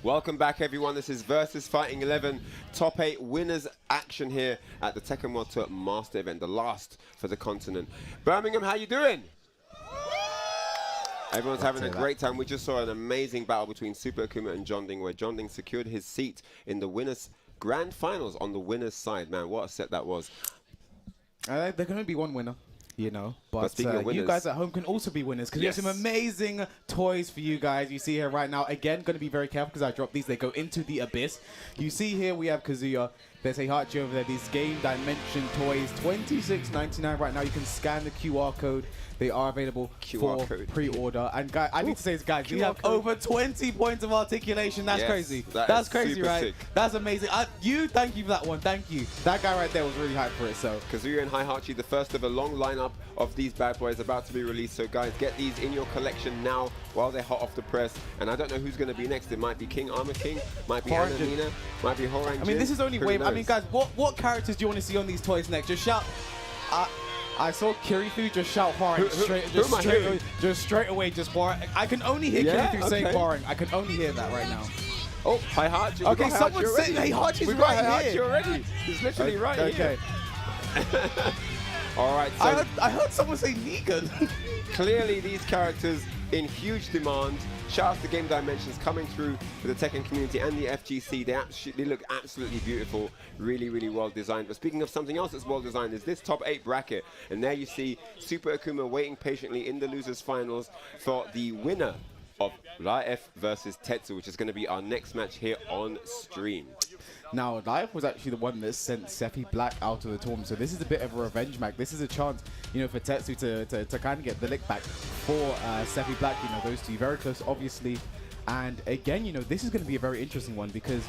Welcome back, everyone. This is VSFighting 11 top 8 winners action here at the Tekken World Tour Master event, the last for the continent. Birmingham, how you doing? Everyone's having a great time. We just saw an amazing battle between Super Akouma and JeonDDing, where JeonDDing secured his seat in the winners grand finals on the winners side. Man, what a set that was. There can only be one winner, you know. But you guys at home can also be winners because we have some amazing toys for you guys. You see here right now, again, going to be very careful because I dropped these. They go into the abyss. You see here we have Kazuya. There's a Hachi over there. These game dimension toys, $26.99 right now. You can scan the QR code. They are available for pre-order. And guys, I need to say this, guys, we have over 20 points of articulation. That's crazy. That's crazy, right? Sick. That's amazing. Thank you for that one. Thank you. That guy right there was really hyped for it. So Kazuya and Hachi, the first of a long lineup of these bad boys about to be released. So guys, get these in your collection now while they're hot off the press. And I don't know who's going to be next. It might be King Armor King, might be Anamina, might be Horanjin. I mean, this is only way. I mean, guys, what characters do you want to see on these toys next? Just shout. I saw Kirithu just shout Horan just straight away. I can only hear Kirithu saying Horan. I can only hear that right now. Oh, hi Hachi. Okay, someone's saying hey Hachi's right here. Already. He's literally right here. Okay. All right. So I heard someone say Negan. Clearly, these characters in huge demand. Shout out to Game Dimensions coming through for the Tekken community and the FGC. They look absolutely beautiful, really well designed. But speaking of something else that's well designed, is this top 8 bracket. And there you see Super Akouma waiting patiently in the losers finals for the winner of Raef versus Tetsu, which is going to be our next match here on stream. Now, Raef was actually the one that sent Sephi Black out of the tournament, so this is a bit of a revenge match. This is a chance, you know, for Tetsu to kind of get the lick back for Sephi Black. You know, those two very close, obviously. And again, you know, this is going to be a very interesting one because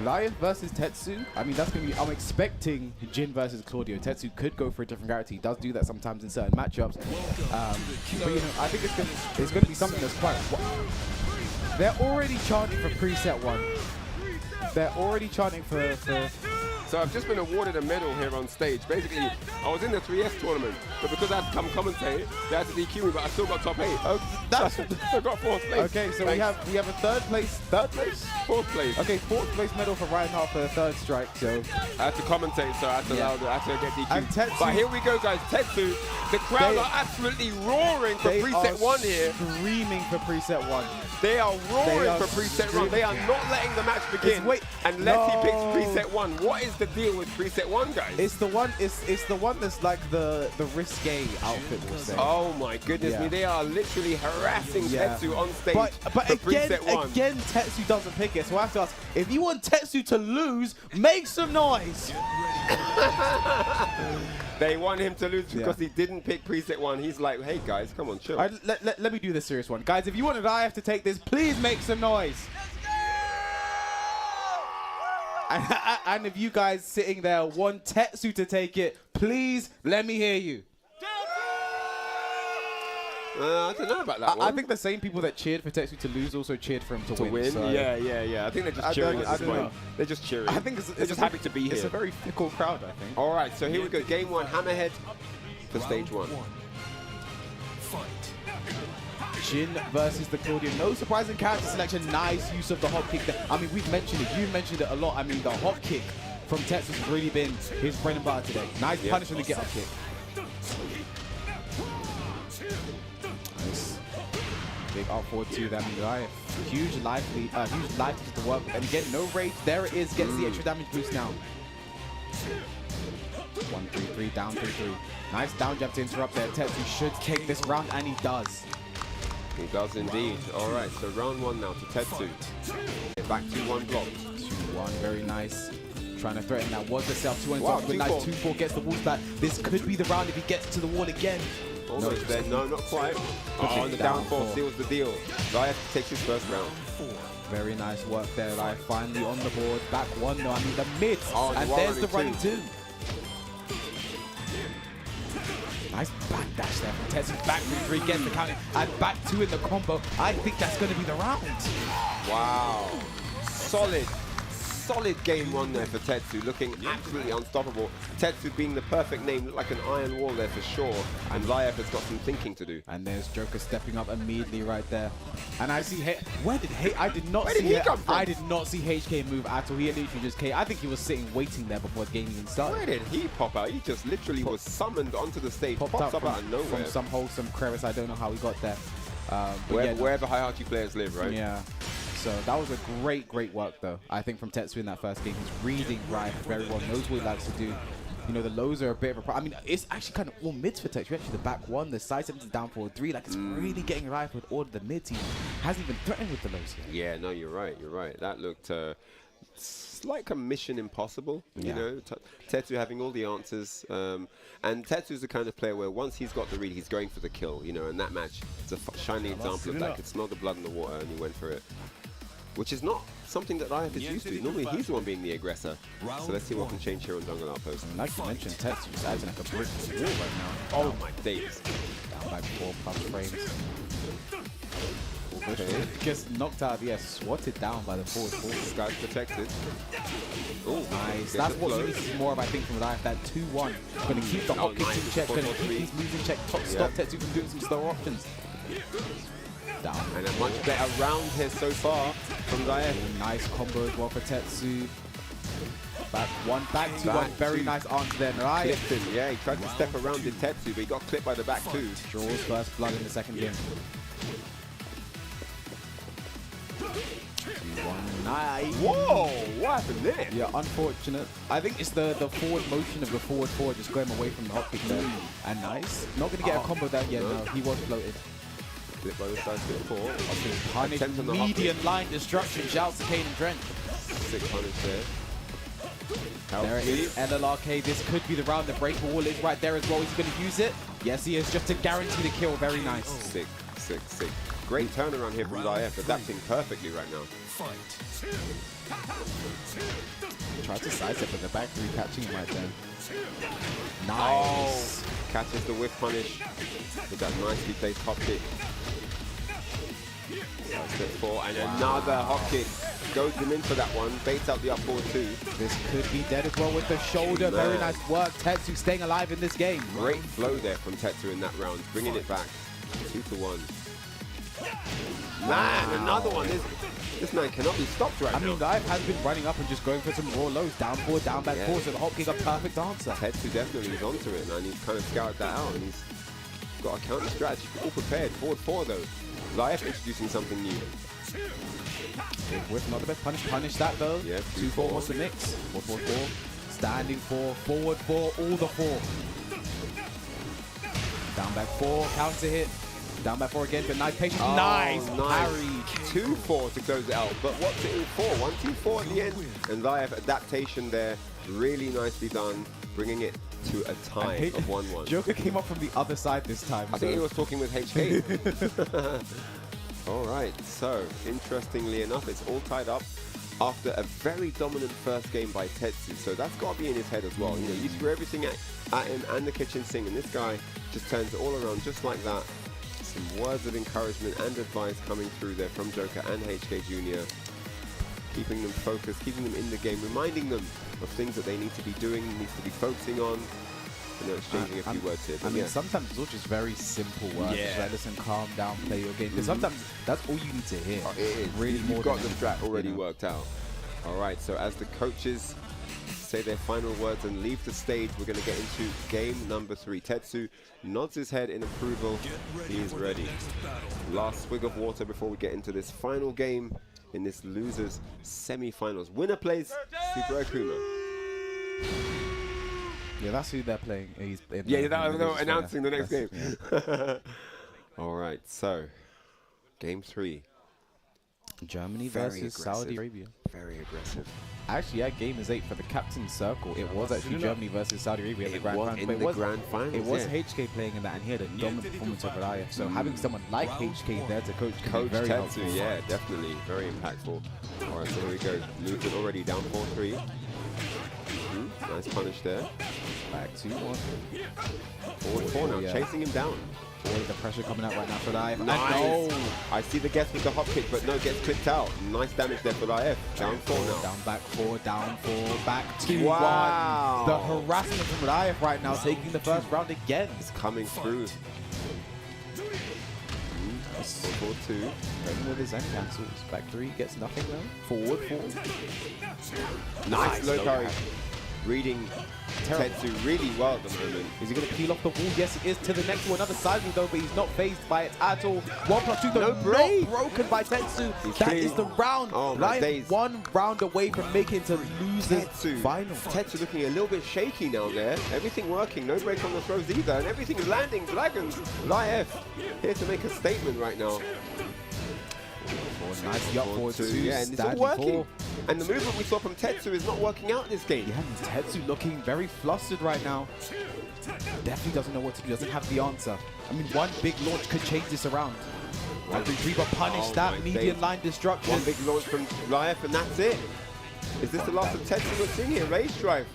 Raef versus Tetsu, I mean, that's going to be, I'm expecting Jin versus Claudio. Tetsu could go for a different character. He does do that sometimes in certain matchups. But, you know, I think it's going to be something that's quite... They're already chanting for preset 1. They're already chanting for... So I've just been awarded a medal here on stage. Basically, I was in the 3S tournament, but because I had to come commentate, they had to DQ me, but I still got top 8. Oh, I got 4th place. Okay, so we have a 3rd place. 3rd place? 4th place. Okay, 4th place medal for Reinhardt for the 3rd strike. So I had to commentate, so I had to I had to get DQ. And Tetsu, but here we go, guys. Tetsu, the crowd are absolutely roaring for preset 1 here. Screaming for preset 1. They are roaring for preset 1. They are not letting the match begin unless he picks preset 1. What is the deal with preset 1, guys? It's the one. It's the one that's like the risque outfit. We'll say. Oh my goodness me! They are literally harassing Tetsu on stage. But again, Tetsu doesn't pick it. So I have to ask: if you want Tetsu to lose, make some noise. They want him to lose because he didn't pick preset 1. He's like, hey guys, come on, chill. Let me do this serious one, guys. If you wanted I have to take this, please make some noise. And if you guys sitting there want Tetsu to take it, please let me hear you. I don't know about that one. I think the same people that cheered for Tetsu to lose also cheered for him to win. So. Yeah. I think they're just cheering at this point. They're just cheering. I think they're just happy to be here. It's a very fickle crowd, I think. All right, so here we go. Game 1, Hammerhead for stage 1. Jin versus the Claudio. No surprising character selection. Nice use of the hop kick. I mean, we've mentioned it. You've mentioned it a lot. I mean, the hop kick from Tetsu has really been his bread and butter today. Nice punish from the get-up kick. Nice. Big up forward to them. Huge life lead to work. And again, no rage. There it is. Gets the extra damage boost now. 1-3-3, down 3-3. Nice down jab to interrupt there. Tetsu should take this round, and he does. He does indeed. All right, so round 1 now to Tetsu. Back 2-1 blocked. 2-1, very nice. Trying to threaten that. Was the self 2-1 with nice 2-4 gets the walls back. This could be the round if he gets to the wall again. Almost there. No, not quite. And the down 4 seals the deal. Raef takes his first round. Very nice work there. Raef finally on the board. Back 1 though. I mean the mid. And there's the running 2. Nice backdash there from Tetsu. Back 3-3 gets the counter. And back 2 in the combo. I think that's going to be the round. Wow. Solid solid game one there for Tetsu, looking absolutely unstoppable. Tetsu being the perfect name, looked like an iron wall there for sure. And Raef has got some thinking to do. And there's Joker stepping up immediately right there. And I see where did I did not Where see did he come from? I did not see HK move at all. He literally just came. I think he was sitting waiting there before the game even started. Where did he pop out? He just literally was summoned onto the stage, pops up out of nowhere. From some wholesome crevice. I don't know how he got there. Wherever hierarchy players live, right? Yeah. So that was a great work though. I think from Tetsu in that first game. He's reading Raef very well, knows what he likes to do. You know, the lows are a bit of a problem. I mean, it's actually kind of all mids for Tetsu. Actually, the back one, the side 7 down forward 3. Like, it's really getting Raef with all of the mids. He hasn't even threatened with the lows yet. Yeah, no, you're right. You're right. That looked like a mission impossible. You know, Tetsu having all the answers. And Tetsu's the kind of player where once he's got the read, he's going for the kill. You know, and that match is a shining example of that. He could smell the blood in the water, and he went for it. Which is not something that Raef is used to. Normally, he's the one being the aggressor. So let's see what can change here on Jungle Outpost. And like you mentioned, Tetsu is acting like a brick wall right now. Oh my days. Down by 4+ frames. Okay. Gets knocked out, swatted down by the forward 4. This guy's protected. Oh, nice. That's what we need to see more of, I think, from Raef. That 2-1. Going to keep the hot kicks in check. Going to keep these moves in check. Stop Tetsu from doing some slower options. Down. And a much better round here so far from Raef. Nice combo as well for Tetsu. Back 2-1. Very nice answer there. Raef. Yeah, he tried to step around in Tetsu, but he got clipped by the back 2. Draws first blood in the second game. 2-1. Nice. Whoa! What happened there? Yeah, unfortunate. I think it's the forward motion of the forward 4 just going away from the hot kick there. And nice. Not going to get a combo there yet. No, he was floated. Flip by the side, flip 4. Punish, median line destruction. Shouts to Kane and Trent. 6 punish there. There it is, LLRK. This could be the round. The breakable wall is right there as well. He's going to use it. Yes, he is, just to guarantee the kill. Very nice. Sick. Great turnaround here from Raef, adapting perfectly right now. Tried to sidestep with the back 3, catching him right there. Oh, Nice. catches the whiff punish with that nicely placed hop kick. Step 4 and another hop kick. Goes him in for that one. Baits out the up forward 2. This could be dead as well with the shoulder. Very nice work. Tetsu staying alive in this game. Great flow there from Tetsu in that round, bringing it back 2-1. Man, another one. This man cannot be stopped right now. I mean, Raef has been running up and just going for some raw lows. Down 4, down back 4. So the hop kick a perfect answer. Tetsu definitely is onto it, man. He's kind of scouted that out, and he's got a counter strategy all prepared. Forward 4 though. Raef introducing something new. With not the best punish that though. Yeah, 2-4. What's the mix? 4-4-4. Standing 4, forward 4, all the 4. Down back 4, counter hit. Down back 4 again, but nice patience. Oh, nice. Parry. 2-4 to close it out. But what's it in 4? 1-2-4 at the end. And Raef adaptation there, really nicely done, bringing it to a tie of 1-1. Joker came up from the other side this time. I think he was talking with HK. All right, so interestingly enough, it's all tied up after a very dominant first game by Tetsu. So that's got to be in his head as well. You know, you threw everything at him and the kitchen sink, and this guy just turns it all around just like that. Some words of encouragement and advice coming through there from Joker and HK Jr. Keeping them focused, keeping them in the game, reminding them of things that they need to be doing, needs to be focusing on. You know, exchanging a few words here. I mean, sometimes it's all just very simple words. Yeah. Like, listen, calm down, play your game. Because sometimes that's all you need to hear. It is. Really You've got the strat already worked out. All right, so as the coaches say their final words and leave the stage, we're going to get into game number 3. Tetsu nods his head in approval. He is ready. Last swig of water before we get into this final game in this losers semi-finals. Winner plays Super Akouma. Yeah, that's who they're playing. They're announcing the next game. Yeah. All right, so game 3. Germany versus Saudi Arabia. Very aggressive. Actually, yeah, game is 8 for the captain circle. It was actually Germany versus Saudi Arabia in the grand finals. It was HK playing in that, and he had a dominant performance over Raef. So having someone like HK there to coach very Tetsu, helpful. yeah, definitely. Very impactful. All right, so here we go. Movement already down 4-3. Nice punish there. Back 2-1. Forward 4 now, chasing him down. All of the pressure coming out right now for Raef. Nice. Oh, I see the guess with the hop kick, but no, gets clipped out. Nice damage there for Raef. Down 4 now. down, back 4, down 4, back 2, Wow. 1. The harassment from Raef right now, taking the first round again. It's coming through. 4-2. Going with his end cancels. Back 3, gets nothing though. Forward 4. Nice low parry. Reading Tetsu really well at the moment. Is he going to peel off the wall? Yes, he is. To the next one. Another side move though, but he's not phased by it at all. 1+2 though, No break. not broken by Tetsu. He's That clean. is the round. Oh, my Raef days. 1 round away from making to lose the Tetsu. final. Tetsu looking a little bit shaky now there. Everything working. No break on the throws either. And everything is landing. Dragons. Raef here to make a statement right now. Nice up forward 2. Yeah, and it's all working. And the movement we saw from Tetsu is not working out in this game. Yeah, and Tetsu looking very flustered right now. Definitely doesn't know what to do, doesn't have the answer. I mean, one big launch could change this around. And Reaver punished that median line destruction. One big launch from Raef, and that's it. Is this the last of Tetsu we're seeing here? ReStream.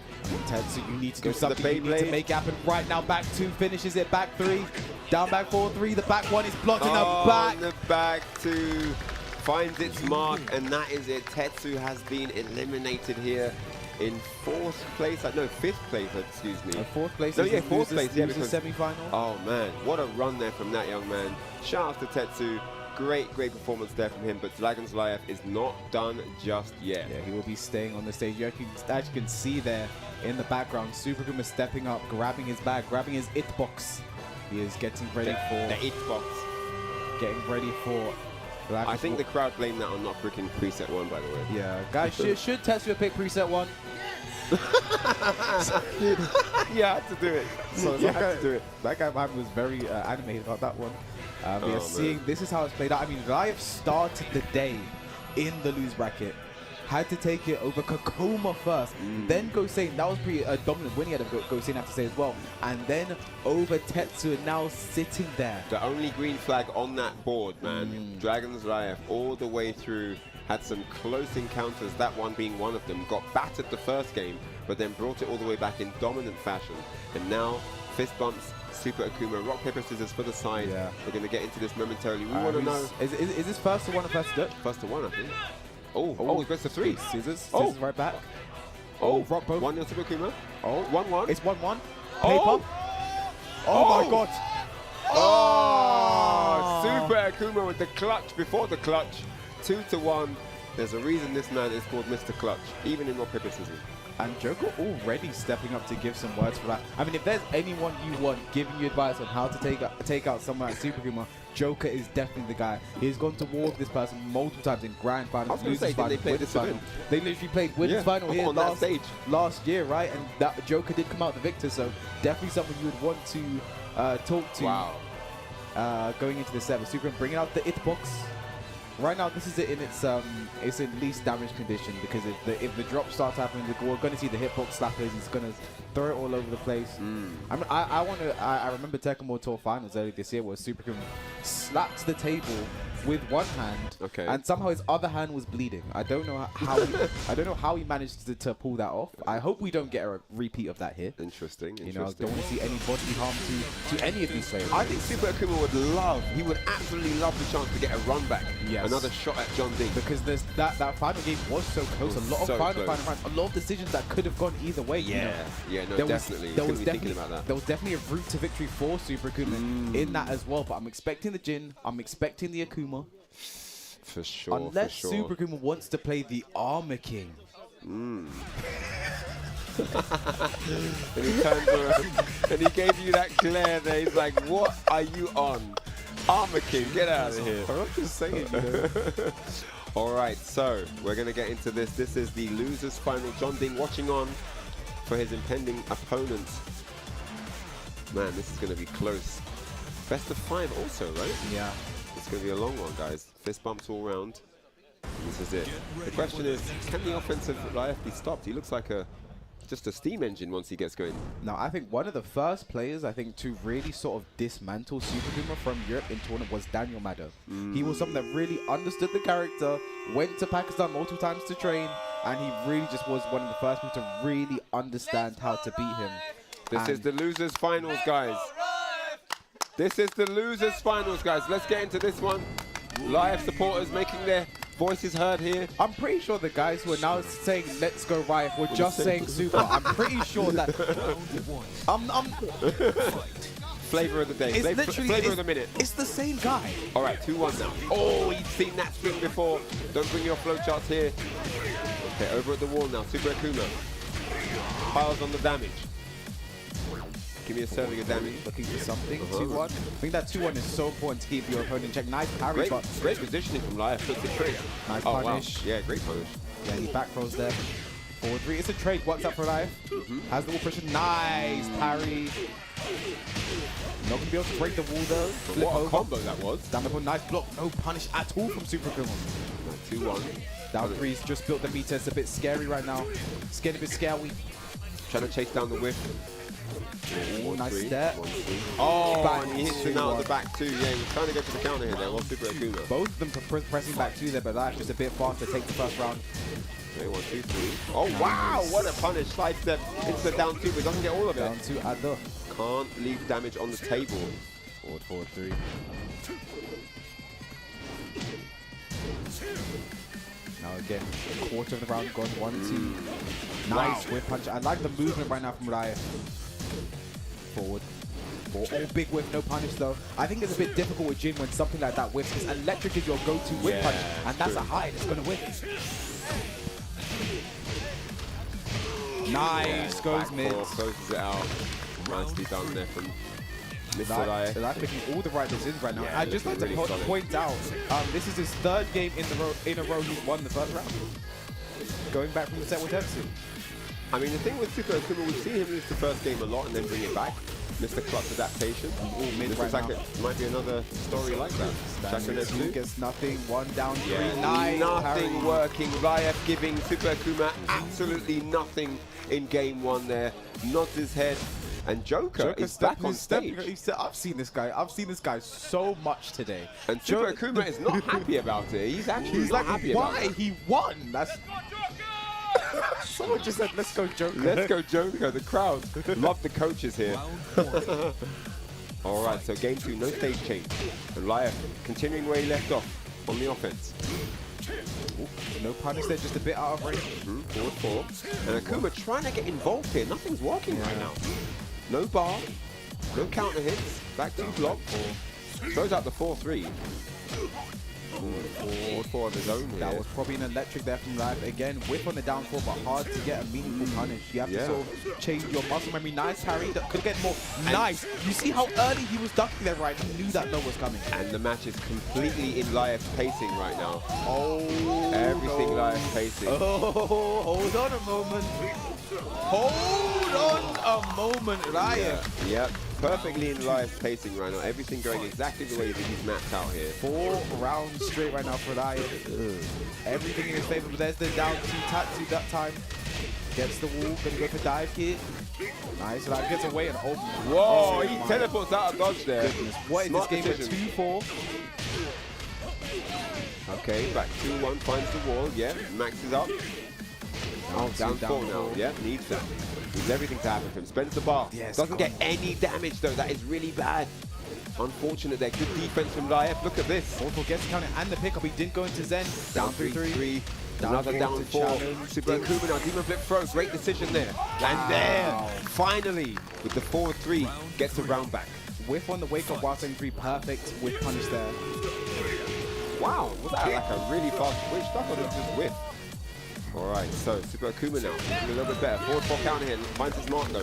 Tetsu, you need to Go do to the something. You need to Beyblade. make happen right now. Back 2 finishes it. Back 3. Down back 4-3. The back 1 is blocked in the back. The back 2 finds its mark, and that is it. Tetsu has been eliminated here in 4th place. No, 5th place, excuse me. 4th place. No, yeah, 4th place. Yeah, because semi-final. Oh man, what a run there from that young man. Shout out to Tetsu. Great performance there from him, but Dragons Raef is not done just yet. Yeah, he will be staying on the stage. You actually can see there in the background, Super Kuma stepping up, grabbing his bag, grabbing his it box. He is getting ready for the it box. Getting ready for. I think the crowd blamed that on not bricking preset 1, by the way. Yeah, guys, should Tetsu pick preset 1? Yeah, I had to do it. So yeah, I had to do it. That guy man was very animated about that one. We are seeing this is how it's played out. I mean, Raef started the day in the lose bracket. Had to take it over kkokkoma first, then Gosain. That was pretty dominant win he had of Gosain, I have to say as well. And then over Tetsu, and now sitting there. The only green flag on that board, man. Dragons Raef all the way through. Had some close encounters, that one being one of them. Got battered the first game, but then brought it all the way back in dominant fashion. And now, fist bumps, Super Akouma, rock, paper, scissors for the side. Yeah. We're going to get into this momentarily. We want to know... Is this first to 1 or first to 2? First to 1, I think. Oh, it's best of 3. Scissors right back. Rock both. 1-0 Super Akouma. 1-1. It's 1-1. Paper. Oh my god. Super Akouma with the clutch before the clutch. 2-1. There's a reason this man is called Mr. Clutch, even in rock, paper, scissors. And Joker already stepping up to give some words for that. I mean, if there's anyone you want giving you advice on how to take out someone like Super Akouma, Joker is definitely the guy. He's gone to war with this person multiple times in grand finals, losers final, winners final. They literally played winners final here last year, right? And that Joker did come out the victor, so definitely someone you would want to talk to. Wow. Going into the set. Super bringing out the it box. Right now, this is it in its in least damage condition, because if the drop starts happening, we're going to see the hitbox slappers. He's going to throw it all over the place. I mean, I remember Tekken World Tour Finals earlier this year where Super Kuma slapped the table with one hand, and somehow his other hand was bleeding. I don't know how he managed to pull that off. I hope we don't get a repeat of that here. Interesting. You know, I don't want to see any bodily harm to any of these players. I think Super Akouma would absolutely love the chance to get a run back. Yes. Another shot at JeonDDing. Because that final game was so close. A lot of final rounds, a lot of decisions that could have gone either way. Yeah, you know? Yeah, no, definitely. There was thinking about that. There was definitely a route to victory for Super Akouma in that as well. But I'm expecting the Jin. I'm expecting the Akouma. For sure. Unless Super Akouma wants to play the Armor King. And he turns around and he gave you that glare there. He's like, what are you on? Armor King, get out of here. I'm just saying, you know. All right, so we're going to get into this. This is the losers final. JeonDDing watching on for his impending opponent. Man, this is going to be close. Best of 5 also, right? Yeah. It's going to be a long one, guys. Fist bumps all round. And this is it. The question is, can the offensive Raef be stopped? He looks like just a steam engine once he gets going. No, I think one of the first players, to really sort of dismantle Super Akouma from Europe in tournament was Daniel Maddow. He was someone that really understood the character, went to Pakistan multiple times to train, and he really just was one of the first people to really understand how to beat him. This is the losers finals, guys. This is the losers finals, guys. Let's get into this one. Live supporters making their voices heard here. I'm pretty sure the guys who are now saying "Let's go Raef" were just saying "Super." I'm pretty sure that. Flavor of the day. Flavor of the minute. It's the same guy. All right, 2-1 now. Oh, he's seen that swing before. Don't bring your flowcharts here. Okay, over at the wall now. Super Akouma piles on the damage. Give me a serving of damage. Looking for something. 2-1. I think that 2-1 is so important to keep your opponent in check. Nice parry, great positioning from Raef. Puts the trade. Nice punish. Wow. Yeah, great punish. Yeah, he back throws there. Forward 3. It's a trade. Works out for Raef. Has the wall pressure. Nice parry. Not going to be able to break the wall though. What a combo that was. Down the nice block. No punish at all from Super Akouma. 2-1. Down 3's just built the meter. It's a bit scary right now. It's getting a bit scary. Trying to chase down the whiff. Nice step. Oh, and he hits him out of the back too. Yeah, he was trying to go for the counter here there. Super Akouma. Both of them pressing back 2 there, but that's just a bit faster. Take the first round. 1, 2, 3. Oh, wow. What a punish. Side step into the down 2, but doesn't get all of it. Down 2 at the. Can't leave damage on the table. Forward 3. Now again, a quarter of the round gone. 1, 2. Nice whip punch. I like the movement right now from Raef. Forward. Oh, big whip, no punish though. I think it's a bit difficult with Jin when something like that whips, because electric is your go-to whip punch, and that's a high that's going to whip. Nice, goes mid. Closes it out. Nicely done there from Mr. Raef. Raef making all the right decisions right now. Yeah, I'd just like to point out, this is his 3rd game in a row he's won the first round. Going back from the set with Tetsu. I mean, the thing with Super Akouma, we've seen him lose the first game a lot and then bring it back. Mr. Clutch adaptation. This right like might be another story like that. Tetsu gets nothing. 1 down 3. Nice. Nothing working. Raef giving Super Akouma absolutely nothing in game 1 there. Nods his head. And Joker is back on stage. I've seen this guy. I've seen this guy so much today. And Super Akouma is not happy about it. He's actually not happy about it. Why? He won. That's. Someone just said, "Let's go, Joker." Let's go, Joker. The crowd love the coaches here. All right, so game 2, no stage change. And Raef continuing where he left off on the offense. Ooh, no punish there, just a bit out of range. Forward 4. And Akouma trying to get involved here. Nothing's working right now. No bar, no counter hits. Back 2 block. Throws out the 4-3. Forward 4 of his own here. That was probably an electric there from Raef. Again, whip on the down 4, but hard to get a meaningful punish. You have to sort of change your muscle memory. Nice parry. Could get more. Nice. You see how early he was ducking there, right? He knew that low was coming. And the match is completely in Raef's pacing right now. Oh, everything Raef's pacing. Oh, hold on a moment. Hold on a moment, Raef. Yep. Perfectly in Raef's pacing right now. Everything going exactly the way that he's mapped out here. 4 rounds straight right now for Raef. Everything in his favor, but there's the down 2 Tetsu that time. Gets the wall, gonna go for dive kick. Nice, Raef gets away and whoa, he teleports out of dodge there. Goodness. What is this game at 2-4? Okay, back 2-1, finds the wall, maxes up. Down 4 now, needs that. Needs everything to happen for him. Spends the bar. Yes, doesn't get any damage though. That is really bad. Unfortunate there. Good defense from Raef. Look at this. Also gets the counter and the pickup. He didn't go into Zen. Down 3-3. Another down 4. Super Akouma now. Demon flip throw. Great decision there. And there, finally, with the 4-3, gets the round back. Whiff on the wake up while saying 3. Perfect whiff punish there. Wow. Was that like a really fast switch? I thought it was just whiff. Alright, so Super Akouma now, a little bit better. Forward 4 counter here, finds his mark though.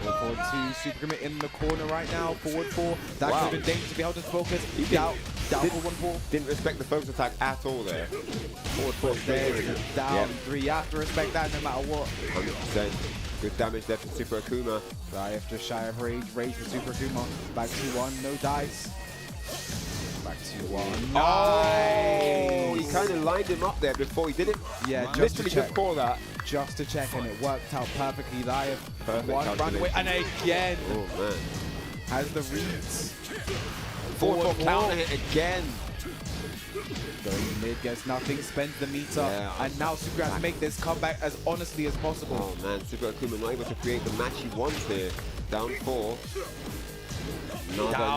Forward 2, Super Akouma in the corner right now. Forward 4, that could have been dangerous to be held to focus. Down for 1-4. Didn't respect the focus attack at all there. Forward 4 there. Down 3, you have to respect that no matter what. 100%. Good damage there from Super Akouma. Raef just shy of rage. Rage for Super Akouma. Back 2-1, no dice. Back 2-1. Nice! Oh, he kind of lined him up there before he did it. Yeah, literally just before that. Just to check, and it worked out perfectly. Raef, perfect 1 run away, and again. Oh man. Has the reads. Forward 4 counter hit again. Going mid, gets nothing, spends the meter, and now Super has to make this comeback as honestly as possible. Oh man, Super Akouma not able to create the match he wants here. Down 4.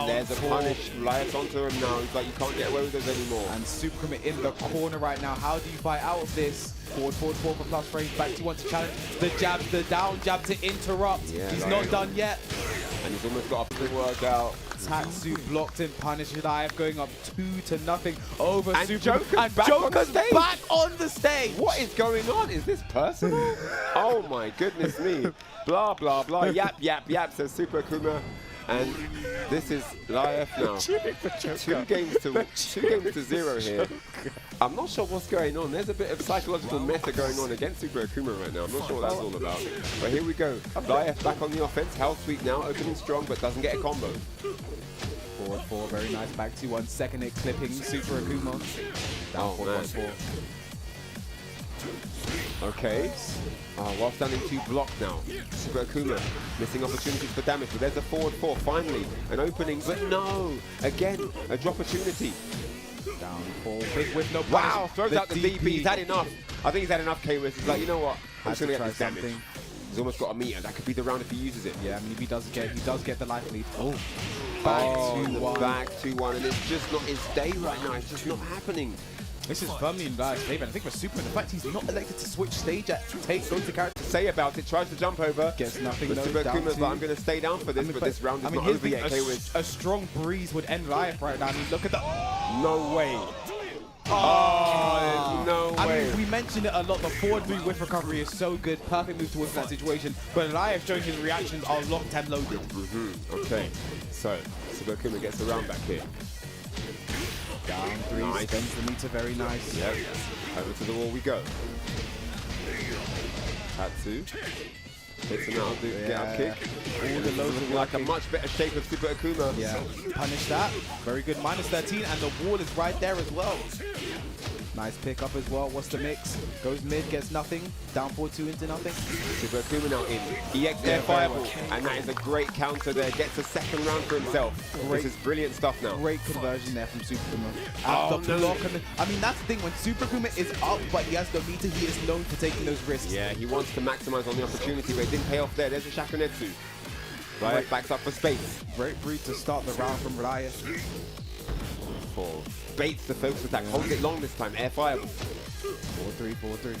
There's a punish. Lias onto him now. He's like, you can't get away with this anymore. And Supercommit in the corner right now. How do you fight out of this? Forward for plus frames. Back to one to challenge. The jab, the down jab to interrupt. Yeah, he's not done yet. And he's almost got a big workout. Tetsu blocked and punished Raef, going up 2-0 over and Supercommit. Joker's back on the stage. What is going on? Is this personal? Oh my goodness me. Blah, blah, blah. Yap, yap, yap, says Super Akouma. And this is Raef now. 2 games to 0 here. I'm not sure what's going on. There's a bit of psychological meta going on against Super Akouma right now. I'm not sure what that's all about. But here we go. Raef back on the offense. Hell sweep now, opening strong, but doesn't get a combo. Forward 4, very nice. Back to 1 second hit clipping Super Akouma. Down 4. Okay. While standing 2 blocks now. Super Akouma missing opportunities for damage, but there's a forward 4 finally. An opening, but no! Again, a drop opportunity. Down 4, big whip, no punish. Wow, throws out the DP. He's had enough. I think he's had enough K-Wiz. He's like, you know what? I'm just gonna get this damage. He's almost got a meter. That could be the round if he uses it. Yeah, I mean, if he does get the life lead. Oh. Back 2-1, and it's just not his day right now. It's just not happening. This is firmly in Raef's favor, and I think for Super, the fact he's not elected to switch stage at goes to character. Say about it, tries to jump over. Gets nothing. But Super Akuma's like, I'm going to stay down for this, but this round is not over yet. A strong breeze would end Raef right now. I mean, look at the... No way. Oh, no way. I mean, we mentioned it a lot. The forward 3 whiff recovery is so good. Perfect move to win that situation. But Raef showing his reactions are locked and loaded. Okay, so Super Akuma gets the round back here. Down 3, nice. Spends the meter, very nice. Yep, over to the wall we go. Tetsu hits him out, get up kick. All the lows looking like a much better shape of Super Akouma. Yeah, punish that. Very good, -13, and the wall is right there as well. Nice pick up as well. What's the mix? Goes mid, gets nothing. Down 4-2 into nothing. Super Akouma now in. EX air fireball. And that is a great counter there. Gets a second round for himself. This is brilliant stuff now. Great conversion there from Super Akouma. The block and I mean, that's the thing. When Super Akouma is up, but he has no meter, he is known for taking those risks. Yeah, he wants to maximize on the opportunity, but it didn't pay off there. There's a Shakunetsu. Raef backs up for space. Great read to start the round from Raef. Baits the focus attack, holds it long this time, air fireball. 4-3.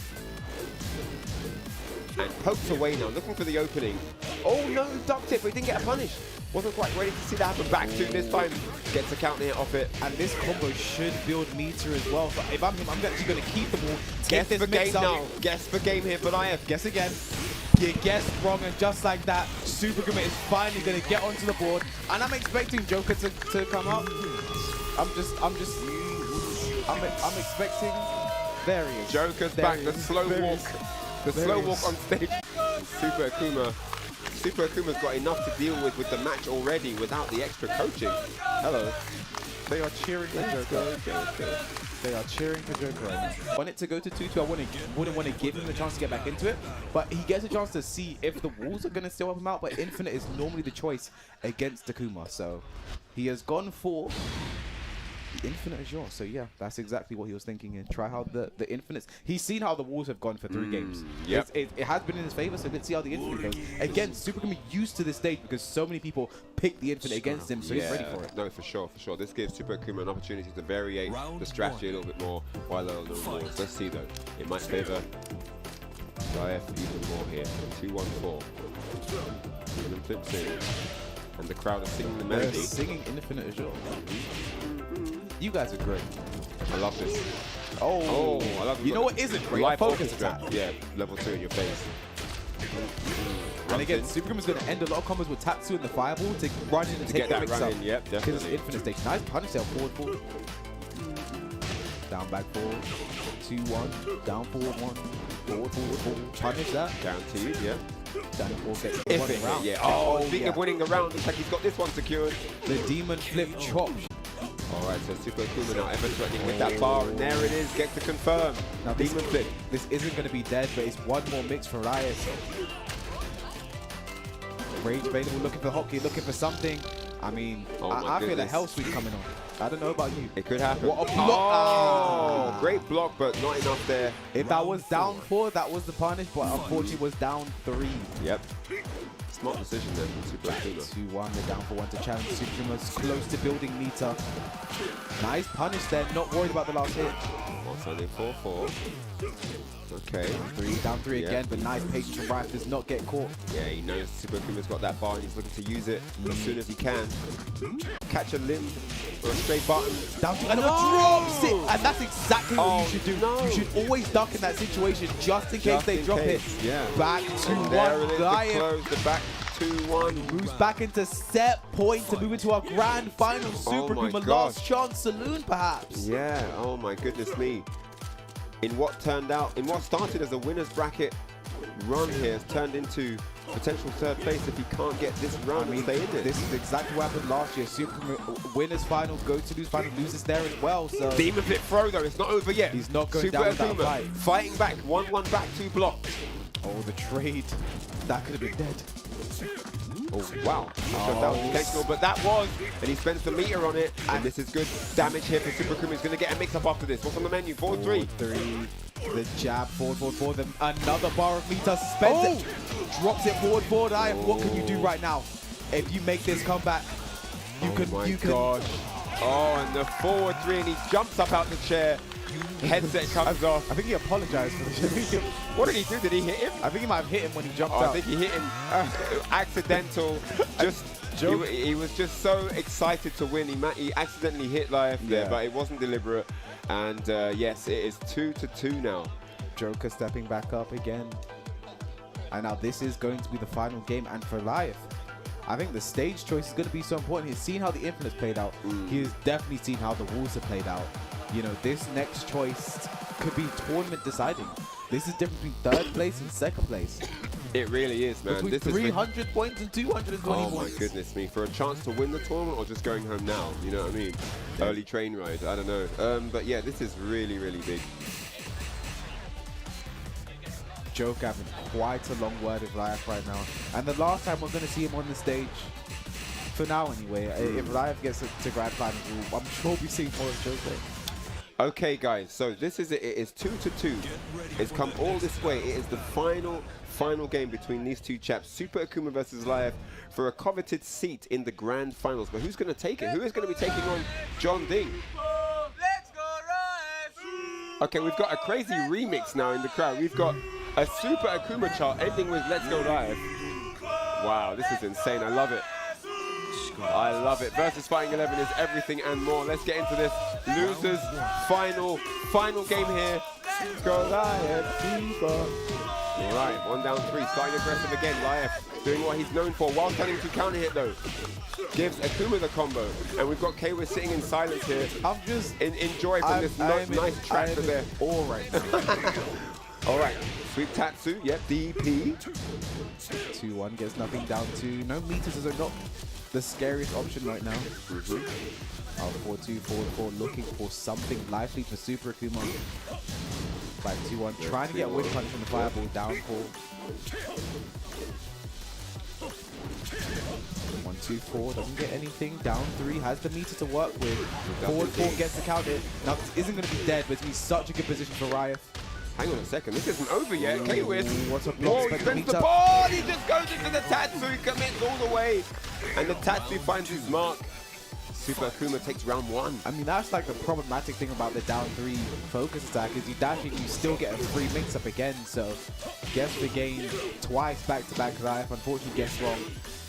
And pokes away now, looking for the opening. Oh no, ducked it, but he didn't get a punish. Wasn't quite ready to see that happen. Back 2 this time, gets a counter hit off it. And this combo should build meter as well. But if I'm him, I'm actually going to keep the ball. Guess for game now. Guess for game here for Raef. Guess again. You guessed wrong, and just like that, Super Akouma is finally going to get onto the board. And I'm expecting Joker to come up. I'm expecting various. Joker's back, the slow walk. The slow walk on stage. Super Akuma's got enough to deal with the match already without the extra coaching. Hello. They are cheering for Joker. They are cheering for Joker right now. I want it to go to 2-2. I wouldn't want to give him a chance to get back into it, but he gets a chance to see if the walls are going to still help him out, but Infinite is normally the choice against Akouma, so he has gone for the Infinite is yours. So yeah, that's exactly what he was thinking. And try how the Infinites. He's seen how the walls have gone for 3 games. Yep. It has been in his favor. So let's see how the Infinite goes. Again, Super Akouma used to this stage because so many people pick the Infinite against him. So he's ready for it. No, for sure. This gives Super Akouma an opportunity to vary the strategy a little bit more while they're on the walls. Let's see though. It might favor Raef even more here. 2-1-4. And flips in. And the crowd are singing the melody. They're singing Infinite as well. You guys are great. I love this. Oh, I love it. You know what isn't great? Live Focus attack. attack. Yeah, level 2 in your face. And again, Super Akouma is going to end a lot of combos with Tetsu and the fireball to run in and take that mix up. Yep, definitely. Because Infinite stage. Nice punish there, forward. Down, back, forward. 2-1. Down, forward, 1. Forward. Punish that. Guaranteed, yeah. Down, forward, gets if it, round. Yeah. Oh, speaking of winning the round, looks like he's got this one secured. The demon flip chop. Alright, so Super Akouma now ever threatening with that bar, and there it is, gets to confirm. Now demon flip. This isn't going to be dead, but it's one more mix for Raef. Rage available, looking for hotkey, looking for something. I mean, Oh I feel a hell sweep coming on. I don't know about you. It could happen. What a block! Oh, great block, but not enough there. If that was down 4, that was the punish, but unfortunately was down 3. Yep. Smart decision there from Super Akuma. 2-1, they're down for 1 to challenge. Super Akuma's close to building meter. Nice punish there, not worried about the last hit. Sending 4-4. Okay. Down 3 again, but nice patience from Raef does not get caught. Yeah, he knows Super Akuma's got that bar and he's looking to use it as soon as he can. Catch a limb or a straight button. Down to drops it, and that's exactly what you should do. You should always duck in that situation just in case they drop it. Yeah. Back to 1. Close the back 2-1. Moves back into set point to move into our grand final. Super Akuma last chance saloon perhaps. Yeah, oh my goodness me. In what started as a winner's bracket run here has turned into potential 3rd place if he can't get this round and stay in it. This is exactly what happened last year. Super winners final, go to lose final, loses there as well. So Demon Flip throw though, it's not over yet. He's not going Super down with that Akuma fight. Fighting back, 1-1 back, 2 blocks. Oh, the trade. That could have been dead. Oh, wow. That was intentional, but that was. And he spends the meter on it. And this is good damage here for Super Akuma. He's going to get a mix-up after this. What's on the menu? 4-3. 4-3. The jab, forward. Then another bar of meter. Spends it. Drops it forward. What can you do right now? If you make this comeback, you can. Gosh. Oh, and the 4-3, and he jumps up out the chair. Headset comes off. I think he apologized for the shit. What did he do? Did he hit him? I think he might have hit him when he jumped out. I think he hit him accidental. He was just so excited to win. He accidentally hit Raef there, but it wasn't deliberate. And yes, it is 2-2 now. Joker stepping back up again. And now this is going to be the final game. And for Raef, I think the stage choice is going to be so important. He's seen how the Infinites played out. He has definitely seen how the Walls have played out. You know, this next choice could be tournament deciding. This is different between 3rd place and 2nd place. It really is, man. Between this 300 points and 220 points. Oh my goodness me. For a chance to win the tournament or just going home now, you know what I mean? Early train ride, I don't know. But yeah, this is really, really big. Joker having quite a long word with Raef right now. And the last time we're going to see him on the stage, for now anyway, if Raef gets to grand final, I'm sure we'll be seeing more of Joker. Okay, guys, so this is it. It is 2-2. It's come all this way. It is the final game between these two chaps, Super Akuma versus Raef, for a coveted seat in the grand finals. But who's going to take it? Who is going to be taking on JeonDDing? Okay, we've got a crazy remix now in the crowd. We've got a Super Akuma chart ending with Let's Go Raef. Wow, this is insane. I love it. I love it. Versus Fighting 11 is everything and more. Let's get into this. Losers final game here. Go Raef. Alright, 1-3. Starting aggressive again. Raef doing what he's known for while turning to counter hit though. Gives Akouma the combo. And we've got K-Wiz sitting in silence here. I'm just enjoy from this nice track for there. Alright. Alright. Sweep Tetsu. Yep, DP. 2-1 gets nothing down to. No meters are not the scariest option right now. 4-2, 4-4, looking for something lively for Super Akuma. 5-2-1, trying to get a win punch from the fireball, down 4. 1-2-4, doesn't get anything, down 3, has the meter to work with. 4-4 gets the counter. Now this isn't going to be dead, but it's going to be such a good position for Raef. Hang on a second, this isn't over yet. K-Wiz. What's up, block? He spends the ball, he just goes into the Tetsu, he commits all the way. And the Tetsu finds his mark. Super Akuma takes round 1. I mean, that's like the problematic thing about the down 3 focus attack is you dash it, you still get a free mix-up again. So, gets the game twice back-to-back. Raef unfortunately gets wrong.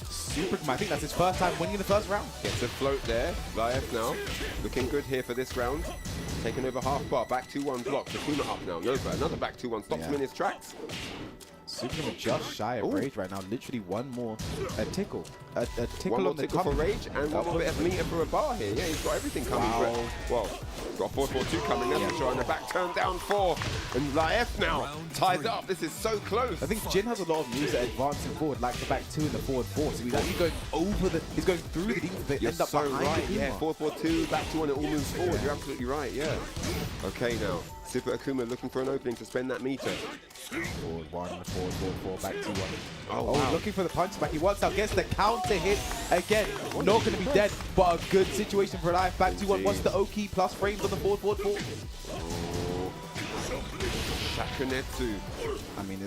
Super Akuma, I think that's his first time winning the first round. Gets a float there. Raef now looking good here for this round. Taking over half bar, back 2-1 block. Akuma up now. Nova, another back 2-1. Stops him in his tracks. Super Akuma just shy of Rage right now. Literally one more. A tickle. A tickle one more on the tickle for Rage and one more bit of meter for a bar here. Yeah, he's got everything coming. Wow. Well, he's got a 4-4-2 coming, that's for sure. And the back turn down 4. And Raef now ties it up. This is so close. I think Jin has a lot of moves that advance him forward, like the back 2 and the forward 4. So he's actually going over the. He's going through the demon pit, end up so behind right, the yeah. 4-4-2, back 2 and it all moves forward. You're absolutely right, yeah. Okay now. Super Akuma looking for an opening to spend that meter. Forward one, forward, back 2-1. Oh, Oh, wow. looking for the punch back. He wants out, gets the counter hit again. Not going to be dead, but a good situation for Raef. Back 2-1. What's the Oki plus frames on the forward? Shakunetsu. I mean,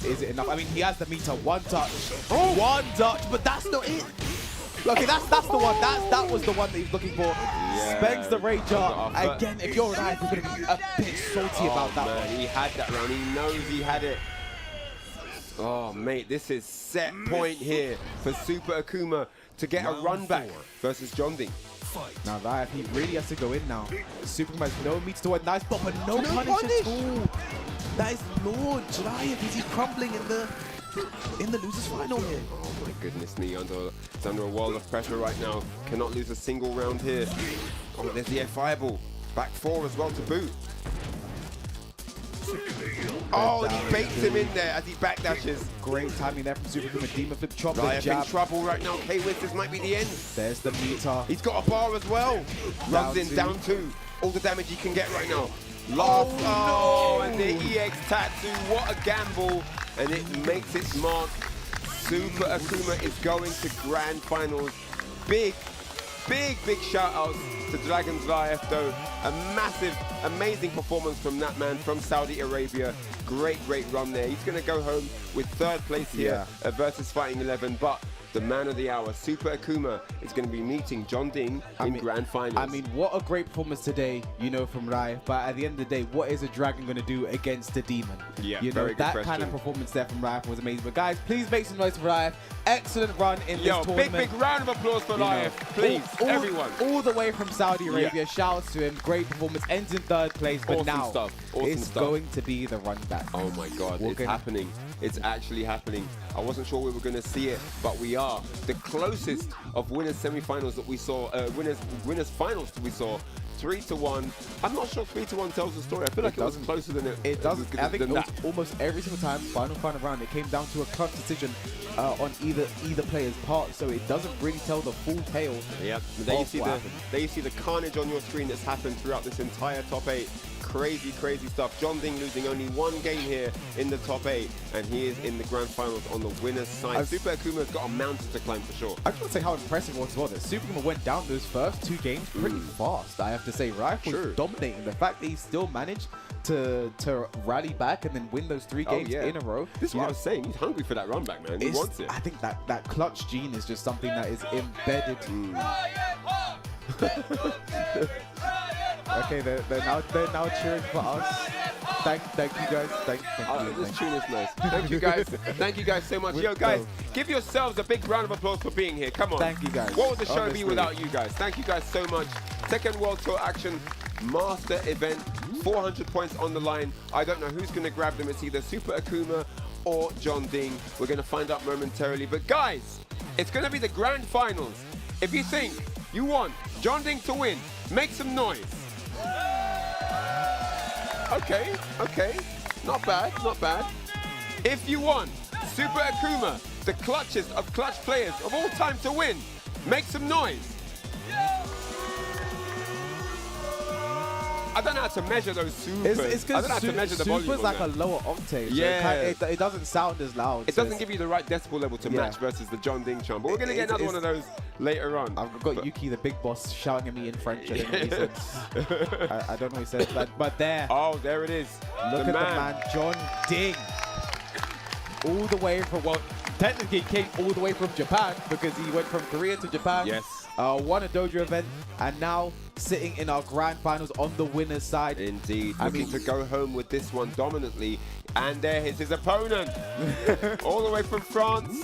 is it enough? I mean, he has the meter. One touch. One touch, but that's not it. Okay, that's the one. That was the one that he's looking for. Yeah. Spends the Rager. Again, if you're Raef, you're going to be a bit salty about that one. He had that round. He knows he had it. Oh, mate, this is set point here for Super Akouma to get a run back versus JeonDDing. Now Raef, he really has to go in now. Superman has no meets to a nice spot, but no punish at all. That is Lord Raef. Is he crumbling in the losers final here? Oh my goodness me, it's under a wall of pressure right now. Cannot lose a single round here. Oh, there's the F5 back 4 as well to boot. Oh, and he baits him in there as he backdashes. Great timing there from Super Demon Flip chop. Raef in trouble right now. K-Wiz, this might be the end. There's the meter. He's got a bar as well. Runs in, down 2. All the damage he can get right now. Last, and the EX Tetsu, what a gamble. And it makes its mark. Super Akouma is going to grand finals. Big shout outs to Dragon's Raef though. A massive, amazing performance from that man from Saudi Arabia. Great run there. He's going to go home with 3rd place here at VSFighting 11. But the man of the hour, Super Akouma, is going to be meeting JeonDDing in grand finals. I mean, what a great performance today, you know, from Raef. But at the end of the day, what is a dragon going to do against a demon? Yeah, you know, very good that question. kind of performance there from Raef was amazing. But guys, please make some noise for Raef. Excellent run in this tournament. Big round of applause for Raef, please, everyone. All the way from Saudi Arabia. Shouts to him. Great performance. Ends in 3rd place. But now it's going to be the run back. Oh my God, it's happening. It's actually happening. I wasn't sure we were going to see it, but we are. The closest of winners semi-finals that we saw, winners finals that we saw, 3-1. I'm not sure 3-1 tells the story. I feel like it was closer than it. It doesn't. I think almost every single time, final round, it came down to a clutch decision on either player's part. So it doesn't really tell the full tale. Yeah. There you see the carnage on your screen that's happened throughout this entire top 8. Crazy stuff. JeonDDing losing only 1 game here in the top 8, and he is in the grand finals on the winner's side. Super Akuma's got a mountain to climb for sure. I just want to say how impressive it was as well that Super Akuma went down those first 2 games pretty fast. I have to say, Raef was dominating. The fact that he still managed to rally back and then win those 3 games in a row. This is what I was saying. He's hungry for that run back, man. He wants it. I think that clutch gene is just something that is embedded. Okay, they're now cheering for us. Thank you guys. Thank you. This tune is nice. Thank you guys. Thank you guys so much. Yo, guys, give yourselves a big round of applause for being here. Come on. Thank you guys. What would the show be without you guys? Thank you guys so much. Tekken World Tour Action Master Event. 400 points on the line. I don't know who's going to grab them. It's either Super Akouma or JeonDDing. We're going to find out momentarily. But guys, it's going to be the grand finals. If you think you want JeonDDing to win, make some noise. Okay. Not bad. If you want Super Akouma, the clutchest of clutch players of all time to win, make some noise. I don't know how to measure those supers. It's because Super's like a lower octave. Yeah. So it doesn't sound as loud. It doesn't give you the right decibel level to match versus the JeonDDing charm. But we're going to get another one of those later on. I've got Yuki, the big boss, shouting at me in French. I don't know what he said. I don't know what he said, but there. Oh, there it is. Look at the man, JeonDDing. All the way from, well, technically he came all the way from Japan because he went from Korea to Japan. Yes. Won a dojo event and now sitting in our grand finals on the winner's side. Indeed. Looking to go home with this one dominantly. And there is his opponent. All the way from France.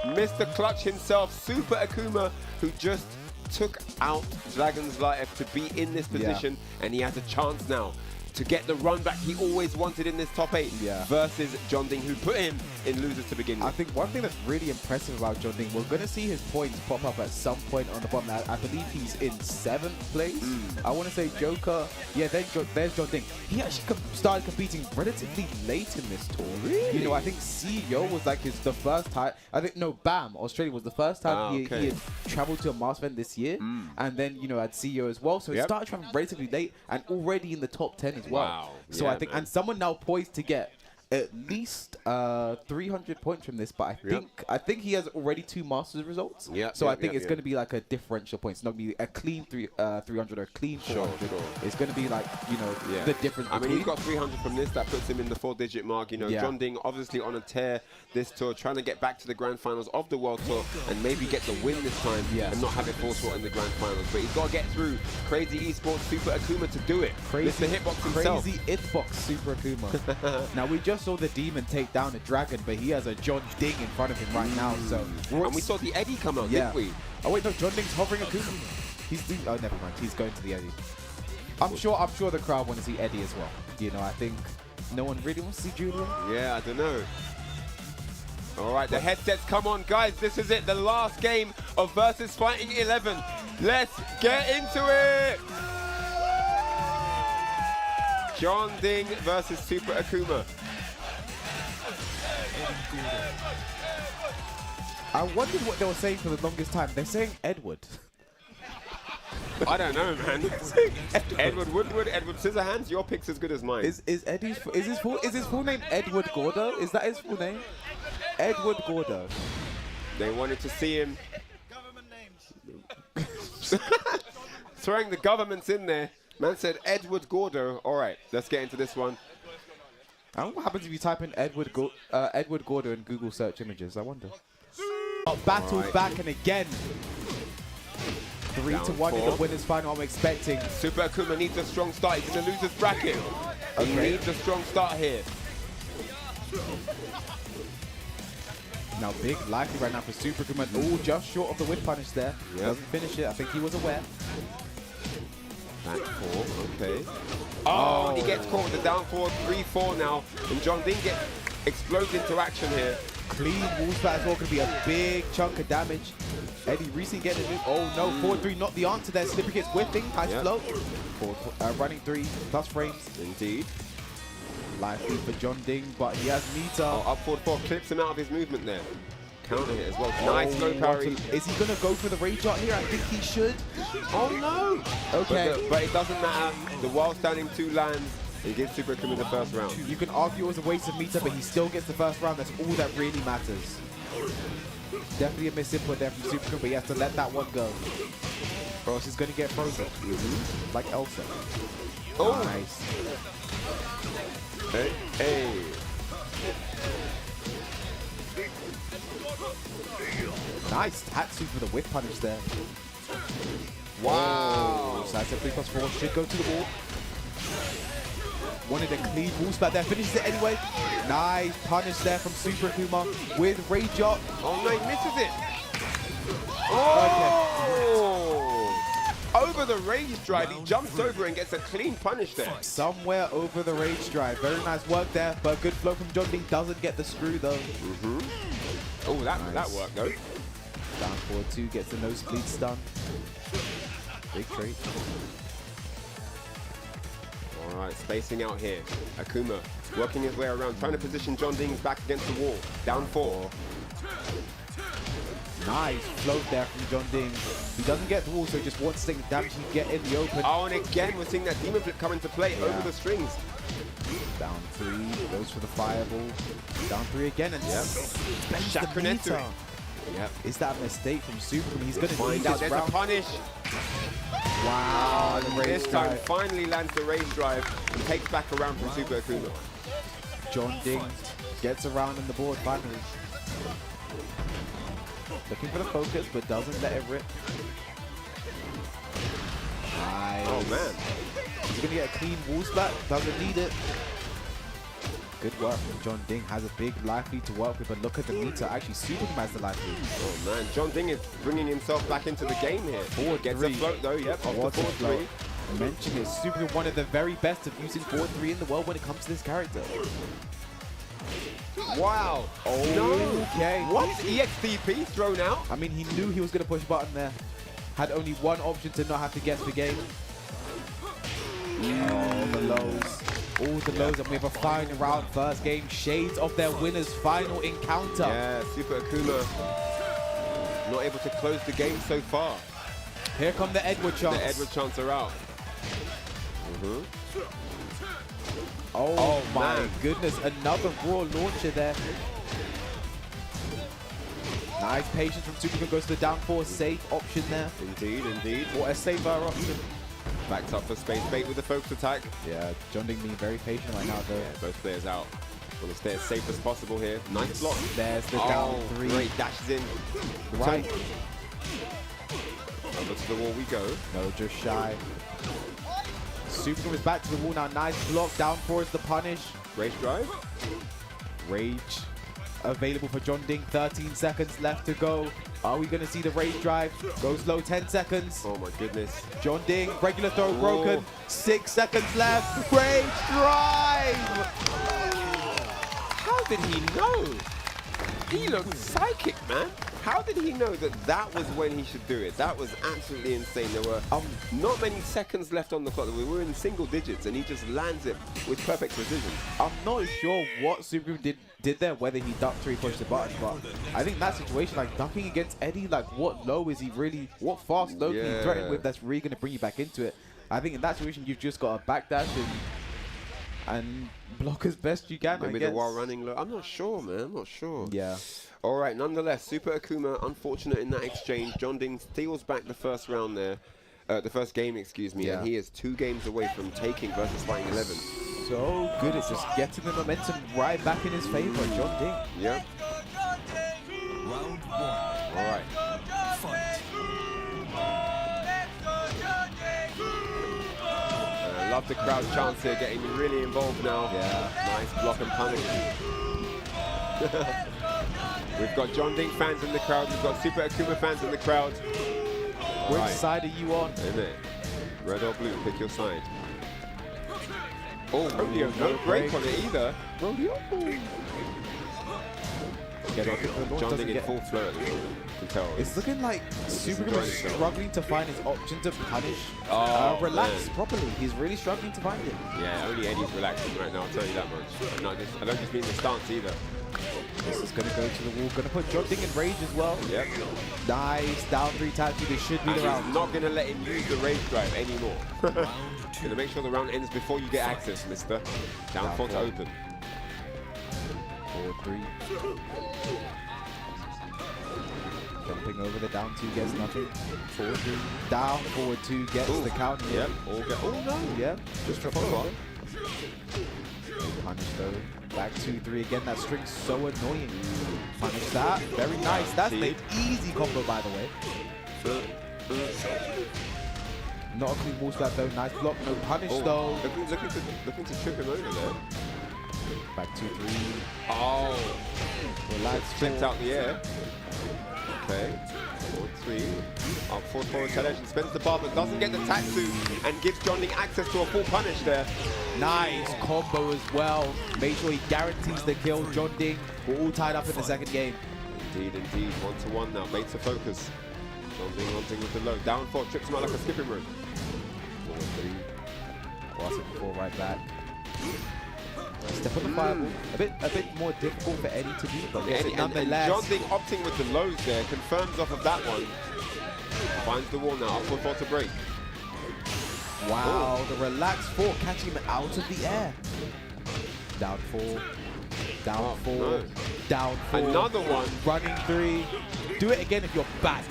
Mr. Clutch himself, Super Akouma, who just took out Dragon's Raef to be in this position. And he has a chance now to get the run back he always wanted in this top 8 versus JeonDDing, who put him in losers to begin with. I think one thing that's really impressive about JeonDDing, we're going to see his points pop up at some point on the bottom. I believe he's in 7th place. I want to say Joker. Yeah, there's JeonDDing. He actually started competing relatively late in this tour. Really? You know, I think CEO was like the first time. I think, no, BAM, Australia was the first time he had traveled to a master event this year. And then, you know, at CEO as well. So he started traveling relatively late and already in the top 10 as well. Wow. So I think, and someone now poised to get at least 300 points from this, but I think he has already 2 Masters results. Yeah. So I think it's going to be like a differential point. It's not going to be a clean 300 or a clean 400. Sure. It's going to be like, you know, the difference. I mean, he's got 300 from this. That puts him in the 4-digit mark. You know, JeonDDing obviously on a tear this tour, trying to get back to the grand finals of the World Tour and maybe get the win this time and not have it fall short in the grand finals. But he's got to get through Crazy Esports Super Akouma to do it. Crazy Mr. Hitbox himself. Crazy Hitbox Super Akouma. Now, we just saw the Demon take down a Dragon, but he has a JeonDDing in front of him right now. So and we saw the Eddie come out, didn't we? Oh wait, no, JeonDDing's hovering Akouma. He's doing, oh, never mind. He's going to the Eddie. I'm sure the crowd want to see Eddie as well. You know, I think no one really wants to see Julian. Yeah, I don't know. All right, the headsets come on, guys. This is it, the last game of VSFighting 11. Let's get into it. JeonDDing versus Super Akouma. I wondered what they were saying for the longest time. They're saying Edward. I don't know, man. Edward Woodward, Edward Scissorhands. Your pick's as good as mine. Is his full name Edward Gordo? Is that his full name? Edward Gordo. They wanted to see him. Throwing the governments in there. Man said Edward Gordo. All right, let's get into this one. I don't know what happens if you type in Edward Gordo in Google search images. I wonder. Battled back and again. 3-1 in the winners final. I'm expecting. Super Akouma needs a strong start. He's in the losers bracket. He needs a strong start here. Now big likely right now for Super Akouma. Oh, just short of the whip punish there. Doesn't finish it. I think he was aware. Back 4, okay. Oh, he gets caught with the down 4, 3-4 now. And JeonDDing explodes into action here. Clean wall splat as well, could be a big chunk of damage. Eddie recently getting a new. Oh no, 4-3, not the answer there. Slippery gets whipping, nice flow. Running 3 plus frames. Indeed. Life lead for JeonDDing, but he has meter. Oh, up forward 4 clips him out of his movement there. Counter hit as well. Nice low parry. Is he going to go for the rage art here? I think he should. Oh no! Okay. But it doesn't matter. The while standing 2 lands. He gives Super Akouma the first round. You can argue it was a waste of meter, but he still gets the first round. That's all that really matters. Definitely a misinput there from Super Akouma, but he has to let that one go. Or else he's going to get frozen. Like Elsa. Oh! Nice. Hey. Nice Tetsu for the whip punish there. Wow. Side step 3+4 should go to the wall. Wanted a clean wall splat there, finishes it anyway. Nice punish there from Super Akouma with rage up. Oh no, he misses it. Oh! Okay. Over the rage drive, he jumps over and gets a clean punish there. Somewhere over the rage drive. Very nice work there, but good flow from JeonDDing. Doesn't get the screw though. Oh, that worked though. Down 4-2, gets the nosebleed stun. Big trait. All right, spacing out here. Akouma working his way around, trying to position JeonDDing back against the wall. Down 4. Nice float there from JeonDDing. He doesn't get the wall, so he just wants to take the damage and get in the open. Oh, and again, we're seeing that demon flip come into play over the strings. Down 3, goes for the fireball. Down 3 again, and Shakunetsu. Yep. Is that a mistake from Super? He's going to find out. There's a punish. Wow, this time finally lands the rage drive and takes back around from Super Akouma. JeonDDing gets around on the board finally. Looking for the focus, but doesn't let it rip. Nice. Oh man. He's going to get a clean wall splat. Doesn't need it. Good work from JeonDDing. Has a big life lead to work with, but look at the meter. Actually, Super has the life lead. Oh man, JeonDDing is bringing himself back into the game here. Forward gets a float though, yep, off the 4-3. I mentioned it, Super one of the very best of using 4-3 in the world when it comes to this character. Wow. Oh, no. Okay. What? EXDP thrown out? I mean, he knew he was going to push button there. Had only one option to not have to guess the game. Oh, the lows. All the lows, and we have a final round first game. Shades of their winner's final encounter. Yeah, Super Akouma not able to close the game so far. Here come the Edward chants. The Edward chants are out. Oh my man. goodness, another raw launcher there. Nice patience from Superman, goes to the down 4, safe option there. Indeed, indeed. What a safer option. Backs up for space bait with the focus attack. Yeah, JeonDDing being very patient right now though. Yeah, both players out. Want to stay as safe as possible here. Nice block. There's the down 3. Great dashes in. Right. Over to the wall we go. No, just shy. Superman is back to the wall now. Nice block. Down 4 is the punish. Rage drive. Rage available for JeonDDing. 13 seconds left to go. Are we going to see the rage drive? Goes low, 10 seconds. Oh my goodness. JeonDDing, regular throw broken. 6 seconds left. Rage drive! How did he know? He looked psychic, man. How did he know that that was when he should do it? That was absolutely insane. There were not many seconds left on the clock. We were in single digits, and he just lands it with perfect precision. I'm not sure what Superman did there, whether he ducked or he pushed the button, but I think that situation, like ducking against Eddie, like what low is he really, what fast low can he threaten with that's really going to bring you back into it? I think in that situation, you've just got to backdash and block as best you can. Maybe the while running low. I'm not sure, man. I'm not sure. Yeah. All right. Nonetheless, Super Akouma, unfortunate in that exchange. JeonDDing steals back the first round there, the first game, excuse me, and he is 2 games away from taking VSFighting 11. So good at just getting the momentum right back in his favor, JeonDDing. Yep. Round 1. All right. Fight. I love the crowd chants here, getting really involved now. Yeah. Nice block and punish. We've got JeonDDing fans in the crowd. We've got Super Akouma fans in the crowd. Which side are you on? Isn't it? Red or blue, pick your side. Oh, Rodeo, no break on it either. Rodeo. JeonDDing in full flow at the moment. You can tell. It's looking like Superman is struggling to find his option to punish. Relax man. properly. He's really struggling to find it. Yeah, only Eddie's relaxing right now, I'll tell you that much. I don't just mean the stance either. This is going to go to the wall. Going to put JeonDDing in rage as well. Yep. Nice. Down 3 Tetsu. They should be And around. he's not going to let him use the rage drive anymore. Going to make sure the round ends before you get access, mister. Down 4 to open. 4-3. Jumping over the down 2 gets nothing. 4-3. Down 4-2 gets the counter. Yep. Oh no. Yep. Just a follow up. Punish though. Back 2-3 again. That string's so annoying. Punish that. Very nice. That's an easy combo, by the way. Not a clean wall splat though. Nice block. No punish though. Looking to trip him over there. Back 2-3. Oh. Relax. Flipped out the air. Okay. 4-3. Up 4-4 retaliation. Spends the bar but doesn't get the Tetsu and gives JeonDDing access to a full punish there. Nice combo as well. Make sure he guarantees the kill. JeonDDing, we're all tied up in the second game. Indeed, indeed. 1-1 now. Baits to focus. JeonDDing hunting with the low. Down 4. Trips him out like a skipping rope. 4-3. Awesome 4 right back. Step on the fireball. A bit more difficult for Eddie to do, but nonetheless. JeonDDing opting with the lows there. Confirms off of that one. Finds the wall now. Up 4-4 to break. Wow, the relaxed 4 catching him out of the air. Down 4. Down 4. No. Down 4. Another one. Running 3. Do it again if you're bad.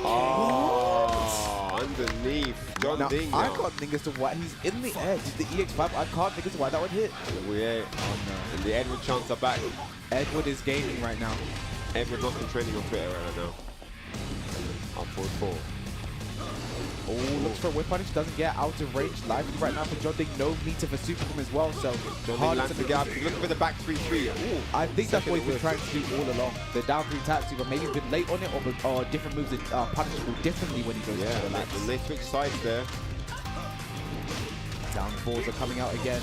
Oh, underneath. JeonDDing. I can't think as to why he's in the air. Did the EX5? I can't think as to why that one hit. Yeah. Oh no. And the Edward chants are back. Edward is gaming right now. Edward must be trending on Twitter right now. Up 4-4. Oh, looks for a whip punish. Doesn't get out of range. Lively right now for JeonDDing. No meter for Superman as well. So JeonDDing lands the gap. Looking for the back 3-3. I think that's what he's been trying to do all along. The down 3 Tetsu, but maybe he's been late on it or different moves are punishable differently when he goes to relax. And they switch sides there. Down 4s are coming out again.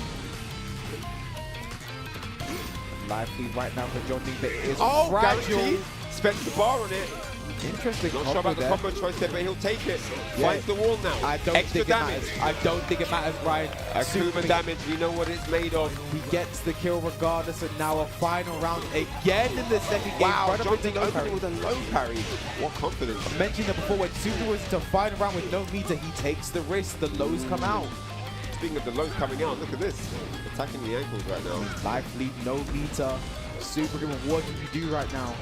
Lively right now for JeonDDing, but it is guaranteed. Spends the bar on it. Interesting. Not sure about the combo choice there, but he'll take it. Finds the wall now. Extra damage. I don't think it matters, Ryan. Akouma damage, we know what it's made of. He gets the kill regardless, and now a final round again in the second game. Wow, JeonDDing opening with a low parry. What confidence. I mentioned that before, when Super was to final round with no meter, he takes the risk. The lows come out. speaking of the lows coming out, look at this. Attacking the ankles right now. Life lead, no meter. Superhuman, what do you do right now?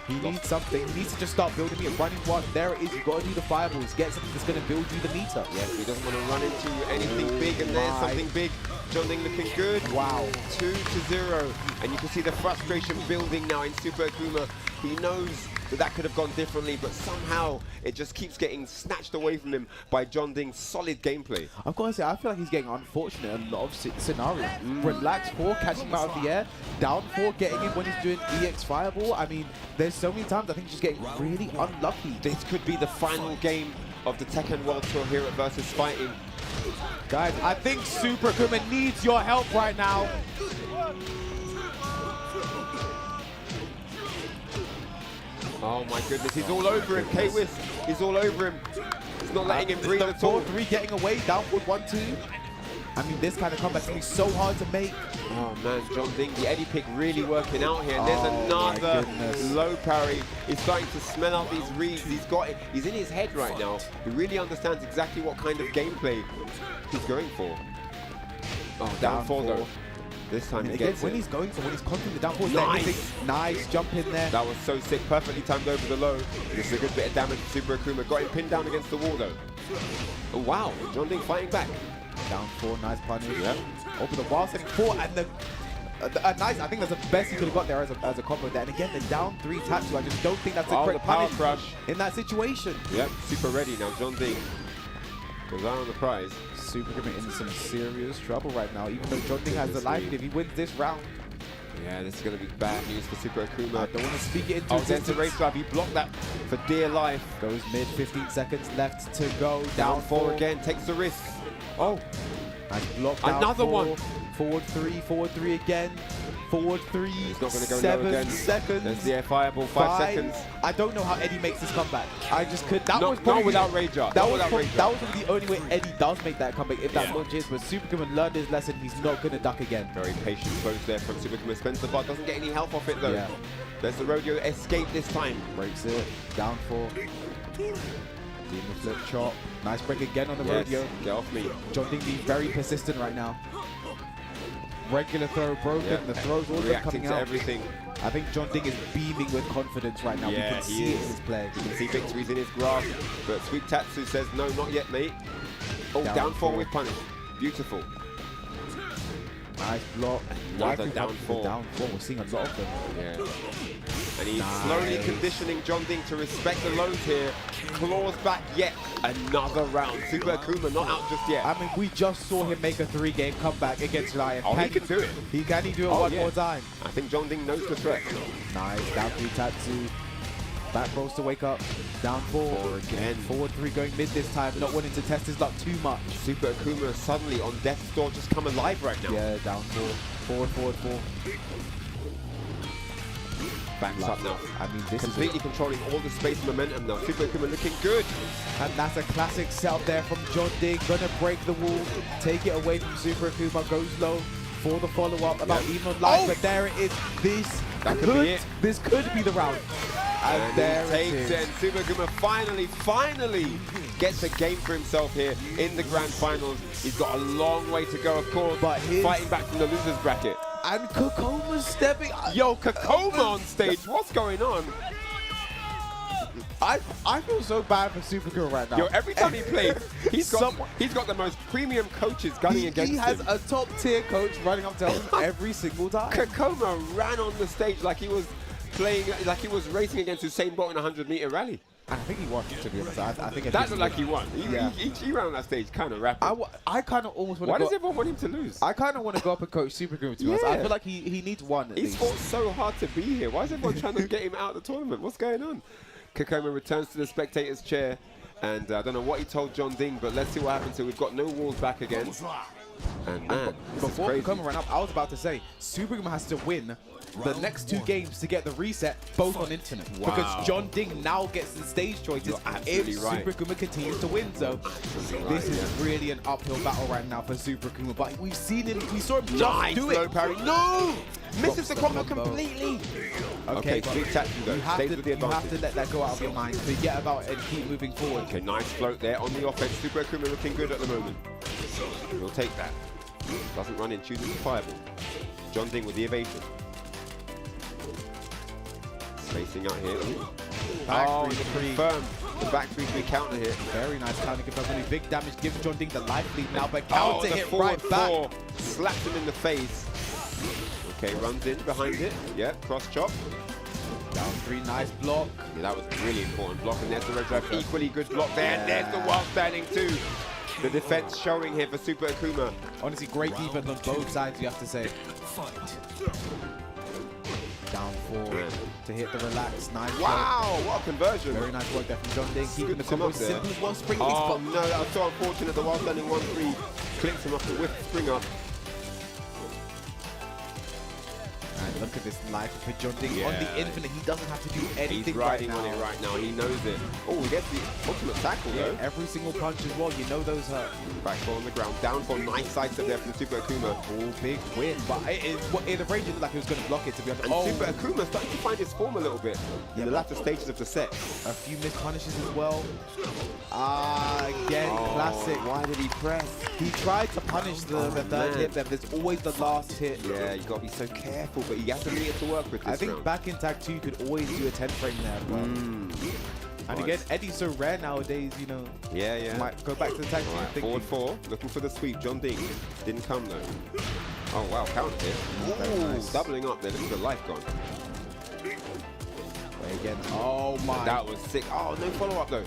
He needs something. He needs to just start building it. Running one. There it is. You've got to do the fireballs. Get something that's going to build you the meter. Yes, he doesn't want to run into anything big, and there's something big. JeonDDing looking good. Wow. 2-0. And you can see the frustration building now in Super Akouma. He knows that could have gone differently, but somehow it just keeps getting snatched away from him by JeonDDing's solid gameplay. I've got to say, I feel like he's getting unfortunate in a lot of scenarios. Relax 4, catching him out of the air. Down 4, getting him when he's doing EX Fireball. I mean, there's so many times I think he's just getting really unlucky. This could be the final game of the Tekken World Tour here at VSFighting. Guys, I think Super Akouma needs your help right now. Oh my goodness, he's all over him. K-Whisk, he's all over him. He's not letting him breathe at all. 4-3 getting away, downward 1-2. I mean, this kind of comeback's going to be so hard to make. Oh man, JeonDDing, the Eddie pick really working out here. And there's another low parry. He's starting to smell out these reads. He's got it. He's in his head right now. He really understands exactly what kind of gameplay he's going for. Oh, down 4 though. This time he gets when it. he's going for, when he's conquering the down 4, Nice. Nice jump in there. That was so sick, perfectly timed over the low. This is a good bit of damage to Super Akouma. Got him pinned down against the wall though. Oh wow, JeonDDing fighting back. Down 4, nice punish. Yep. Over the wall, setting 4, and the nice. I think that's the best he could have got there as a combo there. And again, the down 3 Tetsu. I just don't think that's the correct power punish crush in that situation. Yep, super ready now. JeonDDing goes out on the prize. Super Akouma in some serious trouble right now. Even though JeonDDing has the life, if he wins this round. Yeah, this is going to be bad news for Super Akouma. I don't want to speak it into there's the existence. race drive. He blocked that for dear life. Goes mid, 15 seconds left to go. Down 4 again, takes the risk. Oh, nice block. Down another 4. one. Forward 3 again. Forward 3. He's not going to go 7 low again. seconds. There's the air fireball, 5 seconds. I don't know how Eddie makes this comeback. I just could. That No, was probably not without Rage Art. That was the only way Eddie does make that comeback if that launches. But Super Akouma learned his lesson. He's not going to duck again. Very patient close there from Super Akouma. Spencer Bart doesn't get any health off it though. Yeah. There's the rodeo escape this time. Breaks it. Down 4. Demon flip chop. Nice break again on the rodeo. Get off me. JeonDDing being very persistent right now. Regular throw broken. The throws all reacting coming to out. everything. I think JeonDDing is beaming with confidence right now. Yeah, we can see it in his play. You can see victories in his grasp. But Sweet Tetsu says, no, not yet, mate. Oh, down 4 with punish. Beautiful. Nice block. Another down 4. Down 4. We're seeing a lot of them. Yeah. And he's slowly conditioning JeonDDing to respect the lows here. Claws back yet another round. Super Akouma not out just yet. I mean, we just saw him make a 3-game comeback against Lion. Oh, he can do it. Can he do it one more time? I think JeonDDing knows the threat. Nice. Down 3 Tetsu. Back rolls to wake up. Down 4 again. Forward 3 going mid this time. Not wanting to test his luck too much. Super Akouma suddenly on death's door, just come alive right now. Yeah, down 4. Forward 4. Backs up now. I mean, this completely controlling all the space momentum now. Super Akouma looking good. And that's a classic setup there from JeonDDing. Gonna break the wall, take it away from Super Akouma, goes low for the follow-up. About even on life, but there it is. This could be the round. And there he it takes is. it, and Super Akouma finally gets a game for himself here in the grand finals. He's got a long way to go, of course, but fighting back from the losers bracket. And Kkokkoma stepping up. Yo, Kkokkoma on stage. What's going on? I feel so bad for Super Akouma right now. Yo, every time he plays, he's got the most premium coaches gunning against him. He has a top tier coach running up to him every single time. Kkokkoma ran on the stage like he was playing, like he was racing against Usain Bolt in a 100-meter rally. And I think he won, to be honest. I think that looked like he won. He ran on that stage kind of rapid. I kind of almost want to Why does everyone want him to lose? I kind of want to go up and coach Super Akouma, to be honest. I feel like he needs one at least. He's fought so hard to be here. Why is everyone trying to get him out of the tournament? What's going on? Kkokkoma returns to the spectator's chair. And I don't know what he told JeonDDing, but let's see what happens here. We've got no walls back again. And man, before Kkokkoma ran up, I was about to say, Super Akouma has to win the next 2 games to get the reset, both on Infinite. Wow. Because JeonDDing now gets the stage choices if Super Akouma continues to win. So this is really an uphill battle right now for Super Akouma. But we've seen him, we saw him just do it. Parry. No! Misses the combo completely. Okay, Sweet Tetsu though, stays with the advantage. You have to let that go out of your mind. Forget about it and keep moving forward. Okay, nice float there on the offense. Super Akouma looking good at the moment. He'll take that. Doesn't run in, chooses the fireball. JeonDDing with the evasion. Spacing out here. Back the 3-3. confirmed. The back 3-3 counter hit. Very nice counter confirmed. Really big damage. Gives JeonDDing the life lead now, but counter hit right back. Slaps him in the face. Okay, runs in behind it. Yeah, cross chop. Down 3, nice block. Yeah, that was really important block. And there's the red drive. Equally good block there. And there's the wild standing too. The defense showing here for Super Akouma. Honestly, great defense on both sides, you have to say. Down 4 to hit the relax. Nice wow, work. what a conversion. Very nice work there from JeonDDing. Keeping the combo simple as well. Spring oh no, that was so unfortunate. The wild standing 1-3 clicks him off the whip spring up. And look at this life for JeonDDing on the infinite. He doesn't have to do anything. He's riding on it right now. He knows it. Oh, he gets the ultimate tackle though. Every single punch as well. You know those hurt. Back four on the ground. Down for nice sidestep there from the Super Akouma. Oh, big win. But in the range, it looked like he was going to block it, to be honest. And Super Akouma starting to find his form a little bit in the latter stages of the set. A few missed punishes as well. Again, classic. Why did he press? He tried to punish the third hit there. There's always the last hit. Yeah, you got to be so careful, but he has to meet it to work with this I think round. back in tag 2, you could always do a 10 frame there as well. And again, Eddie's so rare nowadays, you know. Yeah. Might go back to the tag 2. Forward 4, looking for the sweep. JeonDDing didn't come though. Oh wow, counter hit. Ooh, nice. Doubling up there. Look at the life gone. Again, oh my. That was sick. Oh, no follow up though.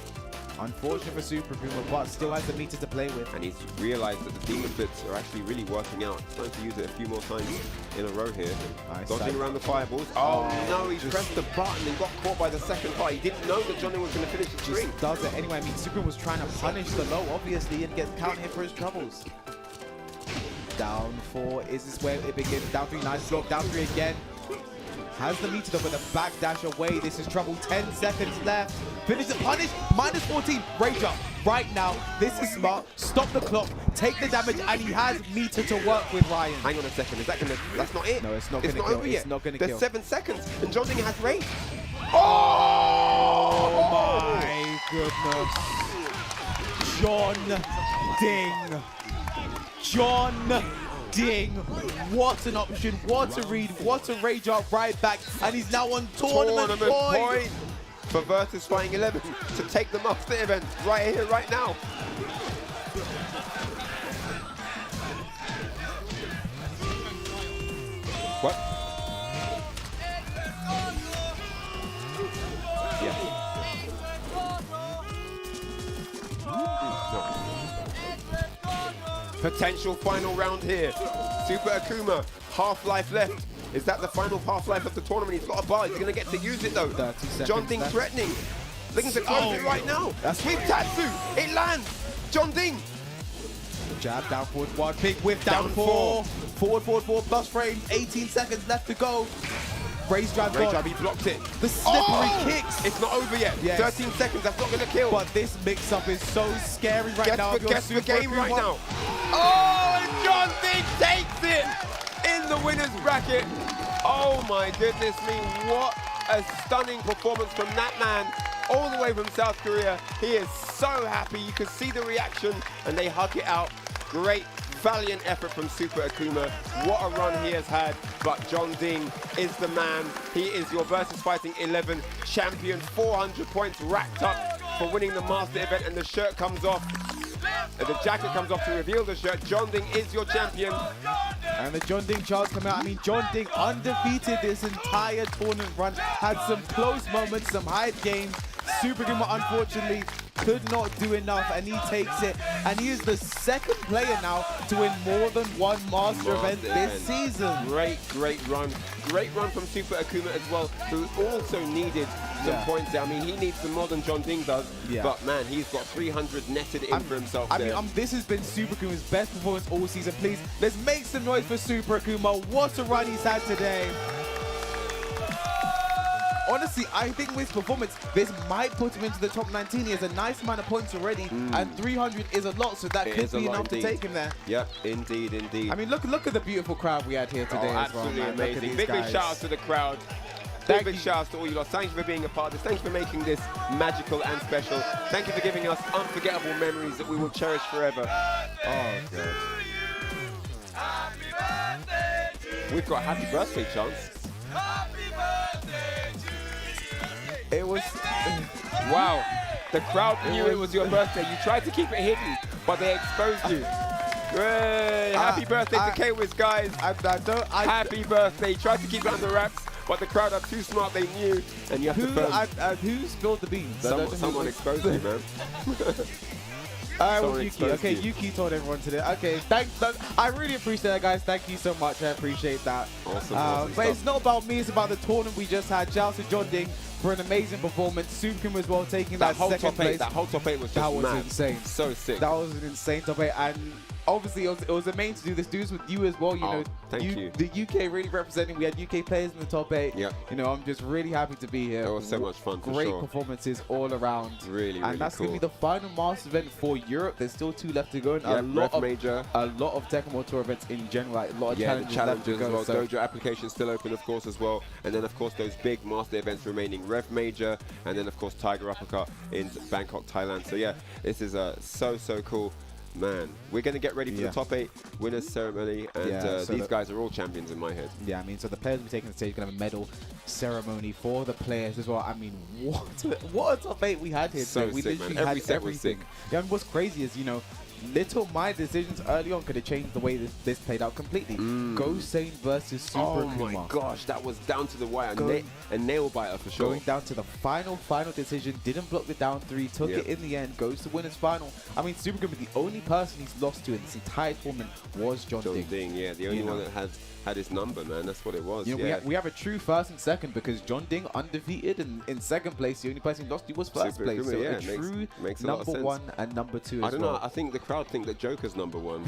Unfortunate for Super Akouma, but still has the meter to play with. And he's realized that the demon bits are actually really working out. He's trying to use it a few more times in a row here. Nice. Dodging around the fireballs. Oh no, he pressed the button and got caught by the second part. He didn't know that JeonDDing was going to finish the string. Does it anyway. I mean, Super was trying to punish the low, obviously, and get counter hit for his troubles. Down 4. Is this where it begins? Down 3, nice block. Down 3 again. Has the meter though with a backdash away. This is trouble. 10 seconds left. Finish the punish. Minus 14. Rage up right now. This is smart. Stop the clock. Take the damage, and he has meter to work with Ryan. Hang on a second. Is that gonna? That's not it. No, it's not gonna kill. over yet. It's not gonna kill. There's 7 seconds, and JeonDDing has rage. Oh my goodness. JeonDDing. JeonDDing, what an option, what a read, what a rage up right back, and he's now on tournament point for VSFighting 11 to take the master event right here, right now. What? Yeah. Potential final round here. Super Akouma, half-life left. Is that the final half-life of the tournament? He's got a bar. He's going to get to use it though. JeonDDing threatening. Looking to close it right now. Sweep Tetsu. It lands. JeonDDing. Jab down forward one. Big whip down 4. Forward 4 plus frame. 18 seconds left to go. Raise drive, he blocked it. The slippery kicks. It's not over yet. Yes. 13 seconds, that's not going to kill. But this mix-up is so scary right now. Guess the game right now. Oh, and JeonDDing takes it in the winner's bracket. Oh my goodness me, what a stunning performance from that man. All the way from South Korea. He is so happy. You can see the reaction, and they hug it out. Great, valiant effort from Super Akouma. What a run he has had. But JeonDDing is the man. He is your VSFighting 11 champion. 400 points racked up for winning the master event, and the shirt comes off. And the jacket comes off to reveal the shirt. JeonDDing is your champion. And the JeonDDing charts come out. I mean, JeonDDing undefeated this entire tournament run. Had some close moments, some high games. Super Akouma, unfortunately, could not do enough, and he takes it. And he is the second player now to win more than one master event this season. Great run. Great run from Super Akouma as well, who also needed some points there. I mean, he needs some more than JeonDDing does, but man, he's got 300 netted in for himself there. I mean, this has been Super Akuma's best performance all season. Please, let's make some noise for Super Akouma. What a run he's had today. Honestly, I think with his performance, this might put him into the top 19. He has a nice amount of points already, and 300 is a lot, so that could be enough to take him there. Yep, indeed. I mean, look at the beautiful crowd we had here today as well. Absolutely amazing. Big shout out to the crowd. Big, big shout outs to all you lot. Thank you for being a part of this. Thank you for making this magical and special. Thank you for giving us unforgettable memories that we will cherish forever. Oh, God. We've got happy birthday chants. It was... Wow. The crowd knew it was your birthday. You tried to keep it hidden, but they exposed you. Great. Happy birthday to K-Wiz, guys. Happy birthday. Tried to keep it under wraps, but the crowd are too smart. They knew, and you have to who spilled the beans? Someone exposed you, man. Alright, Yuki. Okay, Yuki told everyone today. Okay, I really appreciate that, guys. Thank you so much. I appreciate that. Awesome. But it's not about me. It's about the tournament we just had. Shout out to JeonDDing for an amazing performance. Supreme as well, taking that second place. That whole top 8 was just mad. Insane. So sick. That was an insane top 8. And obviously, it was amazing to do this. Dudes with you as well. You know, thank you. The UK really representing. We had UK players in the top 8. Yep. You know, I'm just really happy to be here. It was so much fun. Great performances all around. Really, and that's going to be the final master event for Europe. There's still 2 left to go. And a lot of Tekken World Tour events in general. Like, a lot of challenges left to go. As well. Dojo application still open, of course, as well. And then, of course, those big master events remaining. Rev Major, and then, of course, Tiger Uppercut in Bangkok, Thailand. So, yeah, this is so cool. Man, we're going to get ready for the top 8 winners ceremony, and these guys are all champions in my head. Yeah, I mean, so the players will be taking the stage, going to have a medal ceremony for the players as well. I mean, what a top 8 we had here. So we sick, literally man. had everything. Yeah, and what's crazy is, you know, little my decisions early on could have changed the way this played out completely. Gosain versus Super Akouma. Oh my gosh, that was down to the wire. A nail biter for sure. Going down to the final decision. Didn't block the down 3. Took it in the end. Goes to winners final. I mean, Super Akouma, the only person he's lost to in this entire tournament was JeonDDing. Yeah, the only one that had his number, man. That's what it was. You know, we have a true first and second because JeonDDing undefeated, and in second place, the only person he lost to was first place. So a true makes a number lot of sense. 1 and number 2 as well. I don't know. I think the crowd think that Joker's number 1.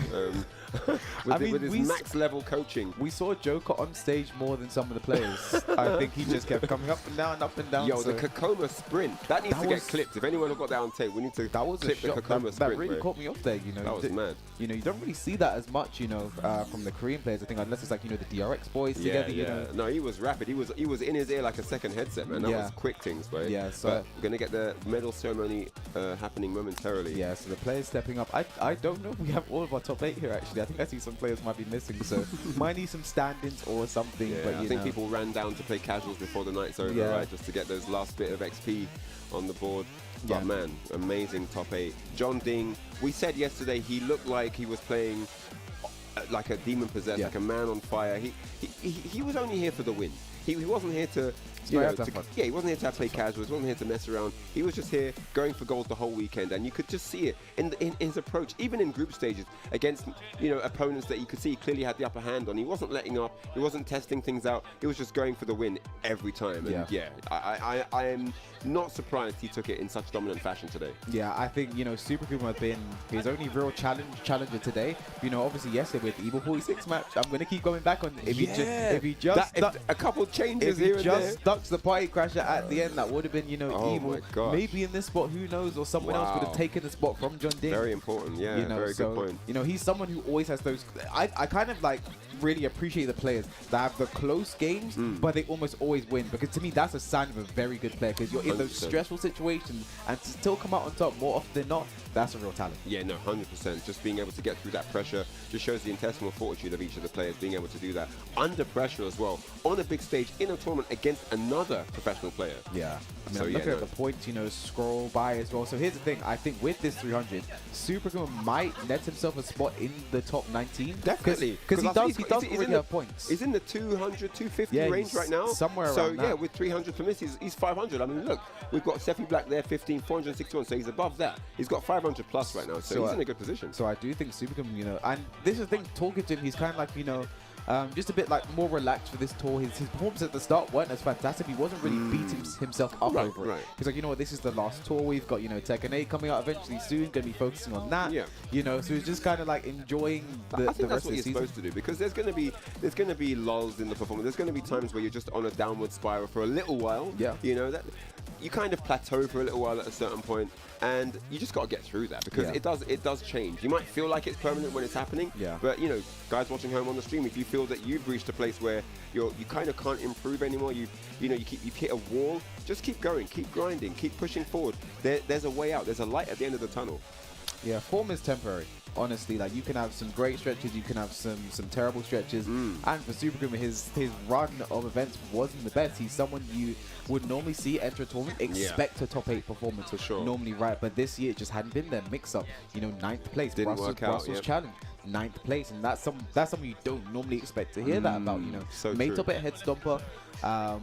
With his max level coaching. We saw Joker on stage more than some of the players. I think he just kept coming up and down. Yo, the kkokkoma sprint. That needs to get clipped. If anyone got that on tape, we need to clip the kkokkoma sprint. That really caught me off there, you know. That was mad. You know, you don't really see that as much, you know, from the Korean players, I think, unless it's like, you know, the DRX boys together, you know. No, he was rapid. He was in his ear like a second headset, man. That was quick things, boy. Yeah, so but we're going to get the medal ceremony happening momentarily. Yeah, so the players stepping up. I don't know if we have all of our top 8 here, actually. I think I see some players might be missing, so might need some stand-ins or something. Yeah, but I think people ran down to play casuals before the night's over, right? Just to get those last bit of XP on the board. But man, amazing top 8. JeonDDing, we said yesterday he looked like he was playing like a demon possessed, like a man on fire. He was only here for the win. He wasn't here to, he wasn't here to play casuals. He wasn't here to mess around. He was just here going for gold the whole weekend, and you could just see it in his approach, even in group stages against opponents that you could see he clearly had the upper hand on. He wasn't letting up. He wasn't testing things out. He was just going for the win every time. And I am not surprised he took it in such dominant fashion today. Yeah, I think Super Akouma have been his only real challenger today. Obviously yesterday with the Evil 46 match, I'm going to keep going back on if he just a couple changes here and there. Ducks the party crasher at the end, that would have been Evil. Maybe in this spot, who knows, or someone else would have taken the spot from JeonDDing. Very important, very good point. He's someone who always has those. I kind of like really appreciate the players that have the close games, but they almost always win, because to me that's a sign of a very good player, because you're in those stressful situations and to still come out on top more often than not, that's a real talent. Yeah, no, 100%. Just being able to get through that pressure just shows the intestinal fortitude of each of the players, being able to do that under pressure as well, on a big stage in a tournament against another professional player. Yeah, I mean, I'm looking at the points, scroll by as well. So here's the thing, I think with this 300, Super Akouma might net himself a spot in the top 19. Definitely, because he does already have points. He's in the 200, 250 range right now. Somewhere around that. So yeah, with 300 for miss, he's 500. I mean, look, we've got Sefi Black there, 15, 461, so he's above that. He's got 500 plus right now, so he's in a good position. So I do think Super Akouma, and this is the thing, talking to him, he's kind of like, just a bit like more relaxed for this tour. His performances at the start weren't as fantastic. He wasn't really beating himself up over it. He's like, this is the last tour. We've got, Tekken 8 coming out eventually soon. Going to be focusing on that. Yeah. So he's just kind of like enjoying the I think that's what you're supposed to do, because there's going to be lulls in the performance. There's going to be times where you're just on a downward spiral for a little while. Yeah. you kind of plateau for a little while at a certain point, and you just got to get through that because it does change. You might feel like it's permanent when it's happening, but you know, guys watching home on the stream, if you feel that you've reached a place where you kind of can't improve anymore, you've hit a wall, just keep going, keep grinding, keep pushing forward. There's a way out. There's a light at the end of the tunnel. Yeah, form is temporary. Honestly, like you can have some great stretches, you can have some terrible stretches, and for SuperKuma, his run of events wasn't the best. He's someone you would normally see enter a tournament, expect a top 8 performance, normally, right? But this year it just hadn't been there. Mix up, you know, 9th place, didn't work out. Brussels Challenge, 9th place, and that's something you don't normally expect to hear that about. You know, so made top 8 head stomper,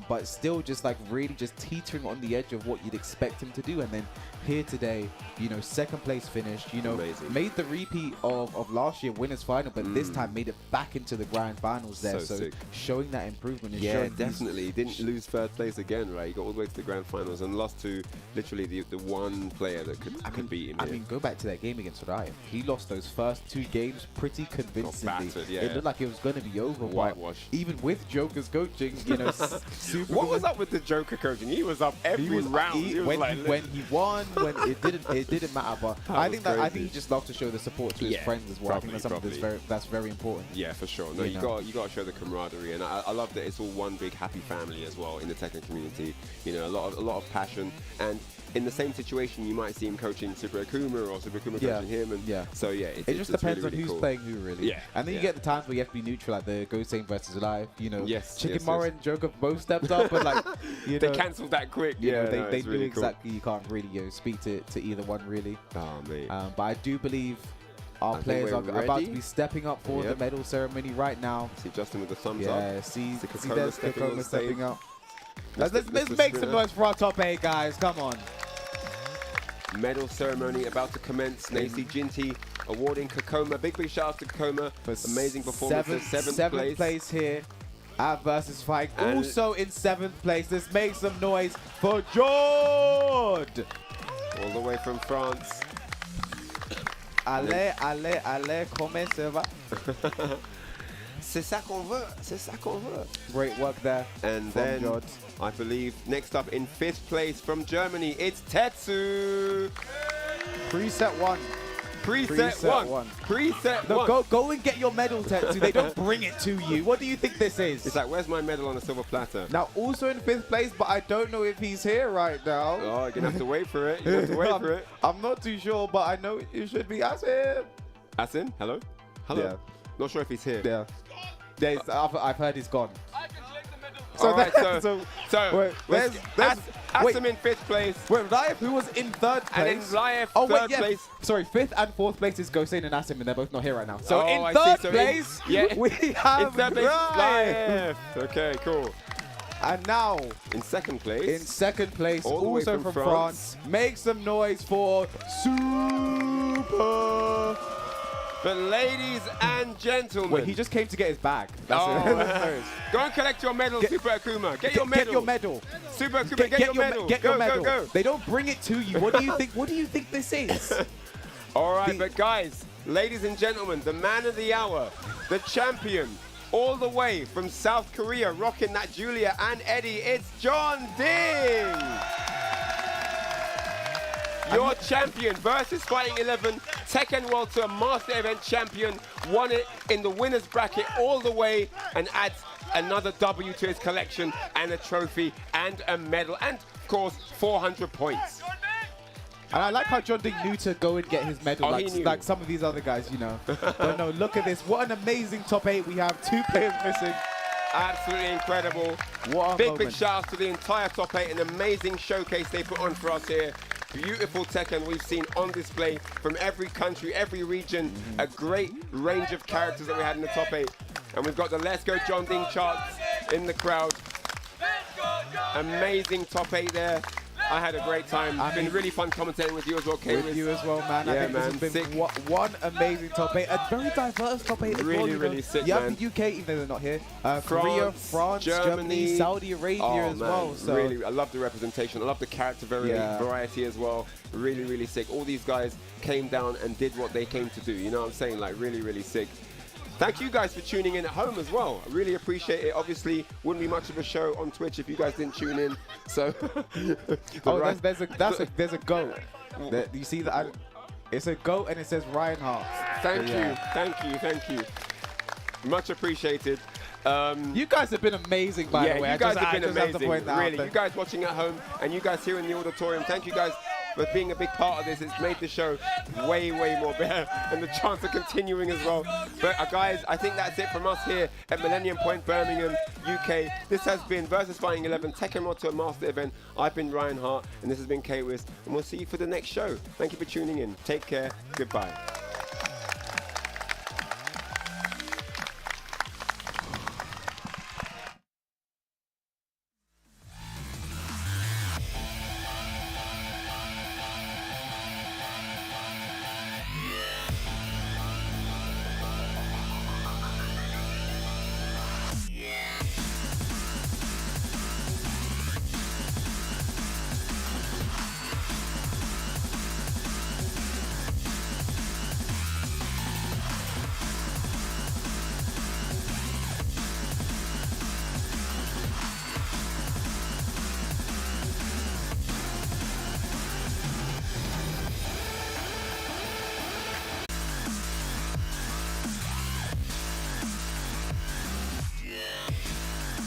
but still just like really just teetering on the edge of what you'd expect him to do, and then here today, you know, 2nd place finish, you know, made the repeat of last year winners final, but this time made it back into the grand finals there. So showing that improvement is showing definitely. He didn't lose 3rd place again, right? He got all the way to the grand finals and lost to literally the one player that could beat him. I mean, go back to that game against Raef. He lost those first 2 games pretty convincingly. Battered, it looked like it was going to be over. Whitewash. Even with Joker's coaching, you know, what was up with the Joker coaching? He was up every round. When he won, when it didn't matter. But I think he just loved to show the support to his friends as well. I think that's something that's very important. Yeah, for sure. No, you got to show the camaraderie, and I love that it's all one big happy family as well in the Tekken community. You know, a lot of passion, and in the same situation, you might see him coaching Super Akouma or Super Akouma coaching him, and so it just depends really, on who's cool. playing who, really. Yeah, and then you get the times where you have to be neutral, like the Gosain versus Live. You know, Chicken Mara and Joker both stepped up, but like they cancelled that quick. You know, they knew exactly you can't really speak to either one really. Oh man. But I do believe our players are about to be stepping up for the medal ceremony right now. See Justin with the thumbs up. Yeah, see there's kkokkoma stepping up. Let's make some noise for our top 8, guys. Come on. Medal ceremony about to commence. Nacy Jinty awarding kkokkoma. Big shout out to kkokkoma. Amazing performance. 7th place here at VSFighting. And also in 7th place. Let's make some noise for Jodd. All the way from France. Allez, comment ça va? C'est ça qu'on veut. Great work there. And then, Jodd. I believe, next up in 5th place from Germany, it's Tetsu. Preset 1. Preset one. Go and get your medal, Tetsu. They don't bring it to you. What do you think this is? It's like, where's my medal on a silver platter? Now, also in 5th place, but I don't know if he's here right now. Oh, you're going to have to wait for it. I'm not too sure, but I know it should be Asim. Asim? Hello? Yeah. Not sure if he's here. Yeah, I've heard he's gone. So there's Asim in 5th place. Wait, Raef, who was in 3rd place? And then Raef, 3rd place. Sorry, 5th and 4th place is Gosain and Asim, and they're both not here right now. So in 3rd place, we have Raef. Okay, cool. And now, in 2nd place, also from France, make some noise for Super. But ladies and gentlemen. Wait, he just came to get his bag. That's it. Go and collect your medal, Super Akouma. Get your medal. Get your medal. Super Akouma, get your medal. Get your medal. Go. They don't bring it to you. What do you think? What do you think this is? All right, but guys, ladies and gentlemen, the man of the hour, the champion, all the way from South Korea, rocking that Julia and Eddie, it's JeonDDing. Your champion, VSFighting 11, Tekken World Tour Master Event champion, won it in the winner's bracket all the way and adds another W to his collection and a trophy and a medal and, of course, 400 points. And I like how JeonDDing knew to go and get his medal, like some of these other guys, you know. But no, look at this. What an amazing top 8. We have 2 players missing. Absolutely incredible. What a big shout out to the entire top 8. An amazing showcase they put on for us here. Beautiful Tekken we've seen on display from every country, every region. A great range of characters that we had in the top 8. And we've got the Let's Go JeonDDing charts in the crowd. Amazing top 8 there. I had a great time. It's been really fun commentating with you as well, Kate. With you as well, man. Yeah, I think this has been one amazing top 8. A very diverse top 8 as well. Really sick, you man. have the UK, even though they're not here. Korea, France, Germany, Saudi Arabia as well. So really, I love the representation. I love the character variety as well. Really sick. All these guys came down and did what they came to do. You know what I'm saying? Like, really sick. Thank you guys for tuning in at home as well. I really appreciate it. Obviously, wouldn't be much of a show on Twitch if you guys didn't tune in. So, there's a goat. You see that? It's a goat and it says Reinhardt. Thank you. Much appreciated. You guys have been amazing, by the way. You guys have been amazing. Really, you guys watching at home and you guys here in the auditorium, thank you guys for being a big part of this. It's made the show way more better and the chance of continuing as well. But guys, I think that's it from us here at Millennium Point, Birmingham, UK. This has been VSFighting 11 Tekken Roto Master Event. I've been Ryan Hart and this has been K-Wiz, and we'll see you for the next show. Thank you for tuning in. Take care. Goodbye.